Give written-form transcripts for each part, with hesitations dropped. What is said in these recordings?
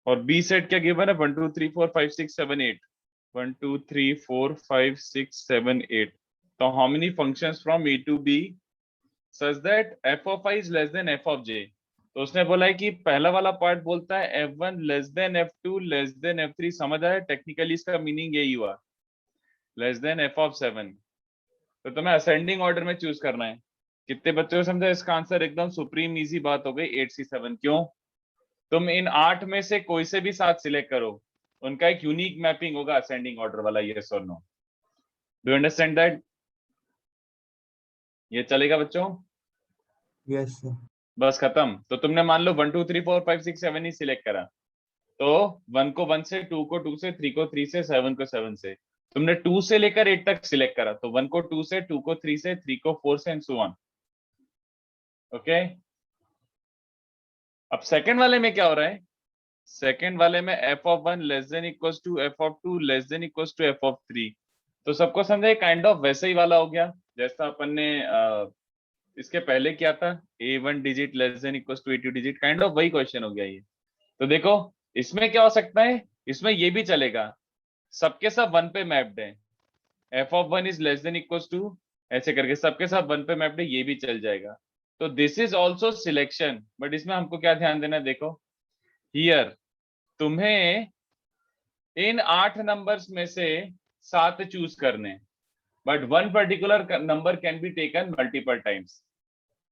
और B set क्या given है, 1 2 3 4 5 6 7 8, 1 2 3 4 5 6 7 8। तो how many functions from A to B such that F of I is less than F of J. तो उसने बोला है कि पहला वाला पार्ट बोलता है f1 less than f2 less than f3। समझ आया, टेक्निकली इसका मीनिंग यही हुआ, लेस देन f ऑफ 7। तो तुम्हें असेंडिंग ऑर्डर में चूज करना है। कितने बच्चों को समझा? इसका आंसर एकदम सुप्रीम इजी बात हो गई, 8C7। क्यों? तुम इन 8 में से कोई से भी 7 सिलेक्ट करो, उनका एक यूनिक मैपिंग होगा असेंडिंग ऑर्डर वाला। यस और नो? Do understand that? ये चलेगा बच्चों? Yes sir. बस खत्म। तो तुमने मान लो 1 2 3 4 5 6 7 ही सिलेक्ट करा, तो 1 को 1 से, 2 को 2 से, 3 को 3 से, 7 को 7 से। तुमने 2 से लेकर 8 तक सिलेक्ट करा, तो 1 को 2 से, 2 को 3 से, 3 को 4 से एंड सो ऑन। ओके। अब सेकंड वाले में क्या हो रहा है? सेकंड वाले में f of 1 less than equals to f of 2 less than equals to f of 3। तो सबको समझे, काइंड ऑफ वैसे ही वाला हो गया जैसा अपन ने इसके पहले किया था, a1 digit less than equals to a2 digit. Kind of वही क्वेश्चन हो गया ये। तो देखो इसमें क्या हो सकता है, इसमें ये भी चलेगा, सबके सब 1 पे मैप्ड है, f of 1 is less than equals to, ऐसे करके सबके सब 1 पे मैप्ड है, ये भी चल जाएगा। तो this is also selection, but इसमें हमको क्या ध्यान देना है, देखो हियर तुम्हें इन 8 नंबर्स में से 7 चूज करने, but one particular number can be taken multiple times.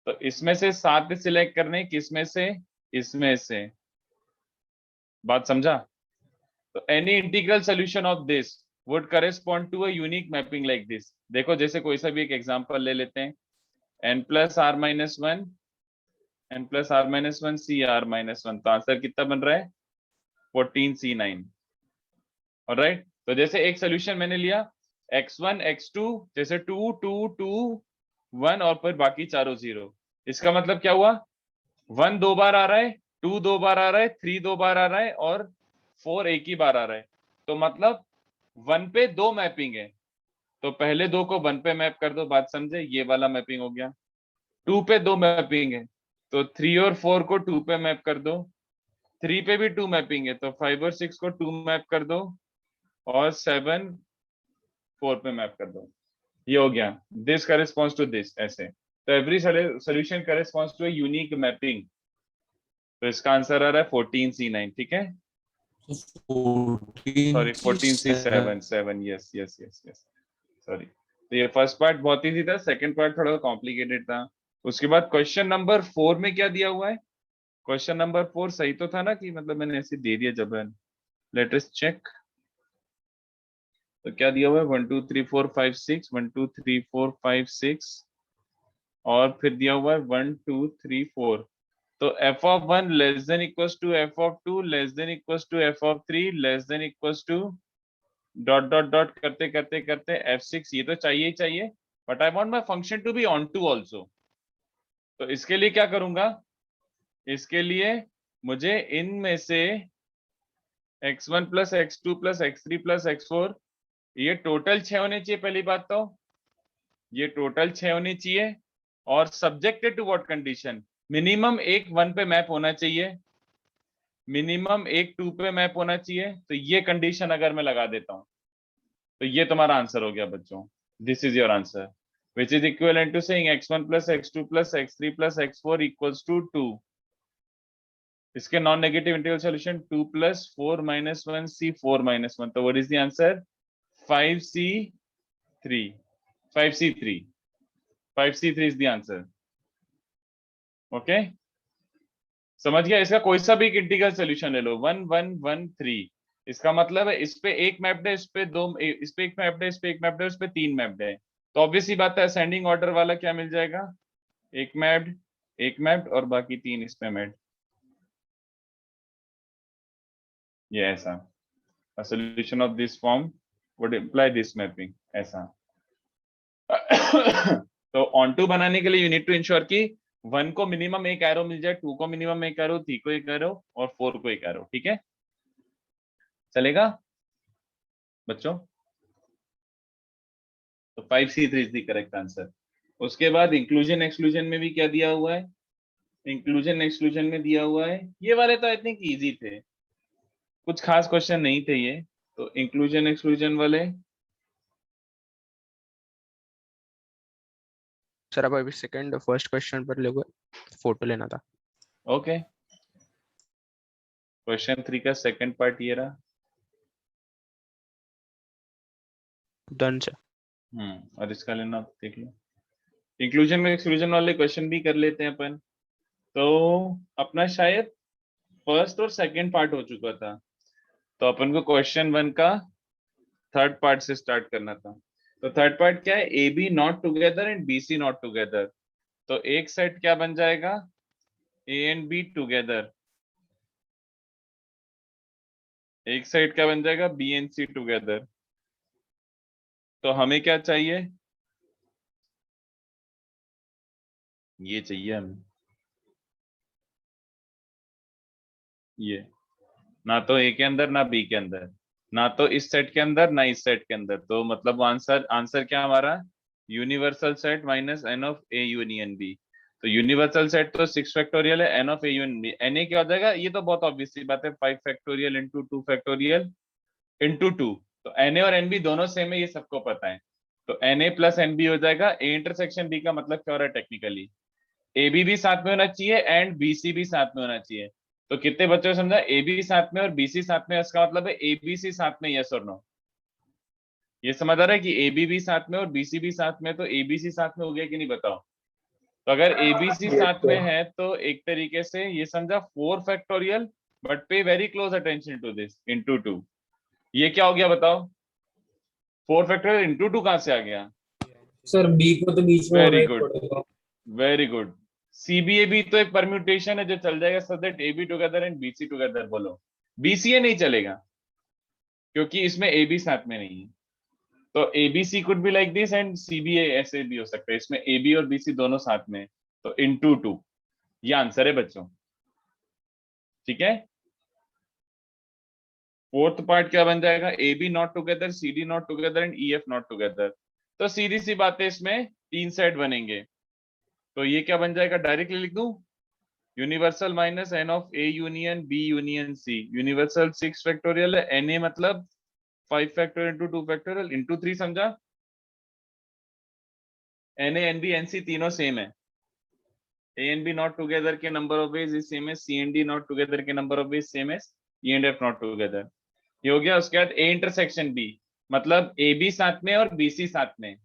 तो इसमें से 7 सिलेक्ट करने, किसमें से? इसमें से। बात समझा? तो any integral solution of this would correspond to a unique mapping like this. देखो जैसे कोई सा भी एक एग्जांपल ले लेते हैं, n plus r minus one, n plus r minus one C r minus one. तो आंसर कितना बन रहा है? 14C9। ऑलराइट। तो जैसे एक सोल्यूशन मैंने लिया x1 x2, जैसे 2 2 2 1 और फिर बाकी चारों 0। इसका मतलब क्या हुआ? 1 2 बार आ रहा है, 2 2 बार आ रहा है, 3 2 बार आ रहा है और 4 एक ही बार आ रहा है। तो मतलब 1 पे 2 मैपिंग है, तो पहले 2 को 1 पे मैप कर दो। बात समझे? ये वाला मैपिंग हो गया। 2 पे 2 मैपिंग है, तो 3 और 4 को 2 पे मैप कर दो। 3 पे भी 2 मैपिंग है, तो 5 और 6 को 2 मैप कर दो, और 7 4 पे मैप कर दो। ये हो गया, दिस करेस्पॉन्ड्स टू दिस, ऐसे। तो every solution corresponds to a unique mapping. तो इसका आंसर आ रहा है 14C9। ठीक है, sorry 14C7, 7। Yes yes yes yes, sorry. तो ये फर्स्ट पार्ट बहुत इजी था, सेकंड पार्ट थोड़ा कॉम्प्लिकेटेड था। उसके बाद क्वेश्चन नंबर 4 में क्या दिया हुआ है? क्वेश्चन नंबर 4 सही तो था ना, कि मतलब मैंने ऐसे दे दिया जबरन? Let us check. तो क्या दिया हुआ है? 1 2 3 4 5 6, 1 2 3 4 5 6, और फिर दिया हुआ है 1 2 3 4। तो f of 1 less than equals to f of 2 less than equals to f of 3 less than equals to dot dot dot करते करते करते f6। ये तो चाहिए ही चाहिए, but I want my function to be onto also. तो इसके लिए क्या करूंगा? इसके लिए मुझे इनमें से x1 plus x2 plus x3 plus x4, ये टोटल 6 होने चाहिए। पहली बात तो ये टोटल 6 होनी चाहिए, और subjected to what condition? Minimum एक 1 पे मैप होना चाहिए, मिनिमम एक 2 पे मैप होना चाहिए। तो ये कंडीशन अगर मैं लगा देता हूं, तो ये तुम्हारा आंसर हो गया बच्चों। This is your answer, which is equivalent to saying x1 plus x2 plus x3 plus x4 equals to 2। इसके non negative integral solution 2 plus 4 minus 1 c 4 minus 1। तो what is the answer? 5C3। 5C3, 5C3 is the answer. Okay, समझ गया? इसका कोई सा भी एक integral solution ले लो, 1 1 1 3। इसका मतलब है इस पे एक मैप्ड है, इस पे दो, इस पे एक मैप्ड है, इस पे एक मैप्ड है, इस पे 3 मैप्ड है। तो ऑब्वियस सी बात है, असेंडिंग ऑर्डर वाला क्या मिल जाएगा? एक मैप्ड, एक मैप्ड, और बाकी 3 इस पे मैप्ड। ये ऐसा, a solution of this form would imply this mapping, ऐसा। तो ऑन टू बनाने के लिए यू नीड टू इंश्योर कि 1 को मिनिमम एक एरो मिल जाए, 2 को मिनिमम एक एरो, 3 को एक एरो, और 4 को एक एरो। ठीक है, चलेगा बच्चों? तो 5C3 is the correct answer. उसके बाद इंक्लूजन एक्सक्लूजन में भी क्या दिया हुआ है? इंक्लूजन एक्सक्लूजन में दिया हुआ है, ये वाले तो आई थिंक इजी थे। कुछ खास क्वेश्चन नहीं थे ये, तो इंक्लूजन एक्सक्लूजन वाले। सर अब अभी सेकंड फर्स्ट क्वेश्चन पर लोग फोटो लेना था। ओके, क्वेश्चन 3 का सेकंड पार्ट ये रहा। Done sir. और इसका लेना आप देख लो। इंक्लूजन में एक्सक्लूजन वाले क्वेश्चन भी कर लेते हैं अपन। तो अपना शायद फर्स्ट और सेकंड पार्ट हो चुका था, तो अपन को क्वेश्चन 1 का थर्ड पार्ट से स्टार्ट करना था। तो थर्ड पार्ट क्या है, A B not together and B C not together. तो एक सेट क्या बन जाएगा, ए एंड बी टुगेदर। एक सेट क्या बन जाएगा, बी एंड सी टुगेदर। तो हमें क्या चाहिए, ये चाहिए हमें, ये ना तो ए के अंदर ना बी के अंदर, ना तो इस सेट के अंदर ना इस सेट के अंदर। तो मतलब आंसर आंसर क्या हमारा, universal set minus N of A union B. तो यूनिवर्सल सेट तो 6 फैक्टोरियल है, n of A union B, n A क्या हो जाएगा, ये तो बहुत ऑब्वियस सी बात है, 5 फैक्टोरियल इंटू 2 फैक्टोरियल इंटू 2। तो एन ए और एन बी दोनों सेम है, ये सबको पता है। तो n A plus n B हो जाएगा। ए इंटरसेक्शन बी का मतलब क्या हो रहा है टेक्निकली, ए बी भी साथ में होना चाहिए एंड बी सी भी साथ में होना चाहिए। तो कितने बच्चों को समझा, ए बी साथ में और बी सी साथ में, इसका मतलब है ए बी सी साथ में, यस और नो। ये समझ आ रहा है कि ए बी भी साथ में और बी सी भी साथ में, तो ए बी सी साथ में हो गया कि नहीं बताओ। तो अगर ए बी सी साथ में है तो एक तरीके से ये समझा 4 factorial, but pay very close attention to this, into 2। ये क्या हो गया बताओ, 4 फैक्टोरियल इंटू 2 कहां से आ गया। सर बी को तो बीच में होना वेरी ही गुड, पड़ेगा। Very good. सीबीए भी तो एक परम्यूटेशन है जो चल जाएगा, so that A B together and B C together. बोलो बीसीए नहीं चलेगा क्योंकि इसमें ए बी साथ में नहीं है। तो A B C could be like this and CBA ऐसे भी हो सकता है, इसमें ए बी और बी सी दोनों साथ में। तो इनटू 2, ये आंसर है बच्चों, ठीक है। फोर्थ पार्ट क्या बन जाएगा, A B not together, C D not together and E F not together. तो सीधी सी बात है, इसमें 3 सेट बनेंगे। तो ये क्या बन जाएगा, डायरेक्टली लिख दूं, universal minus N of A union B union C. Universal 6 factorial है, एन ए मतलब 5 फैक्टोरियल इंटू 2 फैक्टोरियल इंटू 3, समझा। N A N B N C तीनों सेम है। A and B not together के number of ways is same है, C and D not together के number of ways same है, E and F not together. ये हो गया। उसके बाद ए इंटरसेक्शन बी, मतलब ए बी साथ में और बी सी साथ में।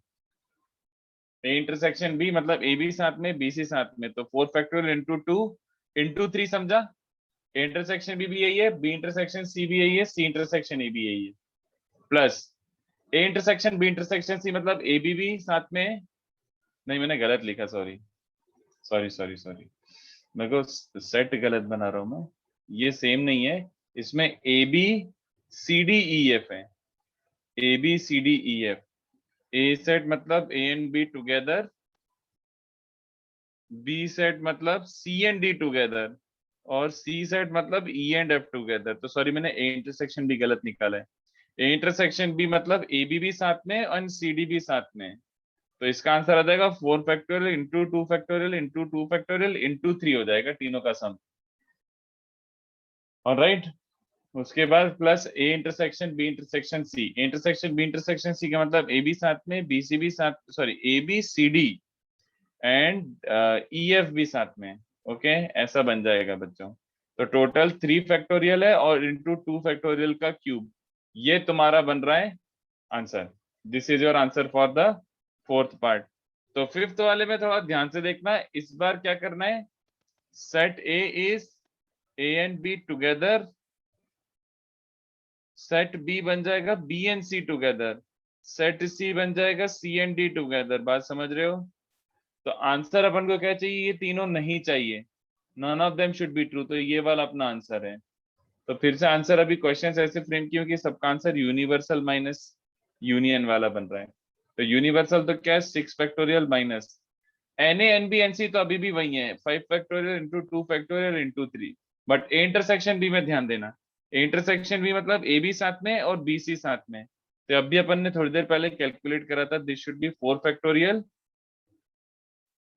ए इंटरसेक्शन बी मतलब ए बी साथ में बी सी साथ में। तो 4 फैक्टोरियल इंटू 2 इंटू 3, समझा। ए इंटरसेक्शन बी भी यही है, बी इंटरसेक्शन सी भी यही है, सी इंटरसेक्शन ए भी यही है, plus A intersection B intersection C मतलब ए बी भी साथ में। नहीं मैंने गलत लिखा, सॉरी सॉरी सॉरी सॉरी, मेरे को सेट गलत बना रहा हूं मैं, ये सेम नहीं है। इसमें A B C D E F है, A B C D E F. A set मतलब A and B together, B set मतलब सी एंड डी टुगेदर, और सी सेट मतलब ई एंड एफ टुगेदर। तो sorry मैंने A intersection भी गलत निकाला है। ए इंटरसेक्शन बी मतलब ए बी भी साथ में और सी डी भी साथ में। तो इसका आंसर आ जाएगा 4 factorial into 2 factorial into 2 factorial into 3 हो जाएगा, तीनों का सम। ऑलराइट, उसके बाद plus A intersection B intersection C. Intersection B intersection C का मतलब ए बी साथ में, बी सी भी साथ, sorry A B C D and E F भी साथ में। ओके, ऐसा बन जाएगा बच्चों। तो टोटल 3 फैक्टोरियल है और इंटू 2 फैक्टोरियल का क्यूब, ये तुम्हारा बन रहा है answer. This is your answer for the fourth part. तो फिफ्थ वाले में थोड़ा ध्यान से देखना है, इस बार क्या करना है, set A is A and B together, set B बन जाएगा B and C together, set C बन जाएगा सी एंड डी टुगेदर। बात समझ रहे हो। तो आंसर अपन को क्या चाहिए, ये तीनों नहीं चाहिए, none of them should be true. तो ये वाला अपना आंसर है। तो फिर से आंसर, अभी क्वेश्चन ऐसे फ्रेम किए कि सबका आंसर यूनिवर्सल माइनस यूनियन वाला बन रहा है। तो यूनिवर्सल तो क्या है, 6 factorial minus n A N B N C, तो अभी भी वही है, 5 factorial into 2 factorial into 3। But A intersection B में ध्यान देना, ए इंटरसेक्शन बी मतलब ए बी साथ में और बी सी साथ में। तो अभी अपन ने थोड़ी देर पहले कैलकुलेट करा था, दिस शुड बी 4 फैक्टोरियल,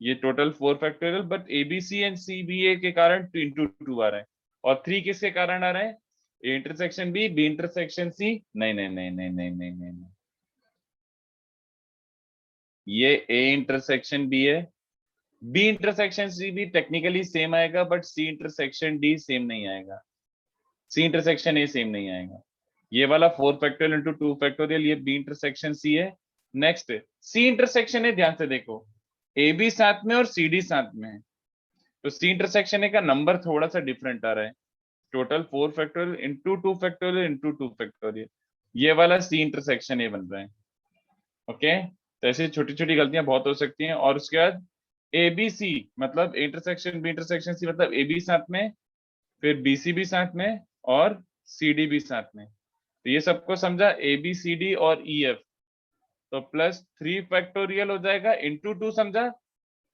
ये total 4 factorial, but ABC and CBA के कारण इंटू 2 आ रहा है। और 3 किसके कारण आ रहा है, A intersection B intersection C, नहीं नहीं नहीं नहीं नहीं नहीं नहीं नहीं, ये ए इंटरसेक्शन बी है, बी इंटरसेक्शन सी भी टेक्निकली सेम आएगा, but C intersection D same नहीं आएगा, सी इंटरसेक्शन ए सेम नहीं आएगा। ये वाला 4 फैक्टोरियल इंटू 2 फैक्टोरियल, ये बी इंटरसेक्शन सी है। नेक्स्ट सी इंटरसेक्शन है, ध्यान से देखो, ए बी साथ में और सी डी साथ में है, तो सी इंटरसेक्शन ए का नंबर थोड़ा सा डिफरेंट आ रहा है, total 4 factorial into 2 factorial into 2 factorial, ये वाला सी इंटरसेक्शन ए बन रहा है। ओके, तो ऐसी छोटी छोटी गलतियां बहुत हो सकती हैं। और उसके बाद ए बी सी मतलब इंटरसेक्शन बी इंटरसेक्शन सी, मतलब ए बी साथ में, फिर बी सी भी साथ में, और सी डी भी साथ में, तो ये सबको समझा, ए बी सी डी और ई एफ, तो प्लस 3 फैक्टोरियल हो जाएगा इंटू 2, समझा,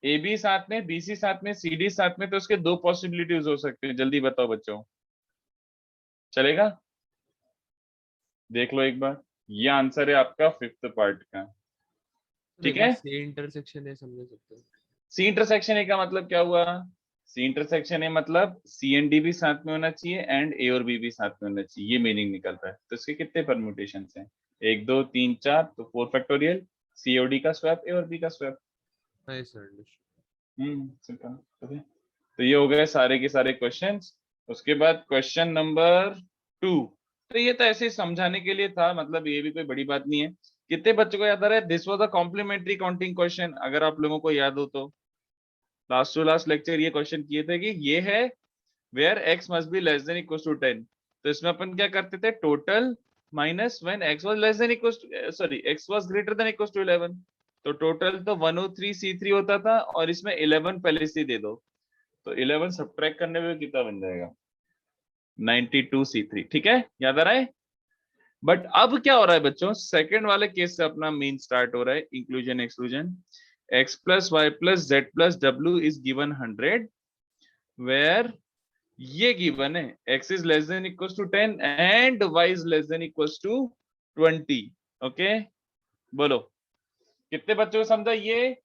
ए बी साथ में, बी सी साथ में, सी डी साथ में, तो उसके दो पॉसिबिलिटीज हो सकते हैं, जल्दी बताओ बच्चों, चलेगा? देख लो एक बार, ये आंसर है आपका 5th पार्ट का, ठीक है? सी इंटरसेक्शन है, समझ सकते हो। सी इंटरसेक्शन ए का मतलब क्या हुआ? सी इंटरसेक्शन ए मतलब सी एंड डी भी साथ में होना चाहिए एंड ए और बी भी साथ में होना चाहिए, ये मीनिंग निकलता है। तो इसके कितने परम्यूटेशन हैं? 1 2 3 4, तो 4 फैक्टोरियल, सी और डी का स्वैप, ए और बी का स्वैप। सिंपल। ओके, तो ये हो गए सारे के सारे क्वेश्चंस। उसके बाद क्वेश्चन नंबर 2, तो ये तो ऐसे ही समझाने के लिए था, मतलब ये भी कोई बड़ी बात नहीं है। कितने बच्चों को याद आ रहा है? This was a complementary counting question, अगर आप लोगों को याद हो तो लास्ट टू लास्ट लेक्चर ये क्वेश्चन किए थे कि ये है where x must be less than equal to 10, तो इसमें अपन क्या करते थे, total minus when x was less than equal to, sorry, x was greater than equal to 11, तो टोटल तो 103 C3 होता था, और इसमें 11 पहले से दे दो, तो 11 सब्ट्रैक्ट करने में कितना बन जाएगा? 92 C3, ठीक है, याद आ रहा है? बट अब क्या हो रहा है बच्चों, सेकंड वाले केस से अपना मेन स्टार्ट हो रहा है, inclusion exclusion. x plus y plus z plus w is given 100 where ये गिवन है x is less than equals to 10 and y is less than equals to 20। Okay, बोलो कितने बच्चों को समझा? ये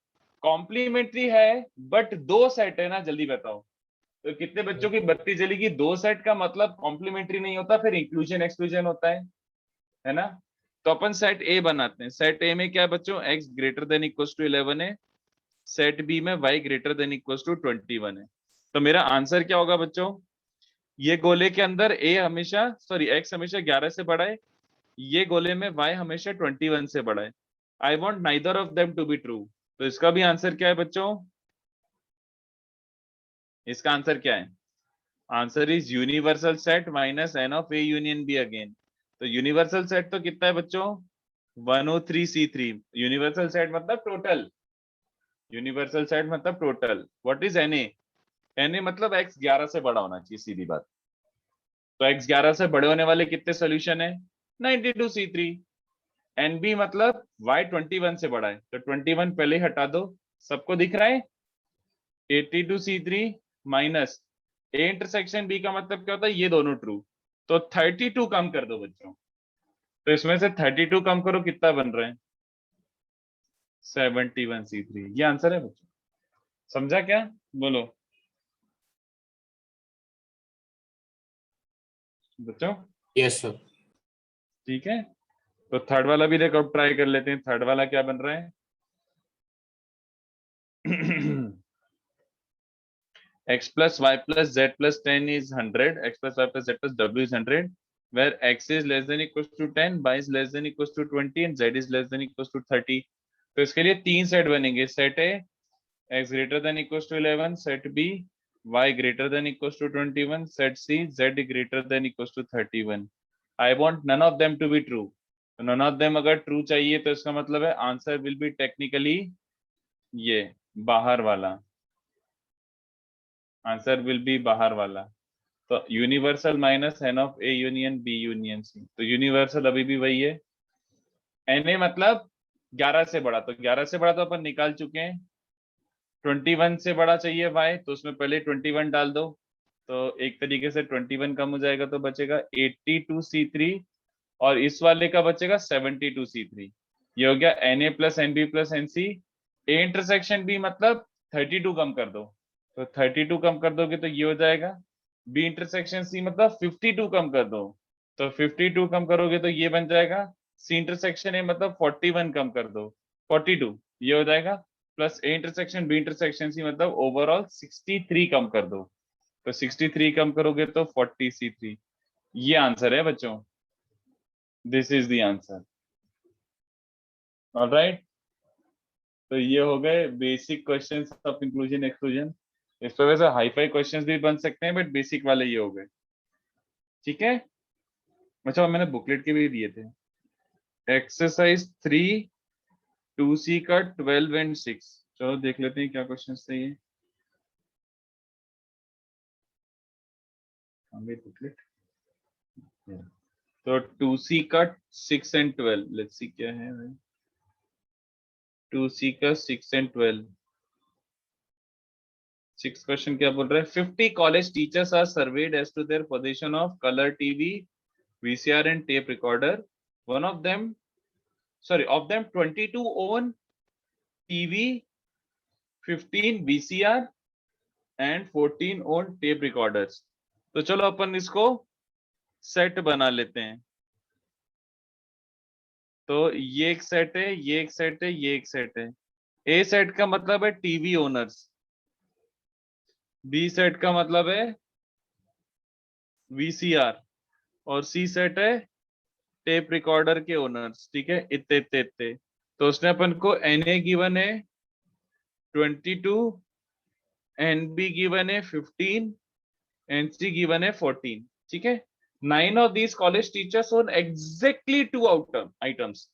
कॉम्प्लीमेंट्री है बट दो सेट है ना, जल्दी बताओ। तो कितने बच्चों की बत्ती जलेगी? दो सेट का मतलब कॉम्प्लीमेंट्री नहीं होता, फिर इंक्लूजन एक्सक्लूजन होता है ना? तो अपन सेट ए बनाते हैं। सेट ए में क्या है बच्चों? x greater than equals to 11 है, सेट बी में y greater than equals to 21 है। तो मेरा आंसर क्या होगा बच्चों? ये गोले के अंदर a हमेशा, सॉरी, x हमेशा 11 से बड़ा है, ये गोले में y हमेशा 21 से बड़ा है। I want neither of them to be true, तो इसका भी आंसर क्या है बच्चों? इसका आंसर क्या है? Answer is universal set minus n of a union b again. तो यूनिवर्सल सेट तो कितना है बच्चों? 103 C3। यूनिवर्सल सेट मतलब टोटल, यूनिवर्सल सेट मतलब total. What is Na? Na मतलब x 11 से बड़ा होना चाहिए, सीधी बात। तो x 11 से बड़े होने वाले कितने सोल्यूशन है? 92 C3। NB मतलब y 21 से बड़ा है, तो 21 पहले ही हटा दो, सबको दिख रहा है? 82 C3 minus A intersection B का मतलब क्या होता है? ये दोनों ट्रू, तो 32 कम कर दो बच्चों। तो इसमें से 32 कम करो, कितना बन रहे हैं? 71 C3। ये आंसर है बच्चों, समझा क्या? बोलो बच्चों। Yes sir. ठीक है, तो थर्ड वाला भी देखो, ट्राई कर लेते हैं। थर्ड वाला क्या बन रहा है? x plus y plus z plus 10 is 100, x plus y plus z plus w is 100, where x is less than equals to 10, y is less than equals to 20 and z is less than equals to 30। तो इसके लिए तीन set बनेंगे। Set A x greater than equals to 11, set b y greater than equals to 21, set c z greater than equals to 31। I want none of them to be true। तो none of them अगर true चाहिए तो इसका मतलब है answer will be technically ये बाहर वाला, आंसर विल बी बाहर वाला। तो universal minus n of a union b union c, तो यूनिवर्सल अभी भी वही है। Na मतलब 11 से बड़ा, तो 11 से बड़ा तो अपन निकाल चुके हैं। 21 से बड़ा चाहिए y, तो उसमें पहले 21 डाल दो, तो एक तरीके से 21 कम हो जाएगा, तो बचेगा 82 C3, और इस वाले का बचेगा 72 C3। ये हो गया Na plus nb plus nc। a intersection b मतलब 32 कम कर दो, तो 32 कम कर दोगे तो ये हो जाएगा, बी इंटरसेक्शन सी मतलब 52 कम कर दो, तो 52 कम करोगे तो ये बन जाएगा, सी इंटरसेक्शन ए मतलब 41 कम कर दो, 42 ये हो जाएगा, plus A intersection B intersection C मतलब ओवरऑल 63 कम कर दो, तो 63 कम करोगे तो 40 C3, ये आंसर है बच्चों, this is the answer. Alright, तो ये हो गए basic questions of inclusion exclusion. इस पर वैसे हाई फाई क्वेश्चंस भी बन सकते हैं, बट बेसिक वाले ये हो गए, ठीक है। अच्छा, मैंने बुकलेट के भी दिए थे, एक्सरसाइज 3 2C का 12 एंड 6, चलो देख लेते हैं क्या क्वेश्चन थे ये। बुकलेट तो 2C का 6 एंड 12, लेट्स सी क्या है भाई, 2C का 6 एंड 12। 6 क्वेश्चन क्या बोल रहा है, 50 college teachers are surveyed as to their position of colour TV, VCR and tape recorder. One of them, sorry, of them 22 own TV, 15 VCR and 14 own tape recorders. तो चलो अपन इसको set बना लेते हैं। तो ये एक सेट है, ये एक सेट है, ये एक सेट है। ए सेट का मतलब है टीवी ओनर्स, बी सेट का मतलब है VCR, और सी सेट है टेप रिकॉर्डर के ओनर्स, ठीक है, इतने इतने इतने। तो उसने अपन को NA गिवन है 22, NB गिवन है 15, NC गिवन है 14, ठीक है। 9 of these college teachers own exactly 2 items,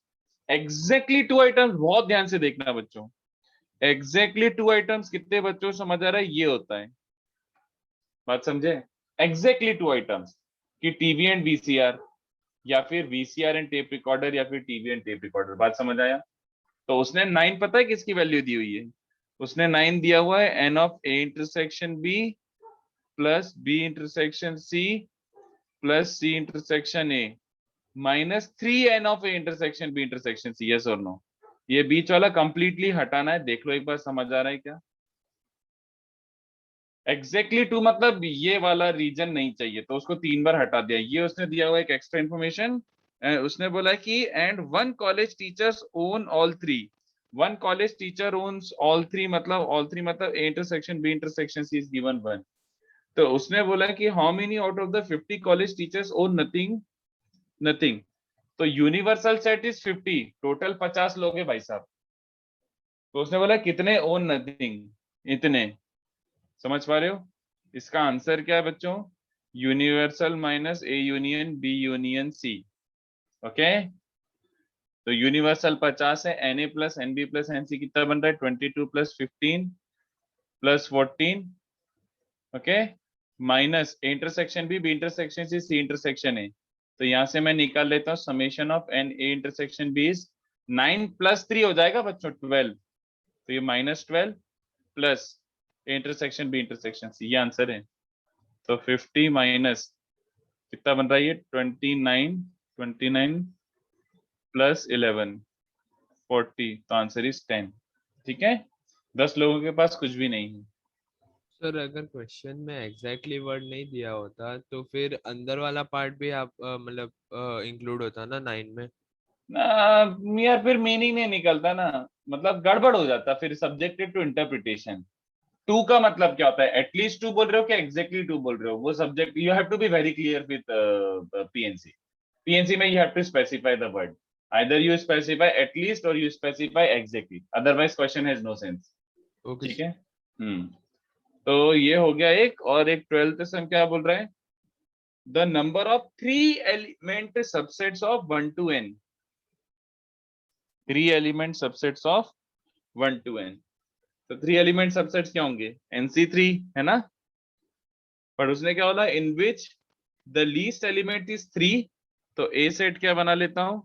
exactly 2 items, बहुत ध्यान से देखना बच्चों, एग्जैक्टली 2 आइटम्स कितने बच्चों समझ आ रहा है, ये होता है, बात समझे, एग्जैक्टली 2 आइटम्स कि टीवी एंड VCR, या फिर VCR एंड टेप रिकॉर्डर, या फिर टीवी एंड टेप रिकॉर्डर, बात समझ आया। तो उसने 9 पता है किसकी वैल्यू दी हुई है, उसने 9 दिया हुआ है N of A intersection B plus B intersection C plus C intersection A minus 3 N of A intersection B intersection C, yes और नो। ये बीच वाला कंप्लीटली हटाना है, देख लो एक बार समझ आ रहा है क्या। एग्जैक्टली 2 मतलब ये वाला रीजन नहीं चाहिए, तो उसको 3 बार हटा दिया, ये उसने दिया हुआ एक एक्स्ट्रा इन्फॉर्मेशन। उसने बोला कि and one college teachers own all three, one college teacher owns all three मतलब A intersection B intersection C is given 1। तो उसने बोला कि how many out of the 50 college teachers own nothing, nothing. तो universal set is 50, total 50 लोग हैं भाई साहब। तो उसने बोला कितने ओन नथिंग, इतने, समझ पा रहे हो। इसका आंसर क्या है बच्चों, universal minus A union B union C, okay. तो यूनिवर्सल 50 है, NA plus NB plus NC कितना बन रहा है, 22 plus 15 plus 14, okay, minus intersection B intersection C intersection A। तो यहां से मैं निकाल लेता हूँ summation of NA intersection B is 9 plus 3 हो जाएगा बच्चों 12, तो ये minus 12 plus intersection B intersection C, ये आंसर है। तो 50 माइनस कितना बन रहा है ये 29, 29 प्लस 11 40, तो आंसर इज 10, ठीक है। 10 लोगों के पास कुछ भी नहीं है। सर अगर क्वेश्चन में एग्जैक्टली वर्ड नहीं दिया होता तो फिर अंदर वाला पार्ट भी आप मतलब इंक्लूड होता ना 9 में। यार फिर मीनिंग नहीं निकलता ना, मतलब गड़बड़ हो जाता, फिर सब्जेक्टिव टू इंटरप्रिटेशन। टू का मतलब क्या होता है, एटलीस्ट टू बोल रहे हो कि एग्जैक्टली टू बोल रहे हो, वो subject you have to be very clear with PNC। PNC में you have to specify the word, either you specify at least or you specify exactly, otherwise question has no sense, okay ठीक है। तो ये हो गया एक, और एक 12th सम क्या बोल रहा है, the number of 3 element subsets of 1 to n, 3 element subsets of 1 to n। तो 3 एलिमेंट सबसेट्स क्या होंगे, NC3 है ना, पर उसने क्या बोला in which the least element is 3, तो ए सेट क्या बना लेता हूं,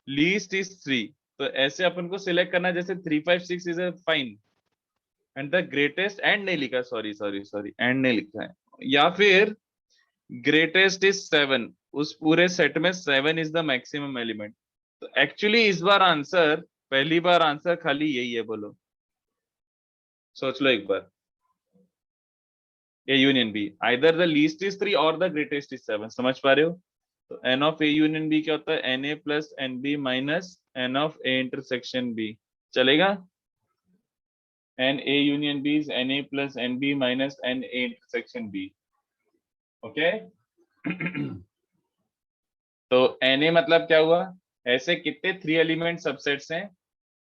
लीस्ट इज 3। तो ऐसे अपन को सिलेक्ट करना है, जैसे 3 5 6 is fine, and the greatest, and नहीं लिखा, सॉरी एंड नहीं लिखा है, या फिर ग्रेटेस्ट इज 7, उस पूरे सेट में 7 इज द मैक्सिमम एलिमेंट। तो एक्चुअली इस बार आंसर, पहली बार आंसर खाली यही है, बोलो सोच लो एक बार। A union B, either the least is 3 or the greatest is 7. समझ पा रहे हो? तो n of A union B क्या होता है? Na plus nb minus n of A intersection B. चलेगा? n A union B is na plus nb minus n A intersection B. Okay? तो na मतलब क्या हुआ? ऐसे कितने 3 एलिमेंट सबसेट्स हैं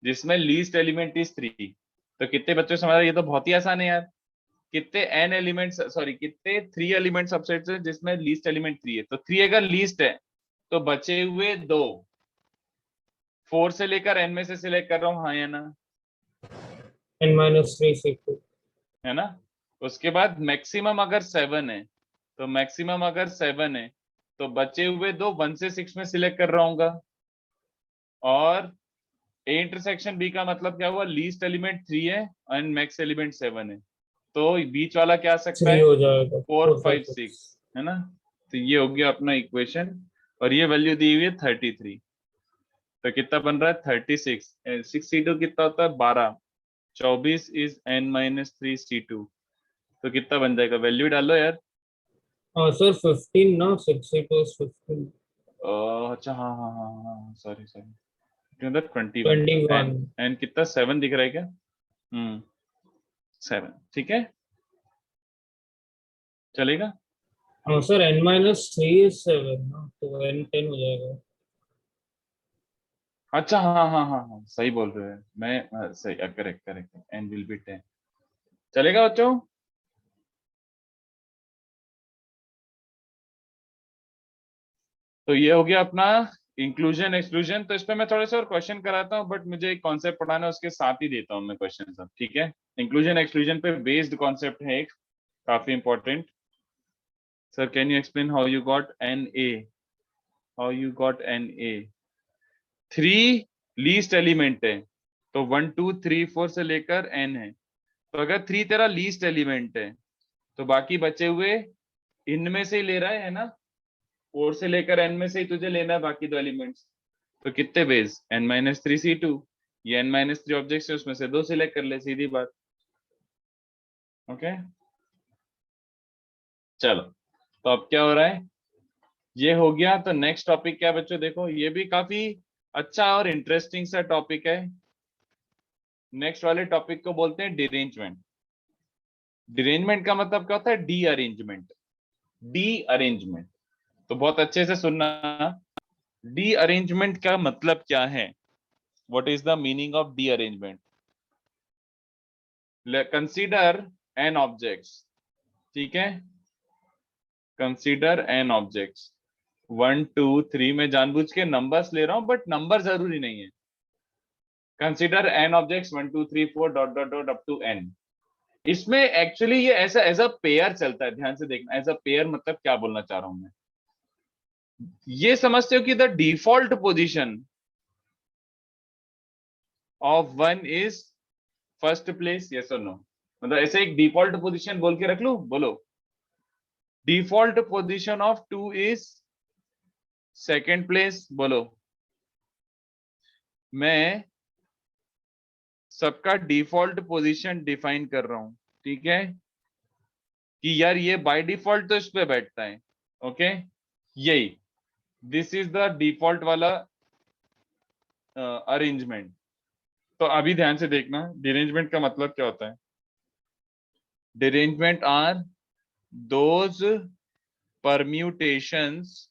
जिसमें लीस्ट एलिमेंट इज 3? तो कितने बच्चों को समझ रहा है? ये तो बहुत ही आसान है यार। कितने n एलिमेंट, सॉरी कितने 3 एलिमेंट सबसेट्स हैं जिसमें लीस्ट एलिमेंट 3 है? तो 3 अगर लीस्ट है तो बचे हुए 2 4 से लेकर n में से सिलेक्ट कर रहा हूँ, हाँ या ना? n-3 C2 है ना? उसके बाद मैक्सिमम अगर 7 है तो मैक्सिमम अगर 7 है तो बचे हुए 2 1 से 6 में सिलेक्ट कर रहा हूँ। और ए इंटरसेक्शन बी का मतलब क्या हुआ? लीस्ट एलिमेंट 3 है एंड मैक्स एलिमेंट 7 है, तो बीच वाला क्या आ सकता 3 है? हो जाएगा 4 4 5 5 6, 6 है ना? तो ये हो गया अपना इक्वेशन, और ये वैल्यू दी हुई है 33। तो कितना बन रहा है? 36। 6 C2 कितना होता है? 12। 24 इज n-3 C2। तो कितना बन जाएगा? वैल्यू डालो यार। हाँ सर 15 ना 6 C2 is 15 अच्छा हाँ हाँ हाँ हाँ, सॉरी सॉरी, 21। 21 एन कितना? 7 दिख रहा है क्या? 7, ठीक है, चलेगा? हाँ सर n-3 is 7 ना, तो n10 हो जाएगा। अच्छा हाँ हाँ हाँ हाँ, सही बोल रहे हो मैं, सही, correct correct, n will be 10। चलेगा बच्चों? तो ये हो गया अपना इंक्लूजन एक्सक्लूजन। तो इस पे मैं थोड़े से और क्वेश्चन कराता हूँ, बट मुझे एक कॉन्सेप्ट पढ़ाना है, उसके साथ ही देता हूँ मैं क्वेश्चन सब, ठीक है? इंक्लूजन एक्सक्लूजन पे बेस्ड कॉन्सेप्ट है एक, काफी important. Sir can you explain how you got n a? How you got n a? 3 least element है, तो 1 2 3 4 से लेकर n है। तो अगर 3 तेरा लीस्ट एलिमेंट है तो बाकी बचे हुए इनमें से ही ले रहा है ना? 4 से लेकर n में से ही तुझे लेना है बाकी 2 एलिमेंट्स। तो कितने बेस? n-3 C2। ये n-3 ऑब्जेक्ट्स है, उसमें से 2 सिलेक्ट कर ले, सीधी बात। ओके, चलो। तो अब क्या हो रहा है? ये हो गया। तो नेक्स्ट टॉपिक क्या बच्चों? देखो ये भी काफी अच्छा और इंटरेस्टिंग सा टॉपिक है। नेक्स्ट वाले टॉपिक को बोलते हैं डिरेंजमेंट। डिरेंजमेंट का मतलब क्या होता है? D arrangement. डी अरेंजमेंट, तो बहुत अच्छे से सुनना। डी अरेंजमेंट का मतलब क्या है? What is the meaning of D arrangement? Consider n objects, ठीक है? कंसीडर एन ऑब्जेक्ट्स 1 2 3, मैं जानबूझ के नंबर्स ले रहा हूं, बट नंबर जरूरी नहीं है। Consider n objects 1 2 3 4 dot dot dot up to n. इसमें एक्चुअली ये ऐसा एज अ पेयर चलता है, ध्यान से देखना। एज अ पेयर मतलब क्या बोलना चाह रहा हूं मैं? ये समझते हो कि the default position of 1 is first place, yes और नो? मतलब ऐसे एक डिफॉल्ट पोजीशन बोल के रख लूं, बोलो। Default position of 2 is second place, बोलो। मैं सबका डिफॉल्ट पोजीशन डिफाइन कर रहा हूं, ठीक है? कि यार ये बाय डिफॉल्ट तो इस पे बैठता है, ओके? यही, दिस इज द डिफॉल्ट वाला अरेंजमेंट। तो अभी ध्यान से देखना, डिरेंजमेंट का मतलब क्या होता है? Derangement are those permutations,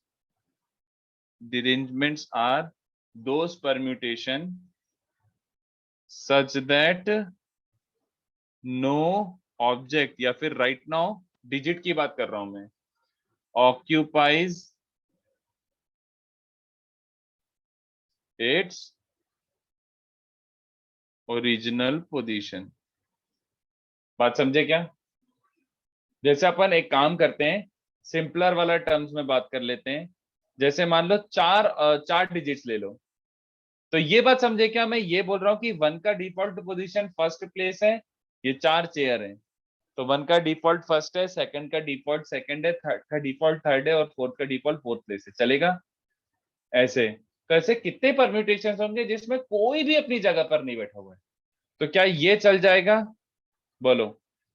derangements are those permutation such that no object, या फिर राइट नाउ डिजिट की बात कर रहा हूं मैं, occupies its ओरिजिनल पोजीशन। बात समझे क्या? जैसे अपन एक काम करते हैं, सिंपलर वाला टर्म्स में बात कर लेते हैं। जैसे मान लो 4 डिजिट्स ले लो। तो ये बात समझे क्या? मैं ये बोल रहा हूँ कि 1 का डिफॉल्ट पोजीशन फर्स्ट प्लेस है, ये 4 चेयर है, तो 1 का डिफॉल्ट फर्स्ट है, सेकंड का डिफॉल्ट सेकंड है, थर्ड का डिफॉल्ट थर्ड है, और फोर्थ का डिफॉल्ट फोर्थ प्लेस है। चलेगा ऐसे? तो ऐसे कितने परम्यूटेशन होंगे जिसमें कोई भी अपनी जगह पर नहीं बैठा हुआ है? तो क्या ये चल जाएगा? बोलो।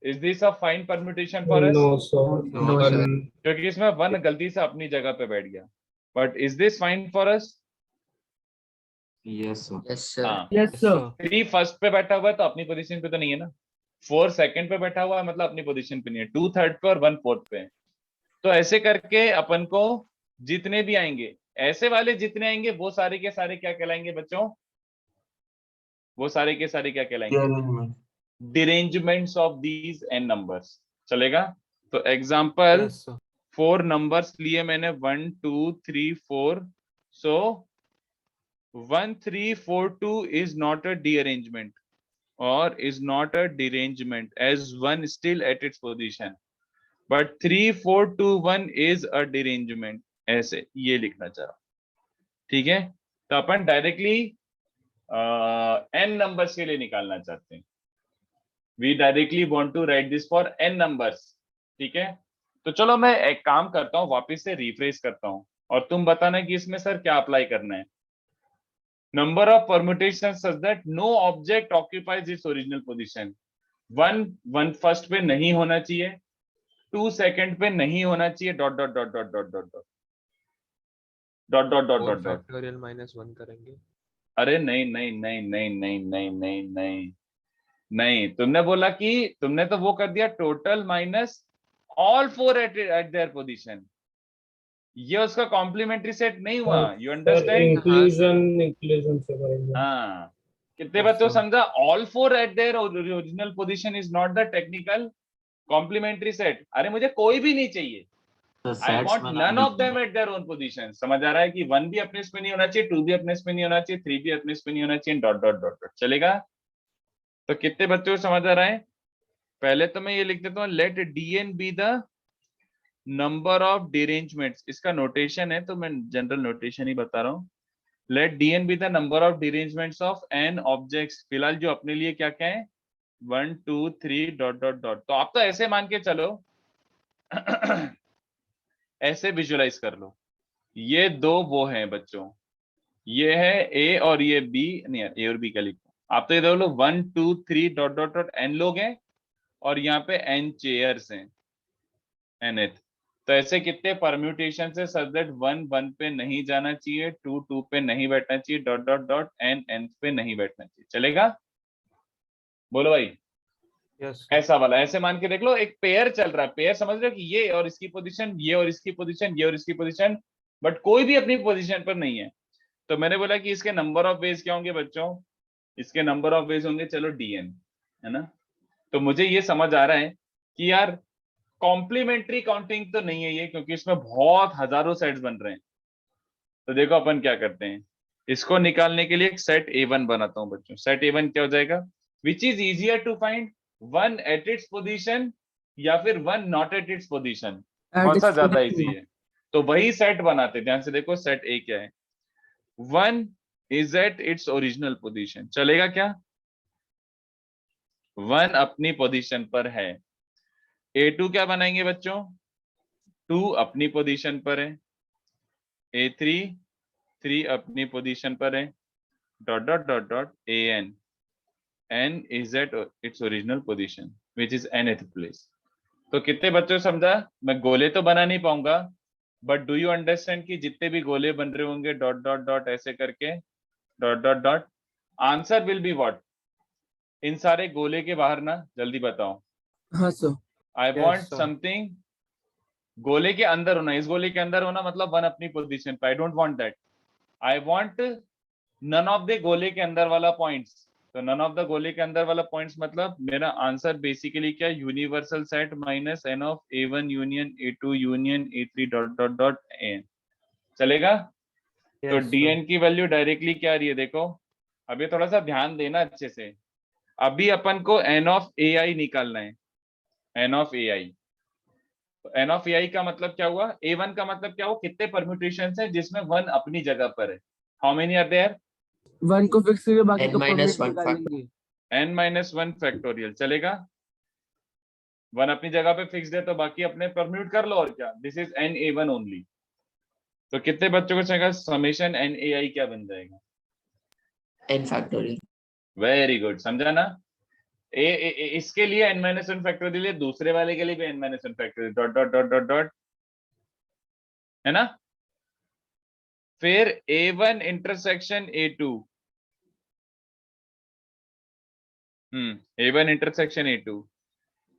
Is this a fine permutation for us? No, sir. No, sir. One. क्योंकि इसमें वन गलती से अपनी जगह पे बैठ गया, but is this fine for us? Yes, sir. Yes, sir. हाँ, Yes, sir. 3 फर्स्ट पे बैठा हुआ है तो अपनी पोजीशन पे तो नहीं है ना, 4 सेकंड पे बैठा हुआ है मतलब अपनी पोजीशन पे नहीं है, 2 थर्ड पे और 1 फोर्थ पे है। तो ऐसे करके अपन को जितने भी आएंगे, ऐसे वाले जितने आएंगे वो सारे के सारे क्या कहलाएंगे बच्चों? वो सारे के सारे क्या कहलाएंगे? Rearrangement. Derangements of these N numbers. चलेगा? तो एग्जांपल, Yes, sir. 4 नंबर्स लिए मैंने, 1 2 3 4, सो 1 3 4 2 is not a dearrangement or is not a derangement as 1 still at its position, but 3 4 2 1 is a derangement। ऐसे ये लिखना चाह रहा हूं, ठीक है? तो अपन डायरेक्टली n नंबर्स के लिए निकालना चाहते हैं। We directly want to write this for n numbers, ठीक है? तो चलो मैं एक काम करता हूं, वापस से रिफ्रेश करता हूं और तुम बताना कि इसमें सर क्या अप्लाई करना है। Number of permutation such that no object occupies its original position. 1 first पे नहीं होना चाहिए, 2 सेकंड पे नहीं होना चाहिए, dot dot dot dot dot dot dot dot dot dot 4 dot dot. Factorial minus 1 करेंगे। अरे नहीं नहीं नहीं नहीं नहीं नहीं नहीं नहीं नहीं, तुमने बोला कि तुमने तो वो कर दिया total minus all 4 at their position, ये उसका कॉम्प्लीमेंट्री सेट नहीं हुआ। You Sir, understand? inclusion से करेंगे। हाँ, कितने Yes, बच्चों sir. समझा? All 4 at their original position is not the technical complementary set. अरे मुझे कोई भी नहीं चाहिए, The आई sets वॉन्ट में नन ना of them at their own position. समझ आ रहा है कि 1 भी अपने इसमें नहीं होना चाहिए, 2 भी अपने इसमें नहीं होना चाहिए, 3 भी अपने इसमें नहीं होना चाहिए, डॉट डॉट डॉट डॉट। चलेगा? तो कितने बच्चों को समझ आ रहा है? पहले तो मैं ये लिख देता हूँ, let dn be the number of derangements. इसका नोटेशन है तो मैं जनरल नोटेशन ही बता रहा हूँ। Let dn be the number of derangements of n objects. फिलहाल जो अपने लिए क्या क्या है, 1 2 3 डॉट डॉट डॉट। तो आप तो ऐसे मान के चलो ऐसे विजुअलाइज कर लो, ये दो वो हैं बच्चों, ये है a और ये b, नहीं a और b क्या लिखो आप, तो ये देख लो 1 2 3 डॉट डॉट डॉट n लोग हैं और यहाँ पे n चेयर्स हैं, nth। तो ऐसे कितने परम्यूटेशन से सच दैट 1 1 पे नहीं जाना चाहिए, 2 2 पे नहीं बैठना चाहिए, dot dot dot n nth पे नहीं बैठना चाहिए। चलेगा? बोलो भाई। Yes, sir. ऐसा वाला ऐसे मान के देख लो, एक पेयर चल रहा है, पेयर समझ रहे हो कि ये और इसकी पोजीशन, ये और इसकी पोजीशन, ये और इसकी पोजीशन, बट कोई भी अपनी पोजीशन पर नहीं है। तो मैंने बोला कि इसके नंबर ऑफ वेज क्या होंगे बच्चों? इसके नंबर ऑफ वेज होंगे, चलो dn, है ना? तो मुझे ये समझ आ रहा है कि यार कॉम्प्लीमेंट्री काउंटिंग तो नहीं है ये, क्योंकि इसमें बहुत हजारों सेट्स बन रहे हैं। तो देखो अपन क्या करते हैं, इसको निकालने के लिए एक सेट A1 बनाता हूं बच्चों। सेट A1 क्या हो जाएगा? Which is easier to find, 1 at its position या फिर 1 नॉट एट इट्स पोजीशन? कौन सा ज्यादा इजी है? तो वही सेट बनाते हैं। ध्यान से देखो, सेट A क्या है? 1 is at it's original position. चलेगा क्या? 1 अपनी पोजीशन पर है। A2 क्या बनाएंगे बच्चों? 2 अपनी पोजीशन पर है। A3 3 अपनी पोजीशन पर है, dot dot dot dot an n is at its original position which is nth place। तो कितने बच्चों को समझा? मैं गोले तो बना नहीं पाऊंगा, बट डू यू अंडरस्टैंड कि जितने भी गोले बन रहे होंगे डॉट डॉट डॉट ऐसे करके, dot dot dot, answer will be what? इन सारे गोले के बाहर ना, जल्दी बताओ। हाँ सर। I Yes, want sir. Something गोले के अंदर होना, इस गोले के अंदर होना मतलब 1 अपनी पोजीशन पे। I don't want that, I want none of the गोले के अंदर वाला पॉइंट्स। तो नन ऑफ द गोले के अंदर वाला पॉइंट्स मतलब मेरा आंसर बेसिकली क्या? Universal set minus n of A1 union A2 union A3 dot dot dot n। चलेगा? तो Yes, sir. dn की वैल्यू डायरेक्टली क्या आ रही है देखो, अभी थोड़ा सा ध्यान देना अच्छे से। अभी अपन को n ऑफ ai निकालना है, n ऑफ ai। तो n ऑफ ai का मतलब क्या हुआ? A1 का मतलब क्या हुआ? कितने परम्यूटेशंस हैं जिसमें 1 अपनी जगह पर है? How many are there? 1 को फिक्स करके बाकी n को minus परमिट 1 निकालेंगे। n minus 1 factorial. चलेगा? 1 अपनी जगह पे फिक्स है तो बाकी अपने परम्यूट कर लो, और क्या? This is n A1 only. तो कितने बच्चों को चाहिए? समेशन n ai क्या बन जाएगा? n factorial। वेरी गुड, समझा ना? इसके लिए n-1 फैक्टोरियल है, दूसरे वाले के लिए भी n-1 factorial, dot dot dot dot dot, है ना। फिर a1 intersection a2, a1 intersection a2,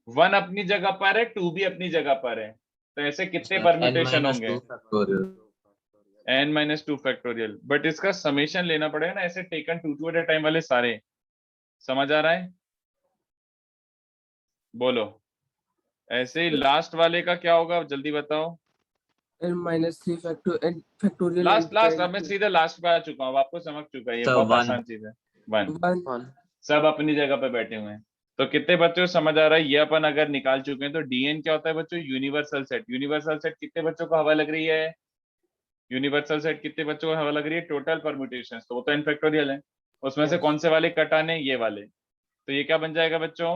1 अपनी जगह पर है, 2 भी अपनी जगह पर है, तो ऐसे कितने परम्यूटेशन होंगे? n-2 फैक्टोरियल, बट इसका समेशन लेना पड़ेगा ना, ऐसे टेकन 2 एट अ टाइम वाले सारे, समझ आ रहा है? बोलो, ऐसे ही लास्ट वाले का क्या होगा, जल्दी बताओ। n-3 फैक्टोरियल लास्ट अब मैं सीधे लास्ट पे आ चुका हूँ, आपको समझ चुका है, ये So, बहुत one. आसान चीज है। 1 1 सब अपनी जगह पे बैठे हुए हैं, तो कितने बच्चों को समझ आ रहा है? ये अपन अगर निकाल चुके हैं तो डीएन क्या होता है बच्चों? Universal set. यूनिवर्सल सेट कितने बच्चों को हवा लग रही है? यूनिवर्सल सेट कितने बच्चों को हवा लग रही है? टोटल परम्यूटेशन, तो वो तो n फैक्टोरियल है, उसमें से कौन से वाले कट आने? ये वाले, तो ये क्या बन जाएगा बच्चों?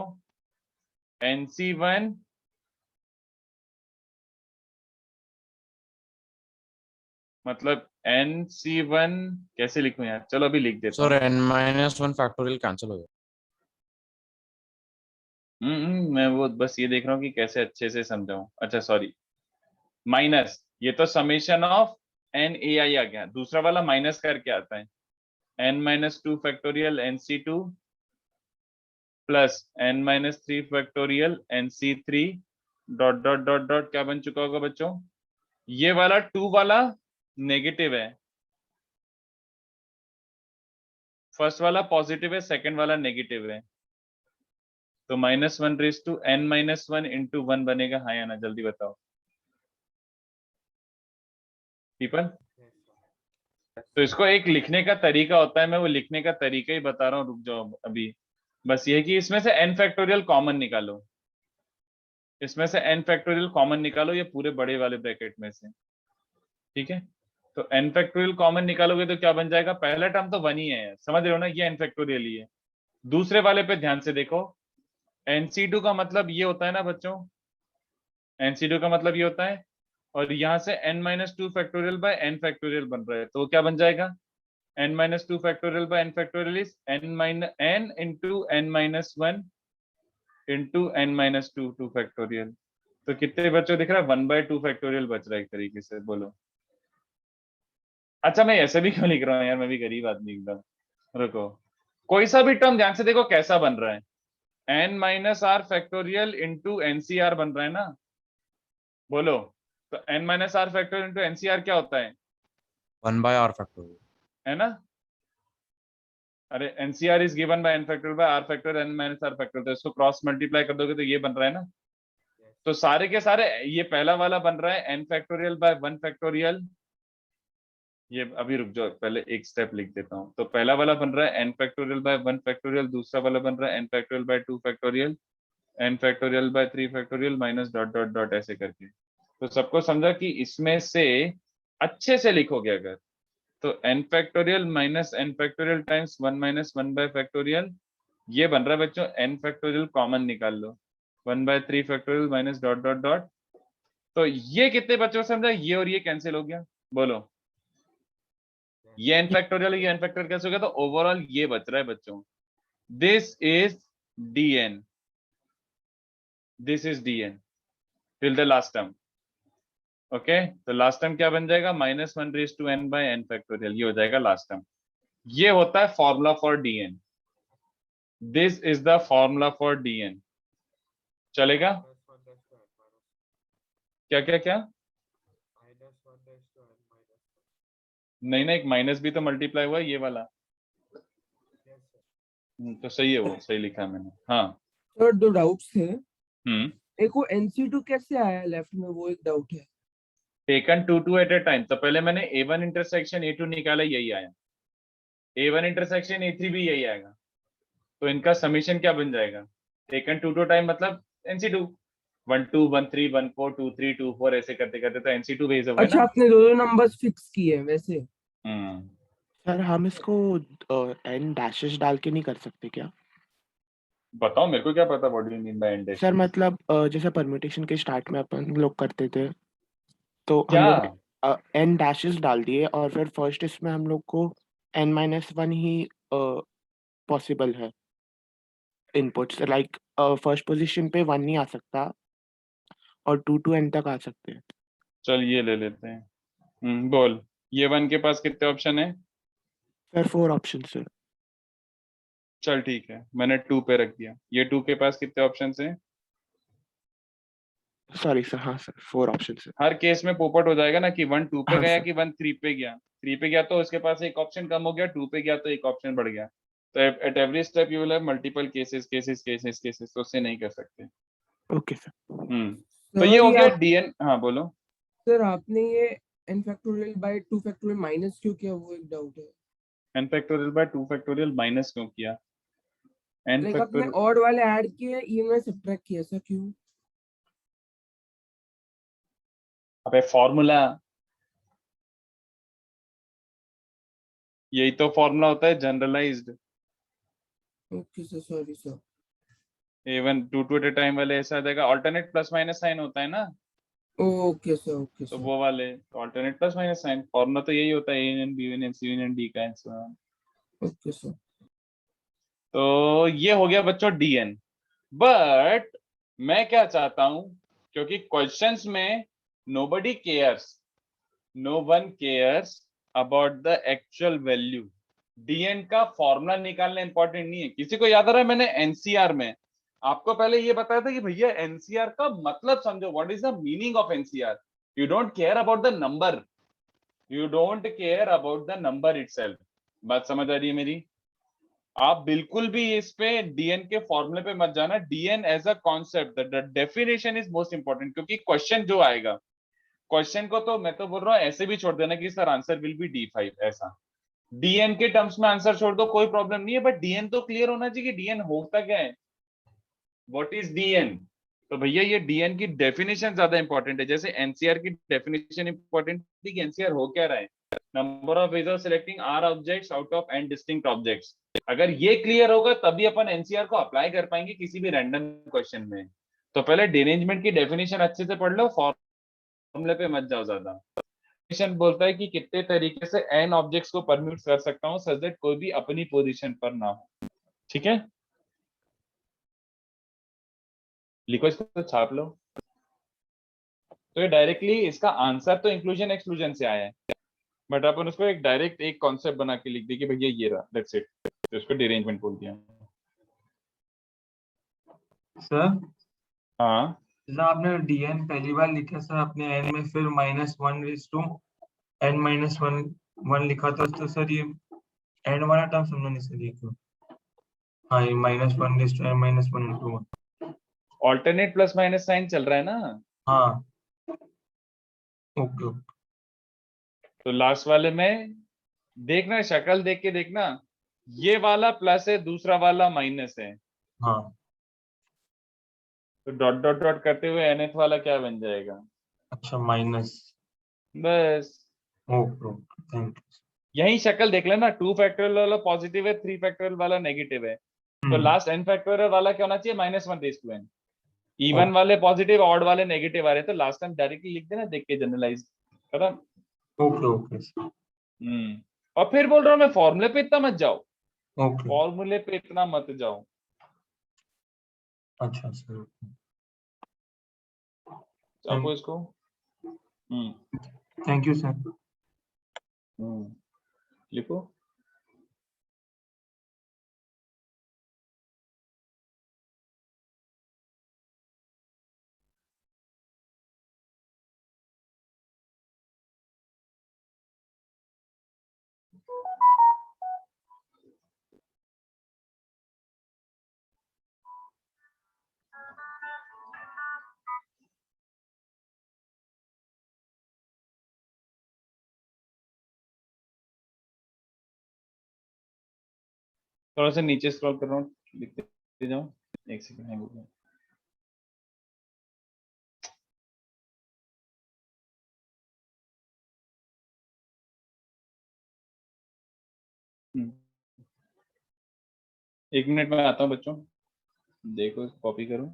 nc1 मतलब nc1 कैसे लिखूं यार, चलो अभी लिख देता सर हूँ। n-1 फैक्टोरियल कैंसिल हो गया। मैं वो बस ये देख रहा हूँ कि कैसे अच्छे से समझाऊं। अच्छा सॉरी, माइनस, ये तो summation of n a i आ गया, दूसरा वाला माइनस करके आता है, n-2 factorial nc2 plus n-3 factorial nc3 dot dot dot dot, क्या बन चुका होगा बच्चों? ये वाला 2 वाला नेगेटिव है, फर्स्ट वाला पॉजिटिव है, सेकंड वाला नेगेटिव है, तो -1n-1 इंटू 1 बनेगा। हाँ या ना, जल्दी बताओ पीपल। तो इसको एक लिखने का तरीका होता है, मैं वो लिखने का तरीका ही बता रहा हूँ, रुक जाओ अभी। बस ये कि इसमें से n फैक्टोरियल कॉमन निकालो, इसमें से n फैक्टोरियल कॉमन निकालो, ये पूरे बड़े वाले ब्रैकेट में से, ठीक है। तो n फैक्टोरियल कॉमन निकालोगे तो क्या बन जाएगा? पहला टर्म तो 1 ही है, समझ रहे हो ना, ये n फैक्टोरियल ही है। दूसरे वाले पे ध्यान से देखो, nc2 का मतलब ये होता है ना बच्चों, nc2 का मतलब ये होता है, और यहाँ से n-2 factorial by n factorial बन रहा है, तो क्या बन जाएगा? n-2 factorial by n factorial is n into n-1 into n-2 2 factorial. तो कितने बच्चों दिख रहा है? 1/2 फैक्टोरियल बच रहा है एक तरीके से, बोलो। अच्छा मैं ऐसे भी क्यों लिख रहा हूँ यार, मैं भी गरीब आदमी एकदम। रुको, कोई सा भी टर्म ध्यान से देखो कैसा बन रहा है, n-r फैक्टोरियल इंटू ncr बन रहा है ना, बोलो। तो n-r फैक्टोरियल इंटू ncr क्या होता है? 1/r फैक्टोरियल, है ना। अरे ncr is given by n factorial by r factorial n-r factorial, तो इसको क्रॉस मल्टीप्लाई कर दोगे तो ये बन रहा है ना। तो सारे के सारे, ये पहला वाला बन रहा है n फैक्टोरियल बाय 1 फैक्टोरियल, ये अभी रुक जाओ पहले एक स्टेप लिख देता हूँ। तो पहला वाला बन रहा है n फैक्टोरियल बाय 1 फैक्टोरियल, दूसरा वाला बन रहा है n factorial by 2 factorial, n factorial by 3 factorial minus dot dot dot, ऐसे करके। तो सबको समझा कि इसमें से अच्छे से लिखोगे अगर, तो n factorial minus n factorial times 1 minus 1 bye factorial, ये बन रहा है बच्चों n फैक्टोरियल कॉमन निकाल लो, 1/3 factorial minus dot dot dot. तो ये कितने बच्चों को समझा? ये और ये कैंसिल हो गया, बोलो। ये n फैक्टोरियल, ये n फैक्टोरियल कैसे हो गया? तो ओवरऑल ये बच रहा है बच्चों, this is dn, this is dn till the last term. Okay, तो लास्ट टर्म क्या बन जाएगा? -1n बाय n फैक्टोरियल, ये हो जाएगा लास्ट टर्म। ये होता है formula for dn, this is the formula for dn। चलेगा? क्या क्या क्या? नहीं ना, एक माइनस भी तो मल्टीप्लाई हुआ है, ये वाला। तो सही है, वो सही लिखा है मैंने। हाँ सर दो डाउट्स थे, हम्म एक वो nc2 कैसे आया लेफ्ट में, वो एक डाउट है। टेकन 2 एट ए टाइम, तो पहले मैंने a1 इंटरसेक्शन a2 निकाला, यही आया, a1 इंटरसेक्शन a3 भी यही आएगा, तो इनका समीशन क्या बन जाएगा? टेकन 2 टाइम मतलब nc2, 1 2 1 3 1 4 2 3 2 4 ऐसे करते करते तो nc2 बेस हो गया अच्छा ना। आपने दो नंबर्स फिक्स किए हैं वैसे। सर हम इसको n डैशेस डाल के नहीं कर सकते क्या? बताओ, मेरे को क्या पता what do you mean by and sir मतलब जैसे परम्यूटेशन के स्टार्ट में अपन लोग करते थे, तो क्या? हम लोग n डैशेस डाल दिए और फिर फर्स्ट इसमें हम लोग को n-1 ही पॉसिबल है, इनपुट्स लाइक फर्स्ट पोजीशन पे 1 नहीं आ सकता और 2 टू n तक आ सकते हैं। चल ये ले लेते हैं। बोल, ये 1 के पास कितने ऑप्शन है? Sir 4 option sir. चल ठीक है, मैंने 2 पे रख दिया। ये 2 के पास कितने ऑप्शन है? सॉरी सर, हाँ सर 4 ऑप्शन सर। हर केस में पोपट हो जाएगा ना कि 1 2 पे हाँ, गया सर। कि 1 3 पे गया। 3 पे गया तो उसके पास एक ऑप्शन कम हो गया, 2 पे गया तो एक ऑप्शन बढ़ गया। तो at every step you will have multiple cases, तो उससे नहीं कर सकते। Okay sir. तो ये हो सर गया डीएन। हाँ बोलो। सर आपने ये n factorial by 2 factorial minus क्यों किया, वो एक डाउट है। n factorial by 2 factorial minus क्यों किया? n लाइक आपने फैक्टोरियल ऑड वाले ऐड किए, इवन में सब्ट्रैक्ट किया, ऐसा क्यों? अबे फॉर्मूला, यही तो फॉर्मूला होता है generalised. Okay sir, sorry sir. Even 2 2 at a time वाले ऐसा देगा, ऑल्टरनेट प्लस माइनस साइन होता है ना, ओके सर, ओके तो सर। वो वाले तो alternate plus minus sign formula तो यही होता है, A N B N C N D का आंसर। Okay sir. तो ये हो गया बच्चों डीएन। बट मैं क्या चाहता हूं, क्योंकि क्वेश्चंस में nobody cares, no one cares about the actual value. D n का फॉर्मूला निकालना इंपॉर्टेंट नहीं है। किसी को याद आ रहा है, मैंने एनसीआर में आपको पहले ये बताया था कि भैया एनसीआर का मतलब समझो, what is the meaning of NCR. You don't care about the number, you don't care about the number itself. बात समझ आ रही है मेरी? आप बिल्कुल भी इस पे डीएन के फॉर्मूले पे मत जाना। D n as a concept, the definition is most important, क्योंकि क्वेश्चन जो आएगा, क्वेश्चन को तो मैं तो बोल रहा हूँ ऐसे भी छोड़ देना कि sir answer will B D5 ऐसा। डीएन के टर्म्स में आंसर छोड़ दो, कोई प्रॉब्लम नहीं है, बट डीएन तो क्लियर होना चाहिए कि डीएन होता क्या है, व्हाट इज डीएन। तो भैया ये डीएन की डेफिनेशन ज्यादा इंपॉर्टेंट है, जैसे एनसीआर की डेफिनेशन इंपॉर्टेंट थी कि एनसीआर हो क्या रहा है, number of ways of selecting r objects out of n distinct objects. अगर ये क्लियर होगा तभी अपन एनसीआर को अप्लाई कर पाएंगे किसी भी रैंडम क्वेश्चन में। तो पहले डिरेंजमेंट की डेफिनेशन अच्छे से पढ़ लो, फॉर्मूले पे मत जाओ ज्यादा। डेफिनेशन बोलता है कि कितने तरीके से एन ऑब्जेक्ट्स को परम्यूट कर सकता हूं सच दैट कोई भी अपनी पोजीशन पर ना हो। ठीक है, लिखो इसको, तो छाप लो। तो ये डायरेक्टली इसका आंसर तो इंक्लूजन एक्सक्लूजन से आया है, बट अपन उसको एक डायरेक्ट एक कॉन्सेप्ट बना के लिख दिया कि भैया ये रहा, दैट्स इट। तो उसको डिरेंजमेंट बोल दिया। सर हाँ जैसा आपने डीएन पहली बार लिखा सर आपने एन में, फिर -1/n-1 लिखा था, तो सर ये एन वाला टर्म समझा नहीं सर, ये क्यों? हाँ, ये -1/n-1/-1। Alternate plus minus sign चल रहा है ना। हाँ, ओके ओके। तो लास्ट वाले में देखना, शक्ल देख के देखना, ये वाला प्लस है, दूसरा वाला माइनस है, हाँ, तो डॉट डॉट डॉट करते हुए nth वाला क्या बन जाएगा? अच्छा माइनस। बस ओके ओके, थैंक यही शक्ल देख लेना, 2 फैक्टोरियल वाला पॉजिटिव है, 3 फैक्टोरियल वाला नेगेटिव है, तो यू। लास्ट n फैक्टोरियल वाला क्या होना चाहिए? -1/n। इवन ओके वाले पॉजिटिव, ऑड वाले नेगेटिव आ रहे हैं, तो लास्ट टाइम डायरेक्टली लिख देना, देख के जनरलाइज खत्म। ओके ओके सर, और फिर बोल रहा हूं मैं, फॉर्मूले पे इतना मत जाओ, ओके, फॉर्मूले पे इतना मत जाओ। अच्छा सर, चापो इसको। Thank you sir. लिखो। थोड़ा सा नीचे स्क्रॉल कर रहा हूँ, लिखते जाओ। एक सेकंड हैंग हो गया। एक मिनट में आता हूँ बच्चों, देखो कॉपी करो।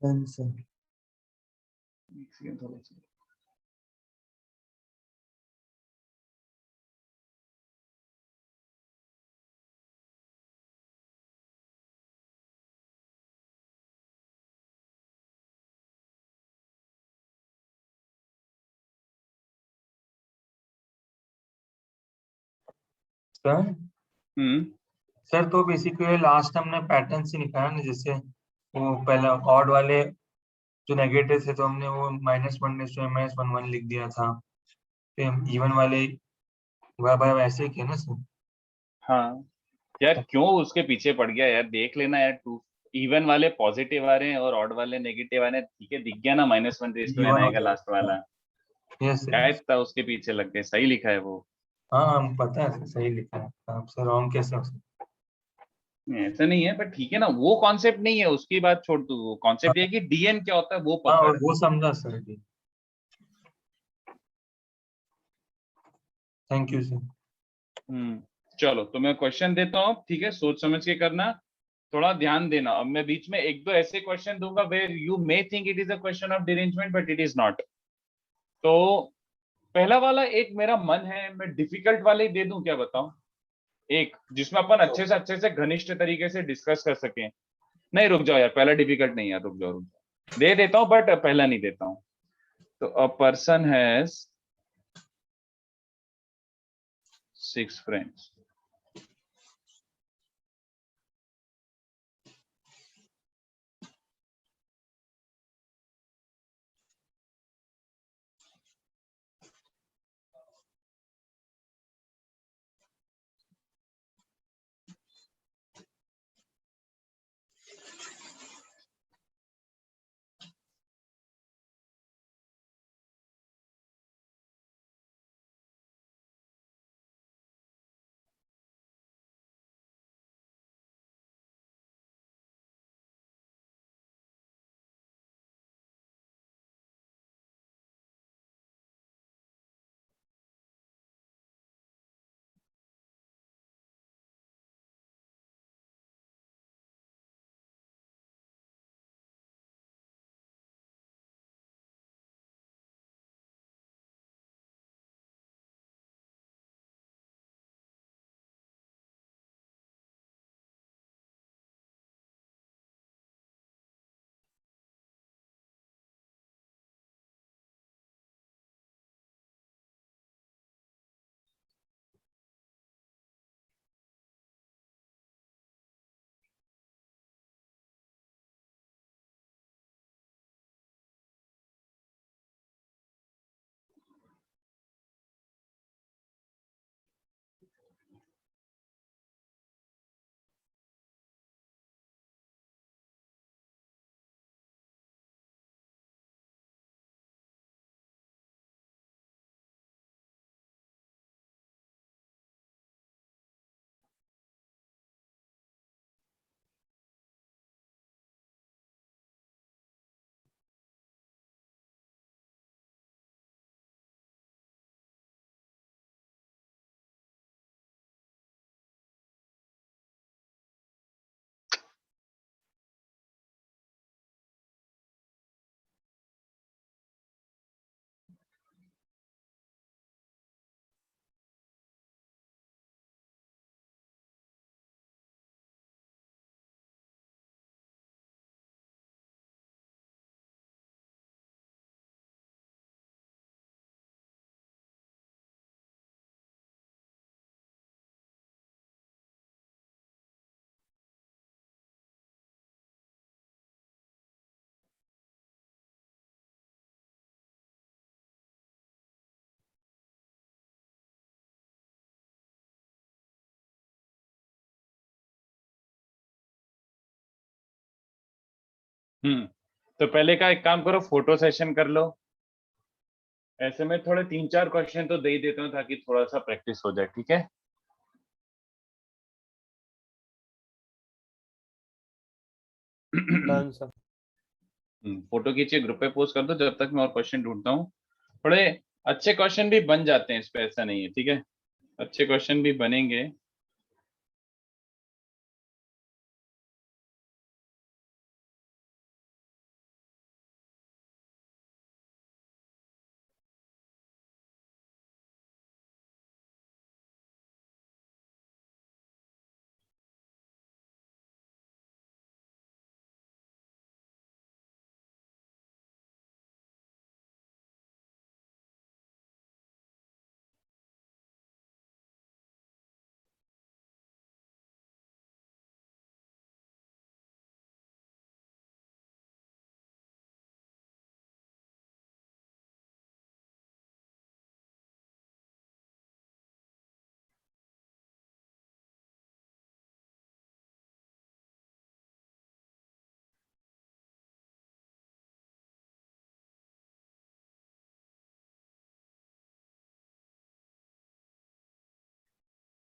Done sir. एक सेकंड थोड़ा सा। सर हम्म सर तो बेसिकली लास्ट हमने पैटर्न से निकाला ना, जैसे वो पहला ऑड वाले जो नेगेटिव थे तो हमने वो -1 लिख दिया था, फिर इवन वाले वैसे ही किया ना सर। हाँ यार, क्यों उसके पीछे पड़ गया यार, देख लेना यार। टू इवन वाले पॉजिटिव आ रहे हैं और ऑड वाले नेगेटिव आ रहे हैं, ठीक है, दिख गया ना, -1 इवन आएगा लास्ट वाला। यस क्या सर। इतना उसके पीछे लग गए, सही लिखा है वो। हाँ हम पता है सर, सही लिखा है आपसे, रॉन्ग कैसे हो सकता ऐसा नहीं है, पर ठीक है ना, वो कॉन्सेप्ट नहीं है, उसकी बात छोड़ तू। वो कॉन्सेप्ट ये है कि डीएन क्या होता है वो है। हाँ पकड़। वो समझा sir ji, thank you sir. चलो तो मैं क्वेश्चन देता हूँ, ठीक है, सोच समझ के करना, थोड़ा ध्यान देना। अब मैं बीच में एक दो ऐसे क्वेश्चन दूंगा where you may think it is a question of derangement but it is not. तो पहला वाला एक मेरा मन है, मैं डिफिकल्ट वाले ही दे दूं क्या, बताओ? एक जिसमें अपन अच्छे से घनिष्ठ तरीके से डिस्कस कर सकें। नहीं रुक जाओ यार, पहला डिफिकल्ट नहीं यार, रुक जाओ रुक जाओ, दे देता हूँ बट पहला नहीं देता हूँ। तो अ पर्सन हैज 6 फ्रेंड्स। तो पहले का एक काम करो, फोटो सेशन कर लो। ऐसे में थोड़े 3-4 क्वेश्चन तो दे ही देता हूँ ताकि थोड़ा सा प्रैक्टिस हो जाए, ठीक है। Done sir. फोटो खींचिए, ग्रुप पे पोस्ट कर दो, जब तक मैं और क्वेश्चन ढूंढता हूँ। थोड़े अच्छे क्वेश्चन भी बन जाते हैं, इस पे ऐसा नहीं है, ठीक है, अच्छे क्वेश्चन भी बनेंगे।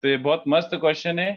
तो ये बहुत मस्त क्वेश्चन है।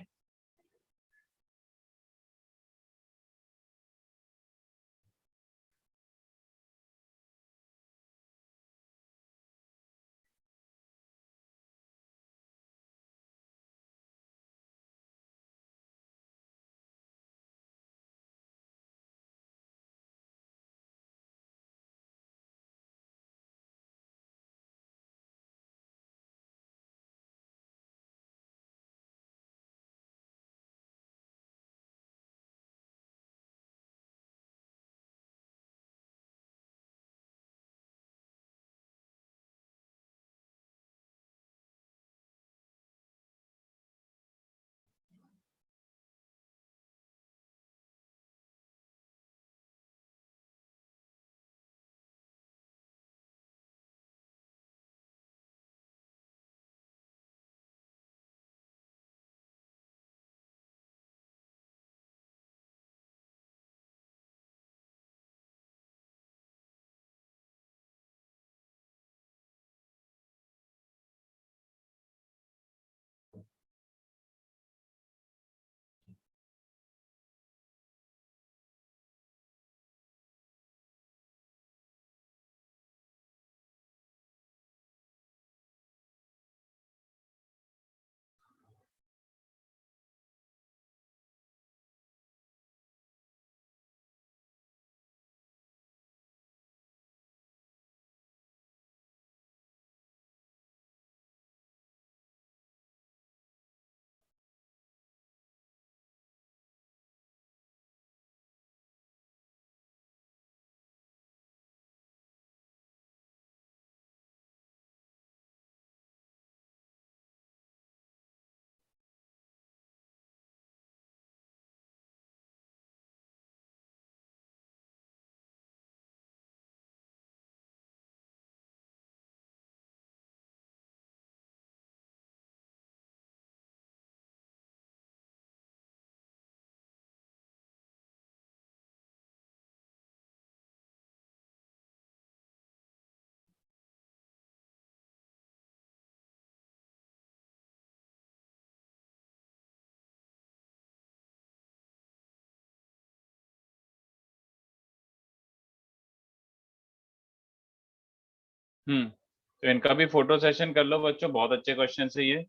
तो इनका भी फोटो सेशन कर लो बच्चों, बहुत अच्छे क्वेश्चन है ये।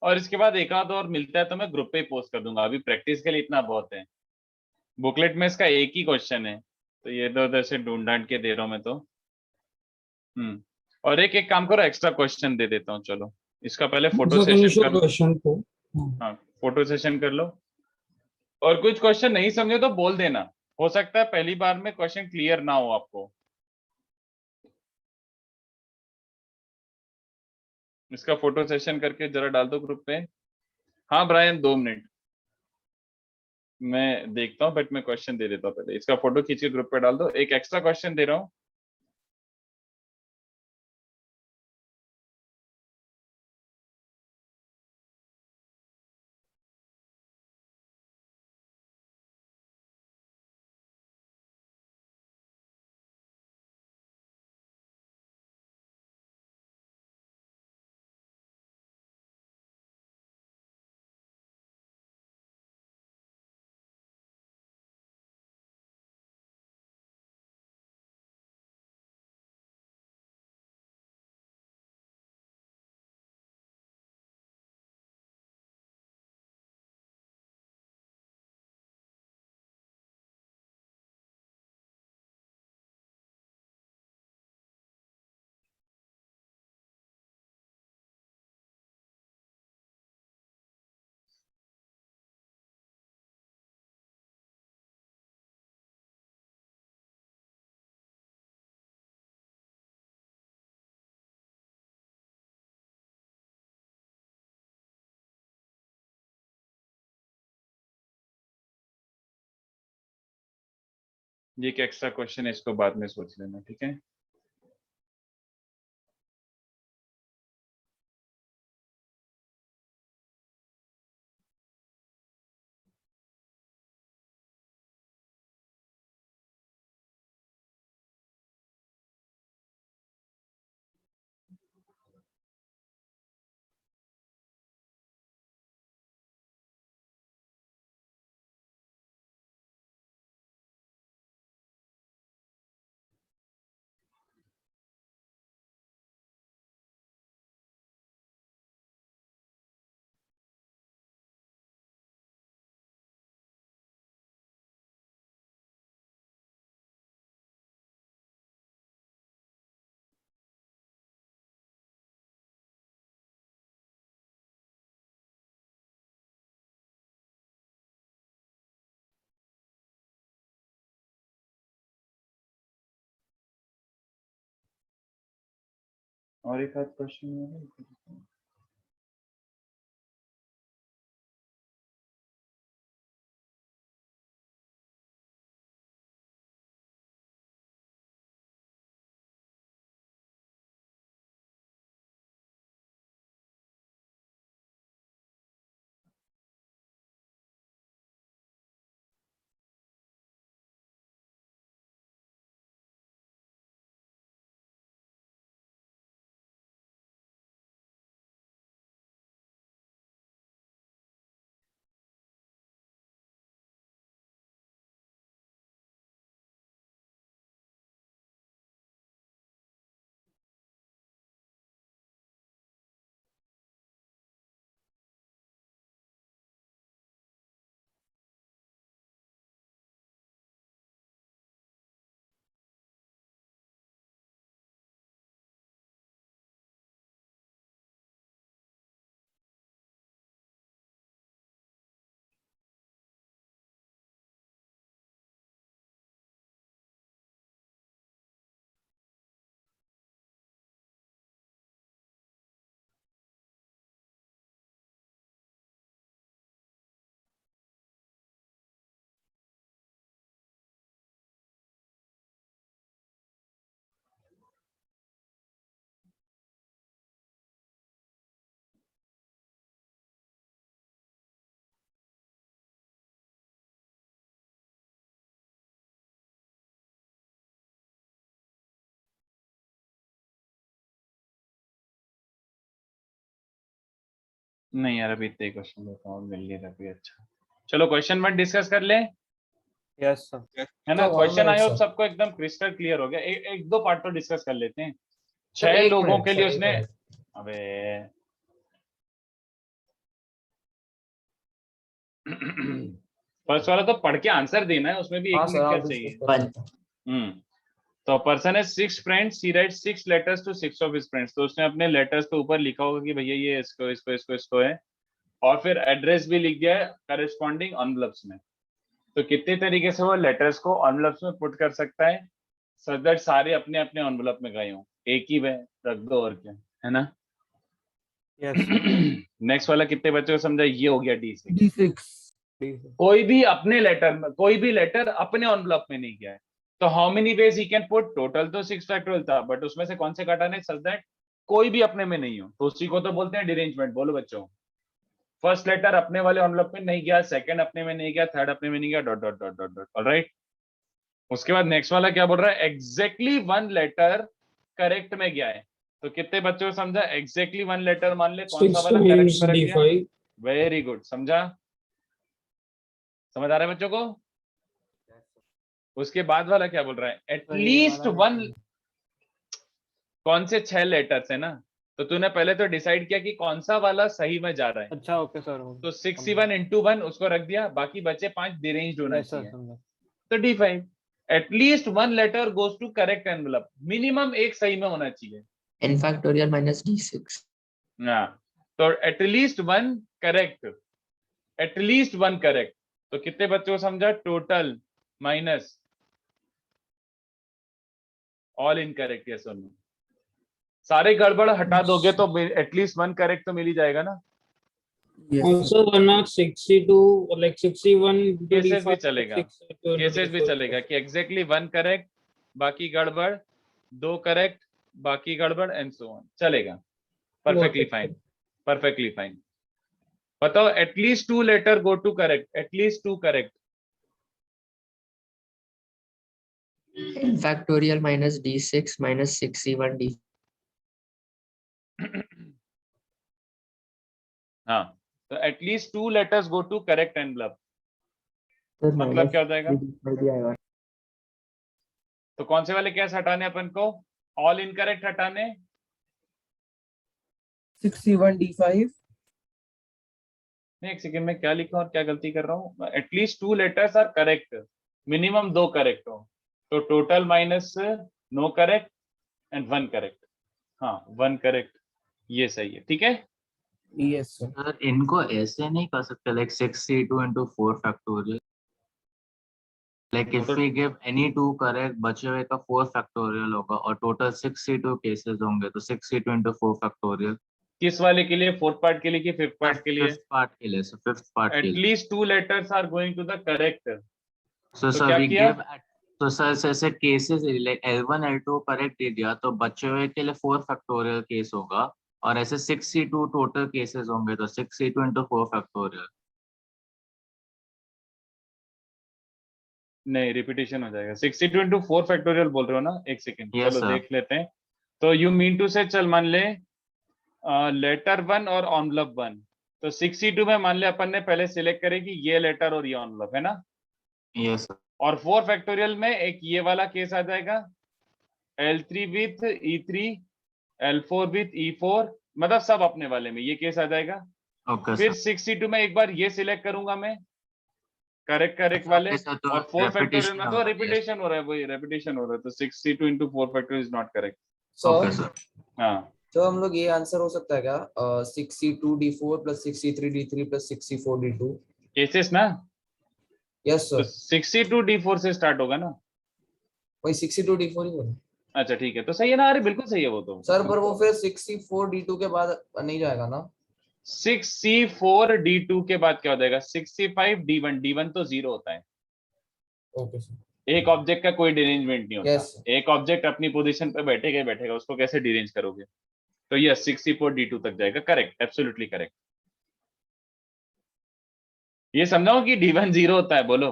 और इसके बाद एक आध और मिलता है तो मैं ग्रुप पे ही पोस्ट कर दूंगा, अभी प्रैक्टिस के लिए इतना बहुत है। बुकलेट में इसका एक ही क्वेश्चन है, तो ये इधर उधर से ढूंढ ढांड के दे रहा हूँ मैं तो। और एक एक काम करो, एक्स्ट्रा क्वेश्चन दे देता हूँ, चलो इसका पहले फोटो सेशन कर लो। क्वेश्चन को हाँ, फोटो सेशन कर लो। और कुछ क्वेश्चन नहीं समझे तो बोल देना, हो सकता है पहली बार में क्वेश्चन क्लियर ना हो आपको। इसका फोटो सेशन करके जरा डाल दो ग्रुप पे। हाँ ब्रायन, 2 मिनट मैं देखता हूँ, बट मैं क्वेश्चन दे देता हूँ पहले। इसका फोटो खींच के ग्रुप पे डाल दो, एक एक्स्ट्रा क्वेश्चन दे रहा हूँ। ये एक एक्स्ट्रा क्वेश्चन है, इसको बाद में सोच लेना, ठीक है। और एक आध क्वेश्चन नहीं यार, अभी इतने क्वेश्चन बताओ, मिल नहीं रहा कोई अच्छा। चलो क्वेश्चन मत डिस्कस कर ले, यस सर। है ना? तो question one I hope minute, sir. सबको एकदम क्रिस्टल क्लियर हो गया। एक दो पार्ट तो डिस्कस कर लेते हैं। सर, 6 एक लोगों मिनट, के लिए सर, एक उसने, मिनट। अबे फर्स्ट वाला तो पढ़ के आंसर देना है, उसमें भी हाँ 1 सर, मिनट क्या आप चाहिए? डिस्कस कर सकते हैं। तो पर्सन है 6 friends, he write 6 letters to 6 of his friends. तो उसने अपने लेटर्स के ऊपर लिखा होगा कि भैया ये इसको इसको इसको इसको है, और फिर एड्रेस भी लिख दिया है करेस्पॉन्डिंग एनवलप्स में। तो कितने तरीके से वो लेटर्स को एनवलप्स में पुट कर सकता है, सो दैट सारे अपने अपने एनवलप में गए हों, एक ही में रख दो और क्या, है ना? यस नेक्स्ट वाला कितने बच्चों को समझा? ये हो गया D6। D6 कोई भी अपने लेटर में, कोई भी लेटर अपने एनवलप में नहीं गया है, तो how many ways he can put? Total तो 6 फैक्टोरियल था, बट उसमें से कौन से काटाने, सच दैट कोई भी अपने में नहीं हो। तो उसी को तो बोलते हैं डिरेंजमेंट। बोलो बच्चों, फर्स्ट लेटर अपने वाले एनवलप में नहीं गया, सेकंड अपने में नहीं गया, थर्ड अपने में नहीं गया, dot dot dot dot dot. Alright, उसके बाद नेक्स्ट वाला क्या बोल रहा है? एग्जैक्टली 1 लेटर करेक्ट में गया है। तो कितने बच्चों को समझा? एग्जैक्टली 1 लेटर मान ले, कौन सा 6 वाला करेक्ट times में रख दिया? D5. वेरी गुड, समझा? समझ आ रहा है बच्चों को? उसके बाद वाला क्या बोल रहा है? एटलीस्ट 1, कौन से 6 लेटर्स है ना, तो तूने पहले तो डिसाइड किया कि कौन सा वाला सही में जा रहा है। अच्छा ओके सर। तो 6 into 1 उसको रख दिया, बाकी बचे 5 डिरेंज्ड होना यस सर चाहिए, समझा। तो D5। At least 1 letter goes to correct envelope, minimum एक सही में होना चाहिए। n factorial minus d6. हाँ, तो एटलीस्ट 1 करेक्ट, एटलीस्ट 1 करेक्ट। तो कितने बच्चों को समझा? Total minus all incorrect. Yes और नो? सारे गड़बड़ हटा दोगे तो एटलीस्ट 1 करेक्ट तो मिल ही जाएगा ना? yes Also, 1 not 62, like 61 to cases भी D5, चलेगा, 62 केसेस भी D4. चलेगा कि एग्जैक्टली 1 करेक्ट, बाकी गड़बड़, 2 करेक्ट, बाकी गड़बड़, एंड सो ऑन, चलेगा। Perfectly fine, perfectly fine. बताओ, at least 2 letter go to correct, at least 2 correct. n factorial minus d6 minus 6c1 d. हाँ, तो at least 2 letters go to correct envelope, Sir, मतलब minus क्या हो जाएगा? d आएगा। तो कौन से वाले कैसे हटाने अपन को? ऑल इनकरेक्ट हटाने। 61 D5 नहीं, एक सेकंड में क्या लिखा और क्या गलती कर रहा हूँ? At least 2 letters are correct, minimum 2 correct हो, तो total minus no correct and 1 correct. हाँ, 1 करेक्ट, ये सही है, ठीक है? yes sir. सर इनको ऐसे नहीं कर सकते, like 6c2 into 4 factorial. Like if तो- we give any two correct, बचे हुए का 4 फैक्टोरियल होगा और टोटल 6C2 केसेस होंगे, तो 6C2 into 4 फैक्टोरियल। किस वाले के लिए, फोर्थ पार्ट के लिए कि फिफ्थ पार्ट के लिए? फिफ्थ पार्ट के लिए, सो फिफ्थ पार्ट के लिए। At least 2 letters are going to the correct. So तो सर क्या वी किया? गिव, तो सर ऐसे cases like L1 L2 correct they दिया, तो बचे हुए के लिए 4 फैक्टोरियल केस होगा, और ऐसे 6C2 टोटल केसेस होंगे, तो 6C2 into 4 फैक्टोरियल। नहीं, रिपीटेशन हो जाएगा। 62 into 4 फैक्टोरियल बोल रहे हो ना? एक सेकंड, Yes, चलो sir. देख लेते हैं। तो यू मीन टू से, चल मान ले लेटर 1 और एनवलप 1, तो 62 में मान ले अपन ने पहले सिलेक्ट करे कि ये लेटर और ये एनवलप है ना, यस सर। और 4 फैक्टोरियल में एक ये वाला केस आ जाएगा, L3 with E3, L4 with E4, मतलब सब अपने वाले में ये केस आ जाएगा। ओके फिर सर। 62 में एक बार ये सिलेक्ट करूंगा मैं, करेक्ट वाले, Okay, sir, तो और 4 फैक्टोरियल repetition में तो होगा, yes. रिपीटेशन हो रहा है, वही रिपीटेशन हो रहा है, तो 62 into 4 factorial is not correct. Okay sir sir. हाँ, तो हम लोग ये आंसर हो सकता है क्या, 6C2D4 plus 6C3D3 plus 6C4D2? Cases ना, यस तो सर, 62 D4 से स्टार्ट होगा ना। वही 6C2D4 ही होगा अच्छा ठीक है, तो सही है ना? अरे बिल्कुल सही है वो तो सर, पर वो फिर 6C4D2 के बाद नहीं जाएगा ना? 6C4 D2 के बाद क्या हो जाएगा? 6C5 D1, D1 तो 0 होता है। ओके सर, एक ऑब्जेक्ट का कोई डिरेंजमेंट नहीं होता। Yes, sir. एक ऑब्जेक्ट अपनी पोजीशन पे बैठेगा, उसको कैसे डिरेंज करोगे? तो ये 6C4 D2 तक जाएगा। Correct, absolutely correct. ये समझाओ कि D1 0 होता है, बोलो।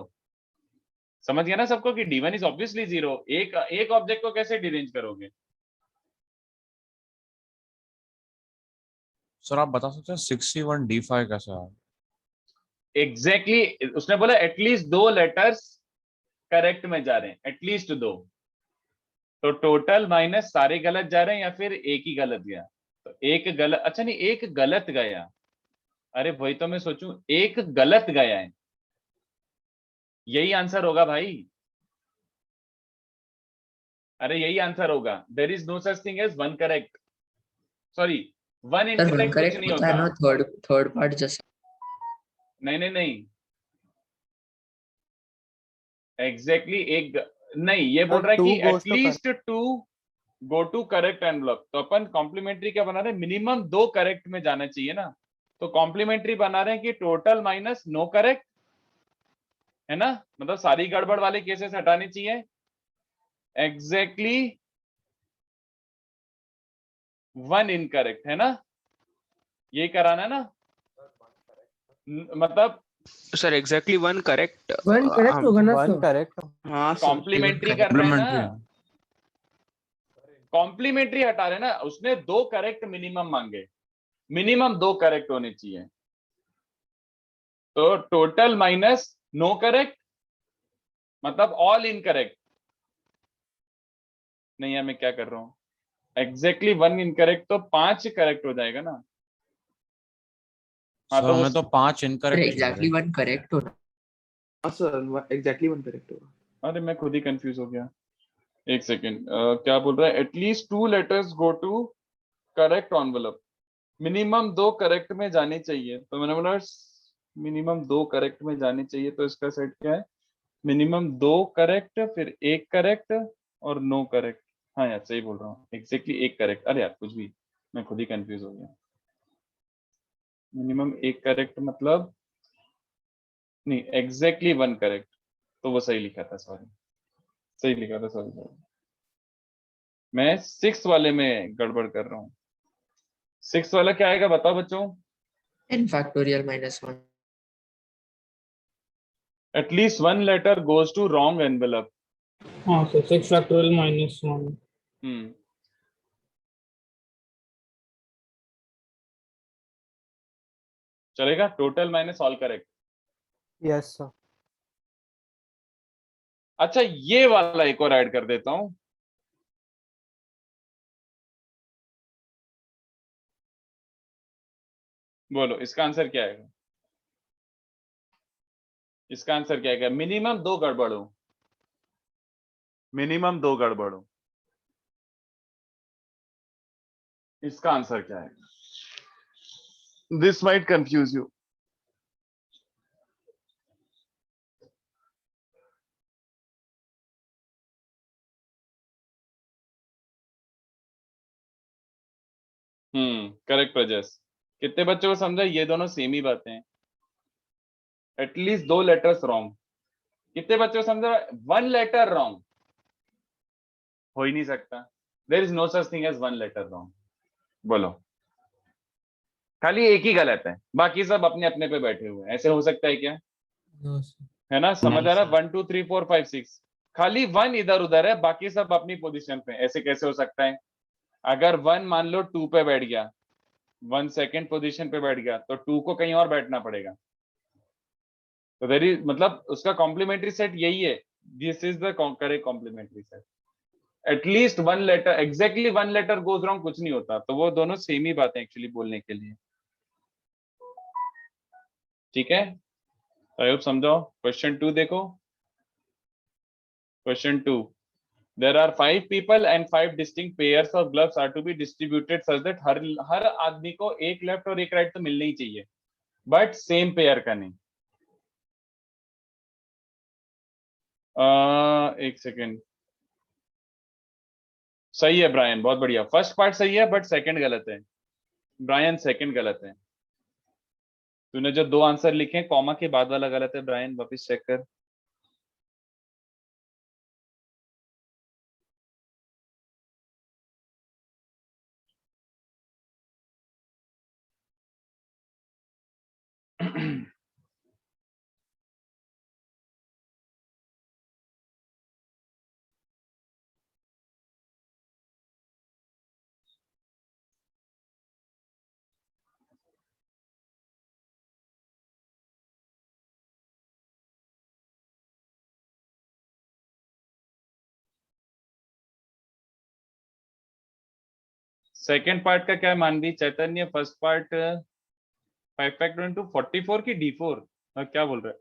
समझ गया ना सबको कि D1 इज ऑब्वियसली 0। एक ऑब्जेक्ट को कैसे डिरेंज करोगे? सर आप बता सकते हैं 6C1 D5 कैसा है? एग्जैक्टली उसने बोला एटलीस्ट 2 लेटर्स करेक्ट में जा रहे हैं, एटलीस्ट 2, तो टोटल माइनस सारे गलत जा रहे हैं या फिर एक ही गलत गया? तो एक गलत, अच्छा नहीं, एक गलत गया। अरे वही तो मैं सोचूं, एक गलत गया है, यही आंसर होगा भाई। अरे यही आंसर होगा। There is no such thing as one correct, sorry one sir one incorrect, कुछ करेक्ट नहीं होता है होता। ना, थर्ड पार्ट जैसा। नहीं एग्जैक्टली एक नहीं, ये बोल रहा है कि at least 2 go to correct envelope. तो अपन कॉम्प्लीमेंट्री क्या बना रहे हैं? मिनिमम 2 करेक्ट में जाना चाहिए ना, तो कॉम्प्लीमेंट्री बना रहे हैं कि टोटल माइनस नो करेक्ट, है ना? मतलब सारी गड़बड़ वाले केसेस हटाने चाहिए। एग्जैक्टली 1 इनकरेक्ट, है ना? यही कराना है ना? मतलब सर एग्जैक्टली 1 करेक्ट, 1 करेक्ट होगा ना वन सर? करेक्ट। हाँ सर। कॉम्प्लीमेंट्री कर रहे हैं Complementary ना, है। कॉम्प्लीमेंट्री हटा रहे हैं ना। उसने 2 करेक्ट मिनिमम मांगे, मिनिमम 2 करेक्ट होने चाहिए, तो टोटल माइनस नो करेक्ट मतलब ऑल इनकरेक्ट। नहीं है, मैं क्या कर रहा हूं? एग्जैक्टली 1 इनकरेक्ट, तो 5 करेक्ट हो जाएगा ना। हाँ, सर तो हमें तो 5 सर इनकरेक्ट एग्जैक्टली 1 करेक्ट होना। हाँ सर, एग्जैक्टली 1 करेक्ट होगा। अरे मैं खुद ही कंफ्यूज हो गया। एक सेकेंड, क्या बोल रहा है? At least 2 letters go to correct envelope, minimum 2 correct में जाने चाहिए। तो मैंने बोला मिनिमम 2 करेक्ट में जाने चाहिए, तो इसका सेट क्या है? मिनिमम 2 करेक्ट, फिर 1 करेक्ट और नो करेक्ट। हाँ यार सही बोल रहा हूँ, एग्जैक्टली 1 करेक्ट। अरे यार कुछ भी, मैं खुद ही कंफ्यूज हो गया। मिनिमम 1 करेक्ट मतलब नहीं, एग्जैक्टली 1 करेक्ट, तो वो सही लिखा था, सॉरी सही लिखा था, सॉरी मैं 6 वाले में गड़बड़ कर रहा हूँ। 6 वाला क्या आएगा बताओ बच्चों? n factorial minus 1। At least 1 letter goes to wrong envelope. हाँ सर, 6 फैक्टोरियल माइनस 1। चलेगा? Total minus all correct. Yes sir. अच्छा ये वाला एक और ऐड कर देता हूं। बोलो इसका आंसर क्या है? इसका आंसर क्या है? मिनिमम 2 गड़बड़ हो, मिनिमम 2 गड़बड़ हो। इसका आंसर क्या है? This might confuse you. Correct Prajnesh. कितने बच्चों को समझा ये दोनों सेम ही बातें हैं? At least 2 letters wrong. कितने बच्चों को समझा 1 लेटर रॉन्ग? हो ही नहीं सकता। There is no such thing as 1 letter wrong. बोलो, खाली एक ही गलत है, बाकी सब अपने अपने पे बैठे हुए हैं। ऐसे हो सकता है क्या? है ना, समझ आ रहा? 1 2 3 4 5 6, खाली 1 इधर उधर है, बाकी सब अपनी पोजीशन पे। ऐसे कैसे हो सकता है? अगर 1 मान लो 2 पे बैठ गया, 1 सेकंड पोजीशन पे बैठ गया, तो 2 को कहीं और बैठना पड़ेगा। तो देयर इज मतलब उसका कॉम्प्लीमेंट्री सेट यही है। This is the correct complementary set. At least 1 letter, exactly 1 letter goes wrong, कुछ नहीं होता। तो वो दोनों सेम ही बातें एक्चुअली बोलने के लिए। ठीक है, आई होप समझाओ। क्वेश्चन 2 देखो। Question 2, there are 5 people and 5 distinct pairs of gloves are to be distributed such that हर आदमी को एक लेफ्ट और एक राइट तो मिलना ही चाहिए, बट सेम पेयर का नहीं। एक सेकेंड, सही है ब्रायन, बहुत बढ़िया। फर्स्ट पार्ट सही है बट सेकंड गलत है। ब्रायन सेकंड गलत है। तूने जो 2 आंसर लिखे कॉमा के बाद वाला गलत है ब्रायन, वापस चेक कर। सेकंड पार्ट का क्या मान दी चैतन्य? फर्स्ट पार्ट 5 फैक्टर इनटू 44 की D4, क्या बोल रहे?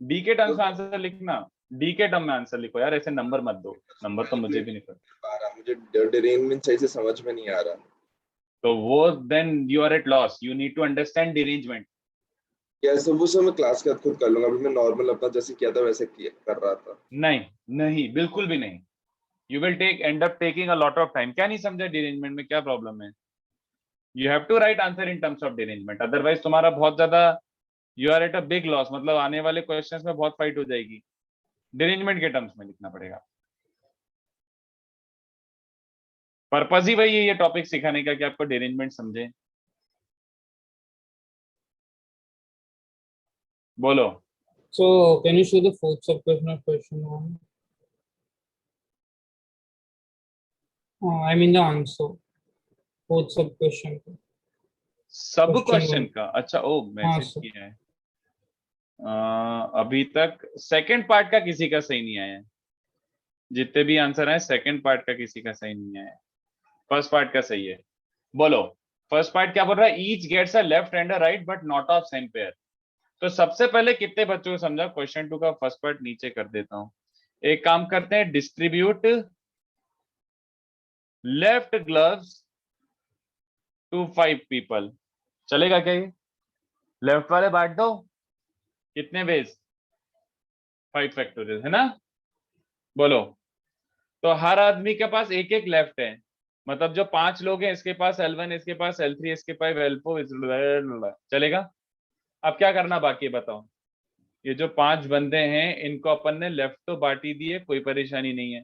डी के टर्म्स में आंसर लिखना, डी के टर्म में आंसर लिखो यार, ऐसे नंबर मत दो। नंबर तो मुझे भी नहीं पता, मुझे डिरेंजमेंट सही से समझ में नहीं आ रहा। तो वो then you are at loss, you need to understand derangement. Yes, वो सब मैं क्लास के बाद खुद कर लूंगा। अभी मैं नॉर्मल अपना जैसे किया था वैसे कर रहा था। नहीं नहीं, बिल्कुल भी नहीं। You will end up taking a lot of time. क्या नहीं समझा डिरेंजमेंट में क्या प्रॉब्लम है? You have to write answer in terms of derangement, otherwise तुम्हारा बहुत ज्यादा you are at a big loss. मतलब आने वाले क्वेश्चंस में बहुत फाइट हो जाएगी। डिरेंजमेंट के टर्म्स में लिखना पड़ेगा। पर्पस ही वही है ये टॉपिक सिखाने का कि आपको डिरेंजमेंट समझे। बोलो। So can you show the fourth sub question of question 1? I mean the answer. Fourth sub question. सब Question क्वेश्चन one. का? अच्छा, ओ मैसेज sir. किया है। अभी तक सेकंड पार्ट का किसी का सही नहीं आया है। जितने भी आंसर आए सेकंड पार्ट का किसी का सही नहीं आया है। फर्स्ट पार्ट का सही है। बोलो, फर्स्ट पार्ट क्या बोल रहा है? Each gets a left and a right but not of same pair. तो सबसे पहले कितने बच्चों को समझा? क्वेश्चन 2 का फर्स्ट पार्ट नीचे कर देता हूं। एक काम करते हैं, distribute left gloves to 5 people. चलेगा क्या ये? लेफ्ट वाले बांट दो। कितने वेज? 5 फैक्टोरियल, है ना? बोलो, तो हर आदमी के पास एक एक लेफ्ट है। मतलब जो 5 लोग हैं, इसके पास L1, इसके पास L3, इसके पास L4, चलेगा? अब क्या करना बाकी है बताओ? ये जो 5 बंदे हैं इनको अपन ने लेफ्ट तो बांट ही दिए, कोई परेशानी नहीं है।